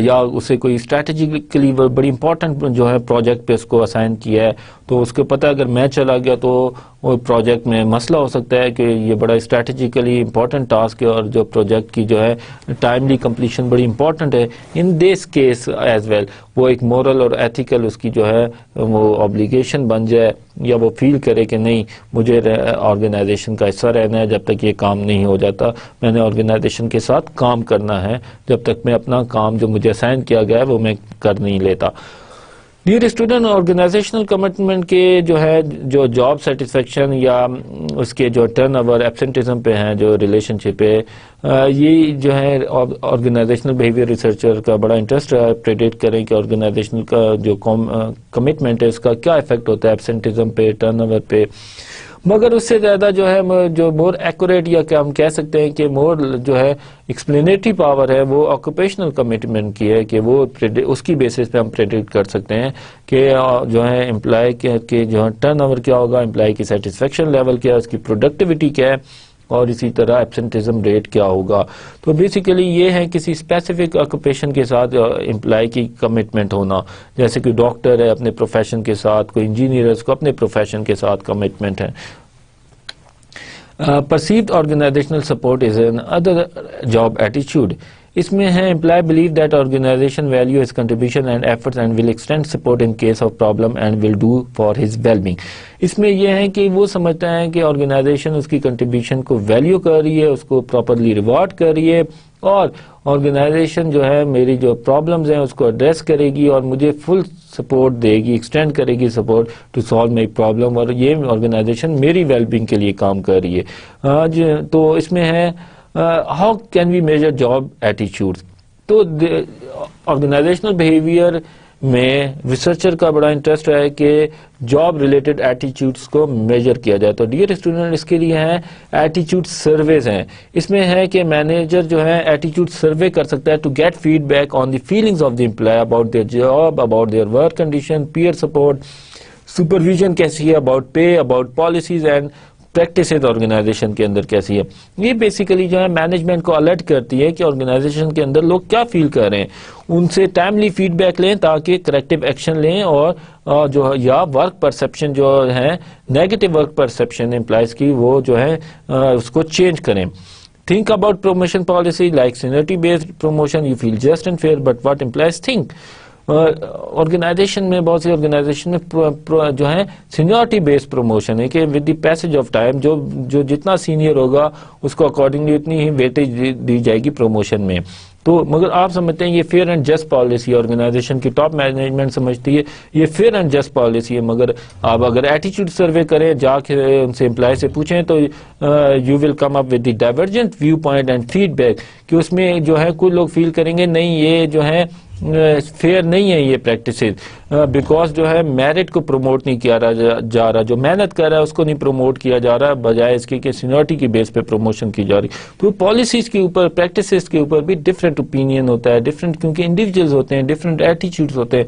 یا اسے کوئی اسٹریٹجیکلی بڑی امپورٹنٹ جو ہے پروجیکٹ پہ اس کو اسائن کیا ہے, تو اس کو پتہ اگر میں چلا گیا تو وہ پروجیکٹ میں مسئلہ ہو سکتا ہے کہ یہ بڑا اسٹریٹجیکلی امپورٹنٹ ٹاسک ہے اور جو پروجیکٹ کی جو ہے ٹائملی کمپلیشن بڑی امپورٹنٹ ہے. ان دس کیس ایز ویل وہ ایک مورل اور ایتھیکل اس کی جو ہے وہ obligation بن جائے, یا وہ فیل کرے کہ نہیں مجھے آرگنائزیشن کا حصہ رہنا ہے جب تک یہ کام نہیں ہو جاتا, میں نے آرگنائزیشن کے ساتھ کام کرنا ہے جب تک میں اپنا کام جو مجھے اسائن کیا گیا ہے وہ میں کر نہیں لیتا. ڈیئر اسٹوڈنٹ, آرگنائزیشنل کمٹمنٹ کے جو ہے جو جاب سیٹسفیکشن یا اس کے جو ٹرن اوور ایبسنٹزم پہ ہیں جو ریلیشن شپ ہے, یہ جو ہے آرگنائزیشنل بیہیویئر ریسرچر کا بڑا انٹرسٹ ہے پریڈکٹ کریں کہ آرگنائزیشنل کا جو کمٹمنٹ ہے اس کا کیا افیکٹ ہوتا ہے ایبسنٹزم پہ, ٹرن اوور پہ. مگر اس سے زیادہ جو ہے جو مور ایکوریٹ یا کہ ہم کہہ سکتے ہیں کہ مور جو ہے ایکسپلینیٹری پاور ہے وہ آکوپیشنل کمٹمنٹ کی ہے, کہ وہ اس کی بیسس پہ ہم پریڈکٹ کر سکتے ہیں کہ جو ہے امپلائی کے جو ہے ٹرن اوور کیا ہوگا, امپلائی کی سیٹسفیکشن لیول کیا ہے, اس کی پروڈکٹیوٹی کیا ہے, اور اسی طرح ایبسنٹزم ریٹ کیا ہوگا. تو بیسیکلی یہ ہے کسی اسپیسیفک آکوپیشن کے ساتھ امپلائی کی کمٹمنٹ ہونا, جیسے کہ ڈاکٹر ہے اپنے پروفیشن کے ساتھ, کوئی انجینئر ہے اس کو اپنے پروفیشن کے ساتھ کمٹمنٹ ہے. perceived organizational support is another job attitude. اس میں ہے employee believe that organization value his contribution and efforts and will extend support in case of problem and will do for his well-being. اس میں یہ ہے کہ وہ سمجھتا ہے کہ آرگنائزیشن اس کی کنٹریبیوشن کو ویلیو کر رہی ہے, اس کو پراپرلی ریوارڈ کر رہی ہے, اور آرگنائزیشن جو ہے میری جو پرابلمز ہیں اس کو ایڈریس کرے گی اور مجھے فل سپورٹ دے گی, ایکسٹینڈ کرے گی support to solve my problem, اور یہ آرگنائزیشن میری ویل بینگ کے لیے کام کر رہی ہے. تو اس میں ہے how can we measure job ایٹیچیوڈ. تو آرگنائزیشنل بیہیویئر میں ریسرچر کا بڑا انٹرسٹ ہے کہ جاب ریلیٹڈ ایٹیچیوڈس کو میجر کیا جائے. تو ڈیئر اسٹوڈنٹ اس کے لیے ہیں ایٹیچیوڈ سرویز ہیں. اس میں ہے کہ مینیجر جو ہے ایٹیچیوڈ سروے کر سکتا ہے to get feedback on the feelings of the employee about their job, about their work condition, peer support, supervision کیسی ہے, about pay, about policies and practices organisation کے اندر کیسی ہے. یہ بیسیکلی جو ہے مینجمنٹ کو الرٹ کرتی ہے کہ آرگنائزیشن کے اندر لوگ کیا فیل کر رہے ہیں, ان سے ٹائملی فیڈ بیک لیں تاکہ کریکٹیو ایکشن لیں, اور جو یا ورک پرسپشن جو ہے نیگیٹو ورک پرسپشن امپلائز کی وہ جو ہے اس کو چینج کریں. Think about promotion policy like seniority based promotion. You feel just and fair, but what employees think. Organisation میں بہت سی آرگنائزیشن میں جو ہے سینیورٹی بیس پروموشن ہے کہ with the passage of time جو جتنا سینئر ہوگا اس کو اکارڈنگلی اتنی ہی ویٹیج دی جائے گی پروموشن میں. تو مگر آپ سمجھتے ہیں یہ fair and just policy, organisation کی ٹاپ مینجمنٹ سمجھتی ہے یہ فیئر اینڈ جسٹ پالیسی ہے. مگر آپ اگر ایٹیچیوڈ سروے کریں, جا کے ان سے امپلائی سے پوچھیں, تو you will come up with the divergent viewpoint and feedback, کہ اس میں جو ہے کچھ لوگ فیل کریں گے نہیں یہ جو ہے فیئر نہیں ہے یہ پریکٹسز, بیکاز جو ہے میرٹ کو پروموٹ نہیں کیا جا رہا, جو محنت کر رہا ہے اس کو نہیں پروموٹ کیا جا رہا, بجائے اس کی سینیورٹی کی بیس پہ پروموشن کی جا رہی. تو پالیسیز کے اوپر, پریکٹسز کے اوپر بھی ڈفرینٹ اوپینین ہوتا ہے, ڈفرینٹ کیونکہ انڈیویجولز ہوتے ہیں, ڈفرینٹ ایٹیچیوڈز ہوتے ہیں.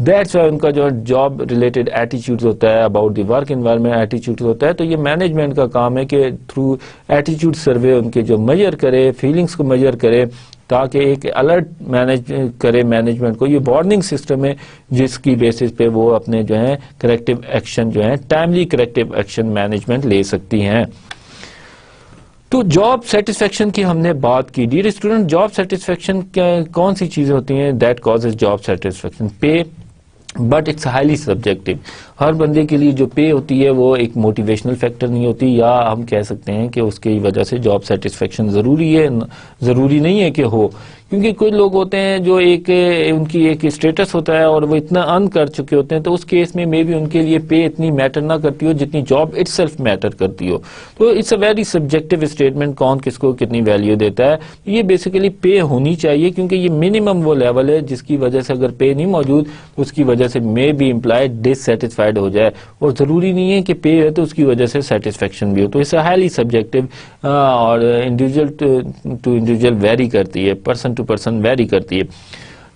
دیٹس وائی ان کا جو جاب ریلیٹڈ ایٹیچیوڈ ہوتا ہے, اباؤٹ دی ورک انوائرمنٹ ایٹیچیوڈ ہوتا ہے. تو یہ مینجمنٹ کا کام ہے کہ تھرو ایٹیچیوڈ سروے ان کے جو میجر کرے, فیلنگس کو میجر کرے, تاکہ ایک الرٹ مینج کرے مینجمنٹ کو. یہ وارننگ سسٹم ہے جس کی بیسس پہ وہ اپنے جو ہے کریکٹیو ایکشن جو ہے ٹائملی کریکٹیو ایکشن مینجمنٹ لے سکتی ہیں. تو جاب سیٹسفیکشن کی ہم نے بات کی. ڈیئر اسٹوڈنٹ, جاب سیٹسفیکشن کون سی چیزیں ہوتی ہیں that causes job satisfaction? Pay, but it's highly subjective. ہر بندے کے لیے جو پے ہوتی ہے وہ ایک موٹیویشنل فیکٹر نہیں ہوتی, یا ہم کہہ سکتے ہیں کہ اس کی وجہ سے جاب سیٹسفیکشن ضروری ہے, ضروری نہیں ہے کہ ہو. کیونکہ کوئی لوگ ہوتے ہیں جو ان کی ایک اسٹیٹس ہوتا ہے اور وہ اتنا ارن کر چکے ہوتے ہیں, تو اس کیس میں مے بی ان کے لیے پے اتنی میٹر نہ کرتی ہو جتنی جاب اٹ سیلف میٹر کرتی ہو. تو it's a very subjective statement, کون کس کو کتنی ویلیو دیتا ہے. یہ بیسیکلی پے ہونی چاہیے, کیونکہ یہ منیمم وہ لیول ہے جس کی وجہ سے اگر پے نہیں موجود تو اس کی وجہ سے may be employee dissatisfied ہو جائے, اور ضروری نہیں ہے کہ پے ہے تو اس کی وجہ سے سیٹسفیکشن بھی ہو. تو اس ہائیلی سبجیکٹو اور انڈیویجول ٹو انڈیویجول ویری کرتی ہے, پرسن ٹو پرسن ویری کرتی ہے.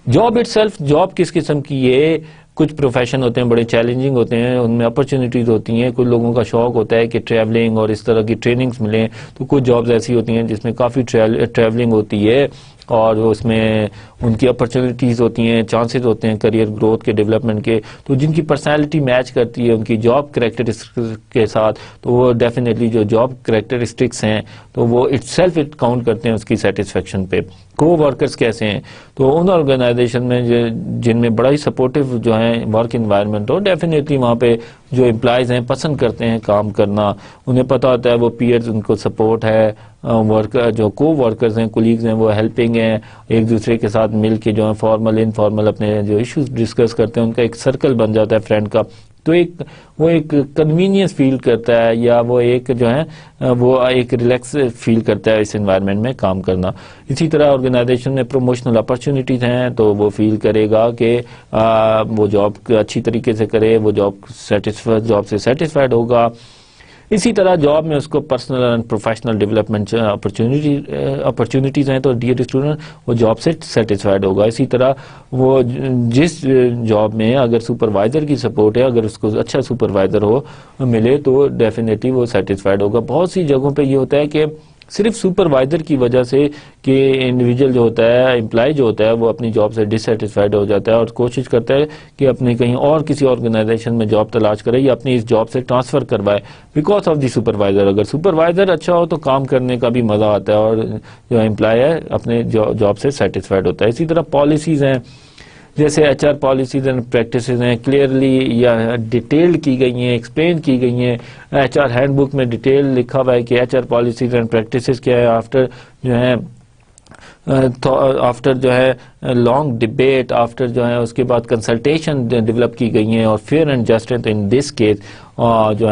جاب اٹ سیلف, جاب کس قسم کی ہے؟ کچھ پروفیشن ہوتے ہیں بڑے چیلنجنگ ہوتے ہیں, ان میں اپرچونیٹیز ہوتی ہیں. کچھ لوگوں کا شوق ہوتا ہے کہ ٹریولنگ اور اس طرح کی ٹریننگز ملیں, تو کچھ جابز ایسی ہوتی ہیں جس میں کافی ٹریولنگ ہوتی ہے اور اس میں ان کی اپرچونیٹیز ہوتی ہیں, چانسز ہوتے ہیں کریئر گروتھ کے, ڈیولپمنٹ کے. تو جن کی پرسنالٹی میچ کرتی ہے ان کی جاب کریکٹرسٹکس کے ساتھ, تو وہ ڈیفینیٹلی جو جاب کریکٹرسٹکس ہیں تو وہ اٹ سیلف اٹ کاؤنٹ کرتے ہیں اس کی سیٹسفیکشن پہ. کو ورکرز کیسے ہیں؟ تو ان آرگنائزیشن میں جن میں بڑا ہی سپورٹیو جو ہے ورک انوائرمنٹ ہو, ڈیفینیٹلی وہاں پہ جو امپلائیز ہیں پسند کرتے ہیں کام کرنا. انہیں پتہ ہوتا ہے وہ پیئرز ان کو سپورٹ ہے, ورکر جو کو ورکرز ہیں, کولیگز ہیں, وہ ہیلپنگ ہیں, ایک دوسرے کے ساتھ مل کے جو ہے فارمل انفارمل اپنے جو ایشوز ڈسکس کرتے ہیں, ان کا ایک سرکل بن جاتا ہے فرینڈ کا. تو وہ ایک کنوینئنس فیل کرتا ہے, یا وہ ایک جو ہے وہ ایک ریلیکس فیل کرتا ہے اس انوائرمنٹ میں کام کرنا. اسی طرح آرگنائزیشن میں پروموشنل اپرچونیٹیز ہیں تو وہ فیل کرے گا کہ وہ جاب اچھی طریقے سے کرے, وہ جاب سے سیٹسفائڈ ہوگا. اسی طرح جاب میں اس کو personal and professional development opportunities ہیں, تو ڈیئر اسٹوڈنٹ وہ جاب سے سیٹسفائڈ ہوگا. اسی طرح وہ جس جاب میں اگر سپروائزر کی سپورٹ ہے, اگر اس کو اچھا سپروائزر ہو ملے تو ڈیفینیٹلی وہ سیٹسفائڈ ہوگا. بہت سی جگہوں پہ یہ ہوتا ہے کہ صرف سپروائزر کی وجہ سے کہ انڈیویجول جو ہوتا ہے, امپلائی جو ہوتا ہے, وہ اپنی جاب سے ڈسسیٹسفائیڈ ہو جاتا ہے اور کوشش کرتا ہے کہ اپنے کہیں اور کسی آرگنائزیشن میں جاب تلاش کرے یا اپنی اس جاب سے ٹرانسفر کروائے بیکاز آف دی سپروائزر. اگر سپروائزر اچھا ہو تو کام کرنے کا بھی مزہ آتا ہے اور جو امپلائی ہے اپنے جاب سے سیٹسفائیڈ ہوتا ہے. اسی طرح پالیسیز ہیں, جیسے H R policies and practices ہیں, کلیئرلی یا ڈیٹیلڈ کی گئی ہیں, ایکسپلین کی گئی ہیں. ایچ آر ہینڈ بک میں ڈیٹیل لکھا ہوا ہے کہ H R policies and practices کیا ہے. آفٹر جو ہے لانگ ڈبیٹ, آفٹر جو ہے اس کے بعد کنسلٹیشن ڈیولپ کی گئی ہیں اور fair and just in this case جو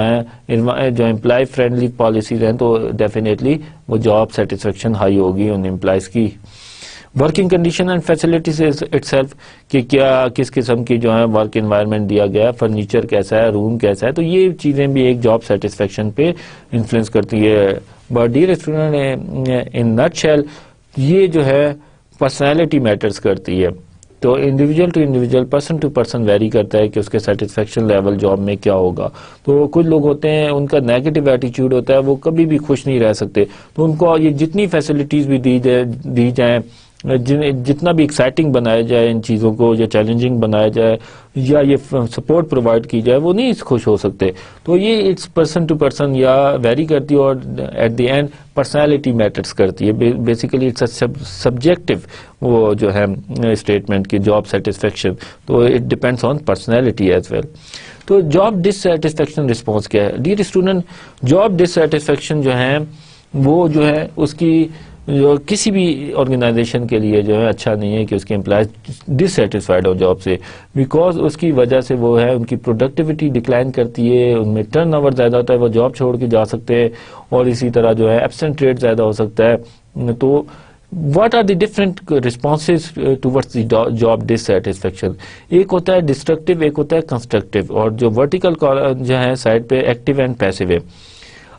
امپلائی فرینڈلی پالیسیز ہیں تو ڈیفینیٹلی وہ جاب سیٹسفیکشن ہائی ہوگی ان امپلائیز کی. Working condition and facilities itself کہ کیا کس قسم کی جو ہے ورک انوائرمنٹ دیا گیا ہے, فرنیچر کیسا ہے, روم کیسا ہے, تو یہ چیزیں بھی ایک جاب سیٹسفیکشن پہ انفلوئنس کرتی ہے. But dear student, in nutshell یہ جو ہے پرسنالٹی میٹرز کرتی ہے. تو individual to individual, person to person vary کرتا ہے کہ اس کے سیٹسفیکشن لیول جاب میں کیا ہوگا. تو کچھ لوگ ہوتے ہیں ان کا نیگیٹو ایٹیچیوڈ ہوتا ہے, وہ کبھی بھی خوش نہیں رہ سکتے, تو ان کو یہ جتنی فیسلٹیز بھی دی جائیں, جتنا بھی ایکسائٹنگ بنایا جائے ان چیزوں کو, یا چیلنجنگ بنایا جائے, یا یہ سپورٹ پرووائڈ کی جائے, وہ نہیں خوش ہو سکتے. تو یہ اٹس پرسن ٹو پرسن یا ویری کرتی ہے اور at the end personality matters کرتی ہے. بیسیکلی اٹس سبجیکٹو وہ جو ہے اسٹیٹمنٹ کی جاب سیٹسفیکشن, تو it depends on personality as well. تو جاب ڈسسیٹسفیکشن رسپانس کیا ہے؟ ڈیئر اسٹوڈنٹ, جاب ڈسسیٹسفیکشن جو ہے وہ جو ہے اس کی جو کسی بھی آرگنائزیشن کے لیے جو ہے اچھا نہیں ہے کہ اس کے امپلائیز ڈسسیٹسفائیڈ ہو جاب سے, بیکاز اس کی وجہ سے وہ ہے ان کی پروڈکٹیوٹی ڈکلائن کرتی ہے, ان میں ٹرن اوور زیادہ ہوتا ہے, وہ جاب چھوڑ کے جا سکتے ہیں, اور اسی طرح جو ہے ایبسنٹ ریٹ زیادہ ہو سکتا ہے. تو what are the different responses towards the job dissatisfaction? ایک ہوتا ہے ڈسٹرکٹیو, ایک ہوتا ہے کنسٹرکٹیو, اور جو ورٹیکل جو ہے سائڈ پہ ایکٹیو اینڈ پیسو ہے.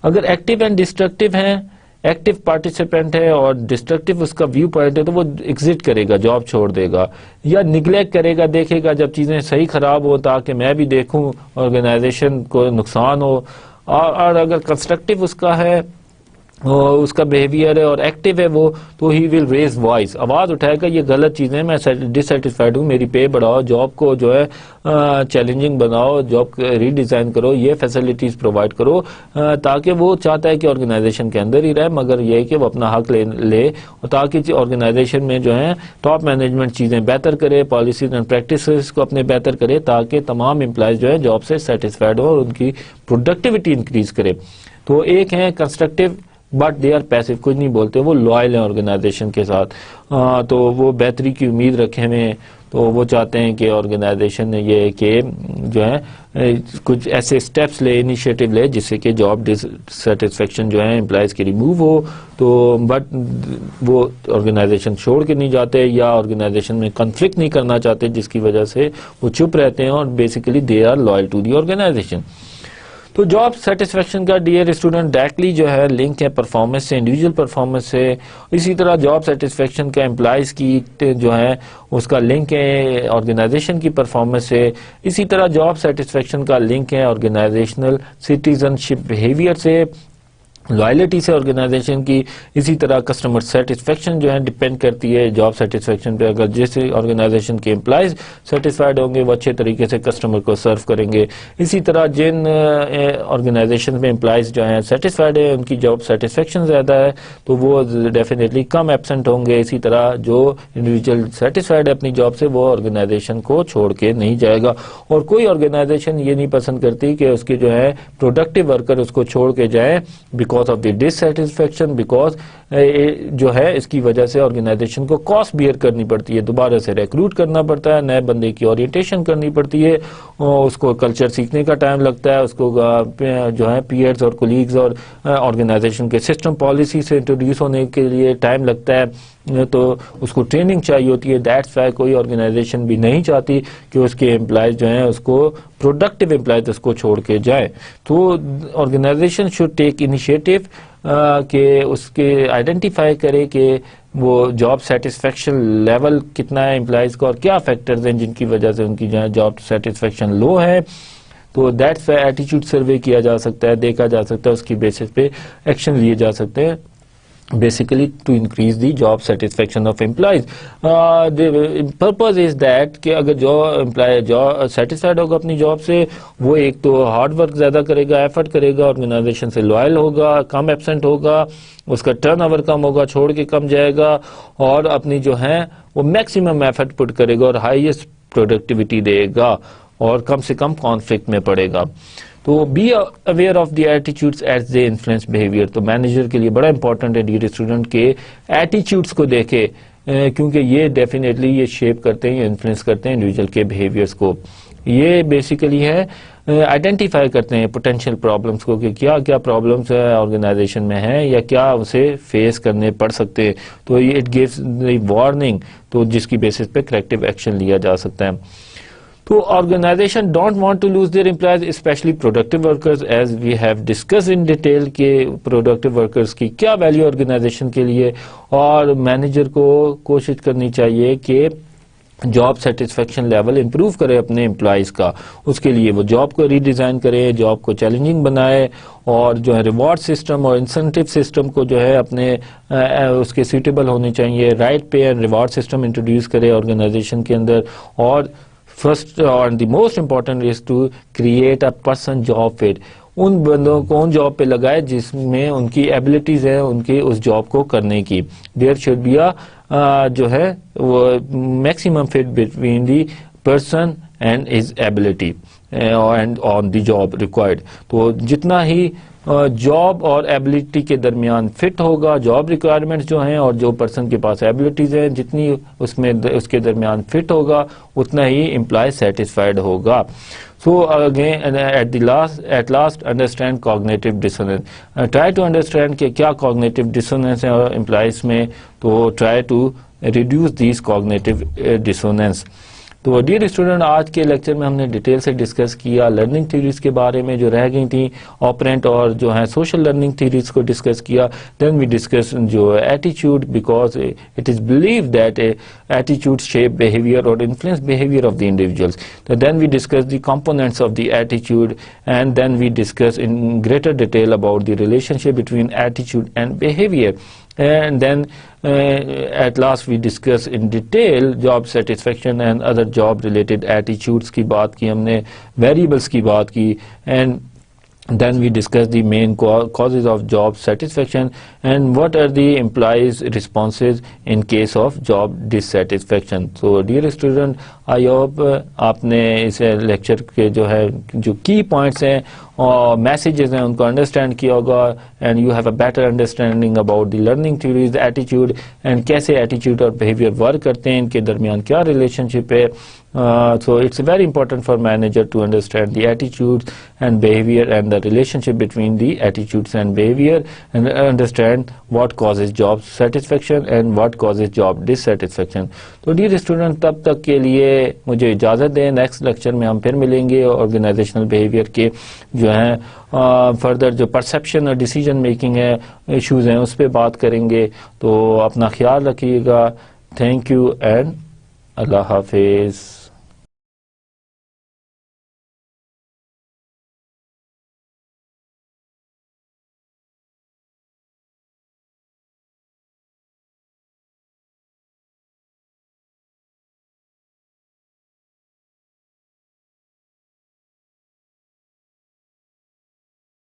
اگر ایکٹیو اینڈ ڈسٹرکٹیو ہیں, ایکٹیو پارٹیسپینٹ ہے اور ڈسٹرکٹیو اس کا ویو پوائنٹ ہے, تو وہ ایگزٹ کرے گا, جاب چھوڑ دے گا, یا نگلیکٹ کرے گا, دیکھے گا جب چیزیں صحیح خراب ہو تاکہ میں بھی دیکھوں, آرگنائزیشن کو نقصان ہو. اور اگر کنسٹرکٹیو اس کا ہے, اس کا بیہیویئر ہے اور ایکٹیو ہے وہ, تو ہی ول ریز وائس, آواز اٹھائے گا یہ غلط چیزیں, میں ڈسسیٹسفائیڈ ہوں, میری پے بڑھاؤ, جاب کو جو ہے چیلنجنگ بناؤ, جاب ری ڈیزائن کرو, یہ فیسلٹیز پرووائڈ کرو, تاکہ وہ چاہتا ہے کہ آرگنائزیشن کے اندر ہی رہے, مگر یہ ہے کہ وہ اپنا حق لے تاکہ آرگنائزیشن میں جو ہے ٹاپ مینجمنٹ چیزیں بہتر کرے, پالیسیز اینڈ پریکٹسز کو اپنے بہتر کرے, تاکہ تمام امپلائیز جو ہے جاب سے سیٹسفائیڈ ہو اور ان کی پروڈکٹیوٹی انکریز کرے. تو ایک ہے constructive but they are passive, کچھ نہیں بولتے, وہ لوائل ہیں آرگنائزیشن کے ساتھ, تو وہ بہتری کی امید رکھے ہوئے, تو وہ چاہتے ہیں کہ آرگنائزیشن نے یہ کہ جو ہے کچھ ایسے اسٹیپس لے, انیشیٹو لے, جس سے کہ جاب ڈسسیٹسفیکشن جو ہے امپلائیز کی ریموو ہو. تو بٹ وہ آرگنائزیشن چھوڑ کے نہیں جاتے, یا آرگنائزیشن میں کنفلکٹ نہیں کرنا چاہتے, جس کی وجہ سے وہ چپ رہتے ہیں, اور basically they are loyal to the organisation. تو جاب سیٹسفیکشن کا ڈیئر اسٹوڈنٹ ڈائریکٹلی جو ہے لنک ہے پرفارمنس سے, انڈیویجول پرفارمنس سے. اسی طرح جاب سیٹسفیکشن کا امپلائیز کی جو ہے اس کا لنک ہے آرگنائزیشن کی پرفارمنس سے. اسی طرح جاب سیٹسفیکشن کا لنک ہے آرگنائزیشنل سٹیزن شپ بیہیویئر سے, لائلٹی سے آرگنائزیشن کی. اسی طرح کسٹمر سیٹسفیکشن جو ہے ڈپینڈ کرتی ہے جاب سیٹسفیکشن پہ. اگر جس آرگنائزیشن کے امپلائیز سیٹسفائیڈ ہوں گے وہ اچھے طریقے سے کسٹمر کو سرو کریں گے. اسی طرح جن آرگنائزیشن میں امپلائیز جو ہیں سیٹسفائیڈ ہیں, ان کی جاب سیٹسفیکشن زیادہ ہے, تو وہ ڈیفینیٹلی کم ایبسنٹ ہوں گے. اسی طرح جو انڈیویجول سیٹسفائیڈ ہے اپنی جاب سے, وہ آرگنائزیشن کو چھوڑ کے نہیں جائے گا. اور کوئی آرگنائزیشن یہ نہیں پسند کرتی کہ اس کے جو ہے پروڈکٹیو ورکر اس کو چھوڑ کے جائیں بیکاز آف دی ڈسسیٹسفیکشن, بیکاز جو ہے اس کی وجہ سے آرگنائزیشن کو کاسٹ بیئر کرنی پڑتی ہے, دوبارہ سے ریکروٹ کرنا پڑتا ہے, نئے بندے کی اورینٹیشن کرنی پڑتی ہے, اس کو کلچر سیکھنے کا ٹائم لگتا ہے, اس کو جو ہے پیئرز اور کولیگز اور آرگنائزیشن کے سسٹم پالیسی سے انٹروڈیوس ہونے کے لیے ٹائم لگتا ہے, تو اس کو ٹریننگ چاہیے ہوتی ہے. دیٹس وائی کوئی آرگنائزیشن بھی نہیں چاہتی کہ اس کے امپلائیز جو ہیں اس کو پروڈکٹیو امپلائیز اس کو چھوڑ کے جائیں. تو آرگنائزیشن شوڈ ٹیک انیشیٹو کہ اس کے آئیڈینٹیفائی کرے کہ وہ جاب سیٹسفیکشن لیول کتنا ہے امپلائیز کا, اور کیا فیکٹرز ہیں جن کی وجہ سے ان کی جاب سیٹسفیکشن لو ہے. تو دیٹس وائی ایٹیچیوڈ سروے کیا جا سکتا ہے, دیکھا جا سکتا ہے, اس کی بیسس پہ ایکشن لیے جا سکتے ہیں. basically to increase the job satisfaction of employees. The purpose is that کہ اگر جو امپلائی جو سیٹسفائڈ ہوگا اپنی جاب سے, وہ ایک تو ہارڈ ورک زیادہ کرے گا, ایفرٹ کرے گا, آرگنائزیشن سے لوائل ہوگا, کم ایبسنٹ ہوگا, اس کا ٹرن اوور کم ہوگا, چھوڑ کے کم جائے گا, اور اپنی جو ہے وہ میکسیمم ایفرٹ پٹ کرے گا اور ہائیسٹ پروڈکٹیوٹی دے گا, اور کم سے کم کانفلکٹ میں پڑے گا. تو be aware of the attitudes as they influence behaviour. تو مینیجر کے لیے بڑا امپورٹنٹ ہے ڈیئر اسٹوڈنٹ کے ایٹیچیوڈس کو دیکھے, کیونکہ یہ ڈیفینیٹلی یہ شیپ کرتے ہیں, یہ انفلوئنس کرتے ہیں انڈیویجول کے بہیویئرس کو. یہ بیسیکلی ہے آئیڈینٹیفائی کرتے ہیں پوٹینشیل پرابلمس کو, کہ کیا کیا پرابلمس آرگنائزیشن میں ہیں یا کیا اسے فیس کرنے پڑ سکتے ہیں. تو یہ اٹ گیوز دی وارننگ, تو جس کی بیسس پہ کریکٹیو ایکشن لیا جا سکتا ہے. تو organisation don't want to lose their employees, especially productive workers, as we have discuss in detail کہ پروڈکٹیو ورکرز کی کیا ویلیو آرگنائزیشن کے لیے, اور مینیجر کو کوشش کرنی چاہیے کہ جاب سیٹسفیکشن لیول امپروو کرے اپنے امپلائیز کا. اس کے لیے وہ جاب کو ری ڈیزائن کرے, جاب کو چیلنجنگ بنائے, اور جو ہے ریوارڈ سسٹم اور انسینٹیو سسٹم کو جو ہے اپنے اس کے سیوٹیبل ہونے چاہیے. Write pay and reward system introduce کرے آرگنائزیشن کے اندر. اور first and the most important is to create a person job fit. ان بندوں کو ان جاب پہ لگائے جس میں ان کی ایبلٹیز ہیں ان کی اس جاب کو کرنے کی. دیر شوڈ بی جو ہے وہ maximum fit between the person and his ability and on the job required. تو جتنا ہی جاب اور ایبلٹی کے درمیان فٹ ہوگا, جاب ریکوائرمنٹس جو ہیں اور جو پرسن کے پاس ایبلٹیز ہیں جتنی اس میں اس کے درمیان فٹ ہوگا, اتنا ہی امپلائی سیٹسفائڈ ہوگا. So again at last understand cognitive dissonance. Try to understand کہ کیا cognitive dissonance ہے امپلائیز میں, تو try to reduce these cognitive dissonance. تو ڈیئر اسٹوڈنٹ, آج کے لیکچر میں ہم نے ڈیٹیل سے ڈسکس کیا لرننگ تھیوریز کے بارے میں جو رہ گئی تھیں, آپرینٹ اور جو ہیں سوشل لرننگ تھیوریز کو ڈسکس کیا. دین وی ڈسکس جو ایٹیچیوڈ, because it is believe that ایٹیچیوڈ shape behaviour اور influence behaviour of the individuals. Then we discuss the components of the ایٹیچیوڈ, and then we discuss in greater detail about the relationship between ایٹیچیوڈ and behaviour. And then at last we discuss in detail job satisfaction and other job related attitudes کی بات کی ہم نے, variables کی بات کی, and then we discuss the main causes of job satisfaction and what are the employees' responses in case of job dissatisfaction. So dear student, I hope آپ نے اس لیکچر کے جو ہے جو کی پوائنٹس ہیں اور میسیجز ہیں ان کو انڈرسٹینڈ کیا ہوگا, and you have a better understanding about the learning theories, ایٹیچیوڈ, اینڈ کیسے ایٹیچیوڈ اور بہیویئر ورک کرتے ہیں, ان کے درمیان کیا ریلیشن شپ ہے. So it's very important for manager to understand the attitudes and behavior and the relationship between the attitudes and behavior, and understand what causes job satisfaction and what causes job dissatisfaction. تو dear student, تب تک کے لیے مجھے اجازت دیں. نیکسٹ لیکچر میں ہم پھر ملیں گے, آرگنائزیشنل بیہیویئر کے جو ہیں فردر جو پرسیپشن اور ڈیسیجن میکنگ ہے ایشوز ہیں اس پہ بات کریں گے. تو اپنا خیال رکھیے گا. تھینک یو اینڈ اللہ حافظ.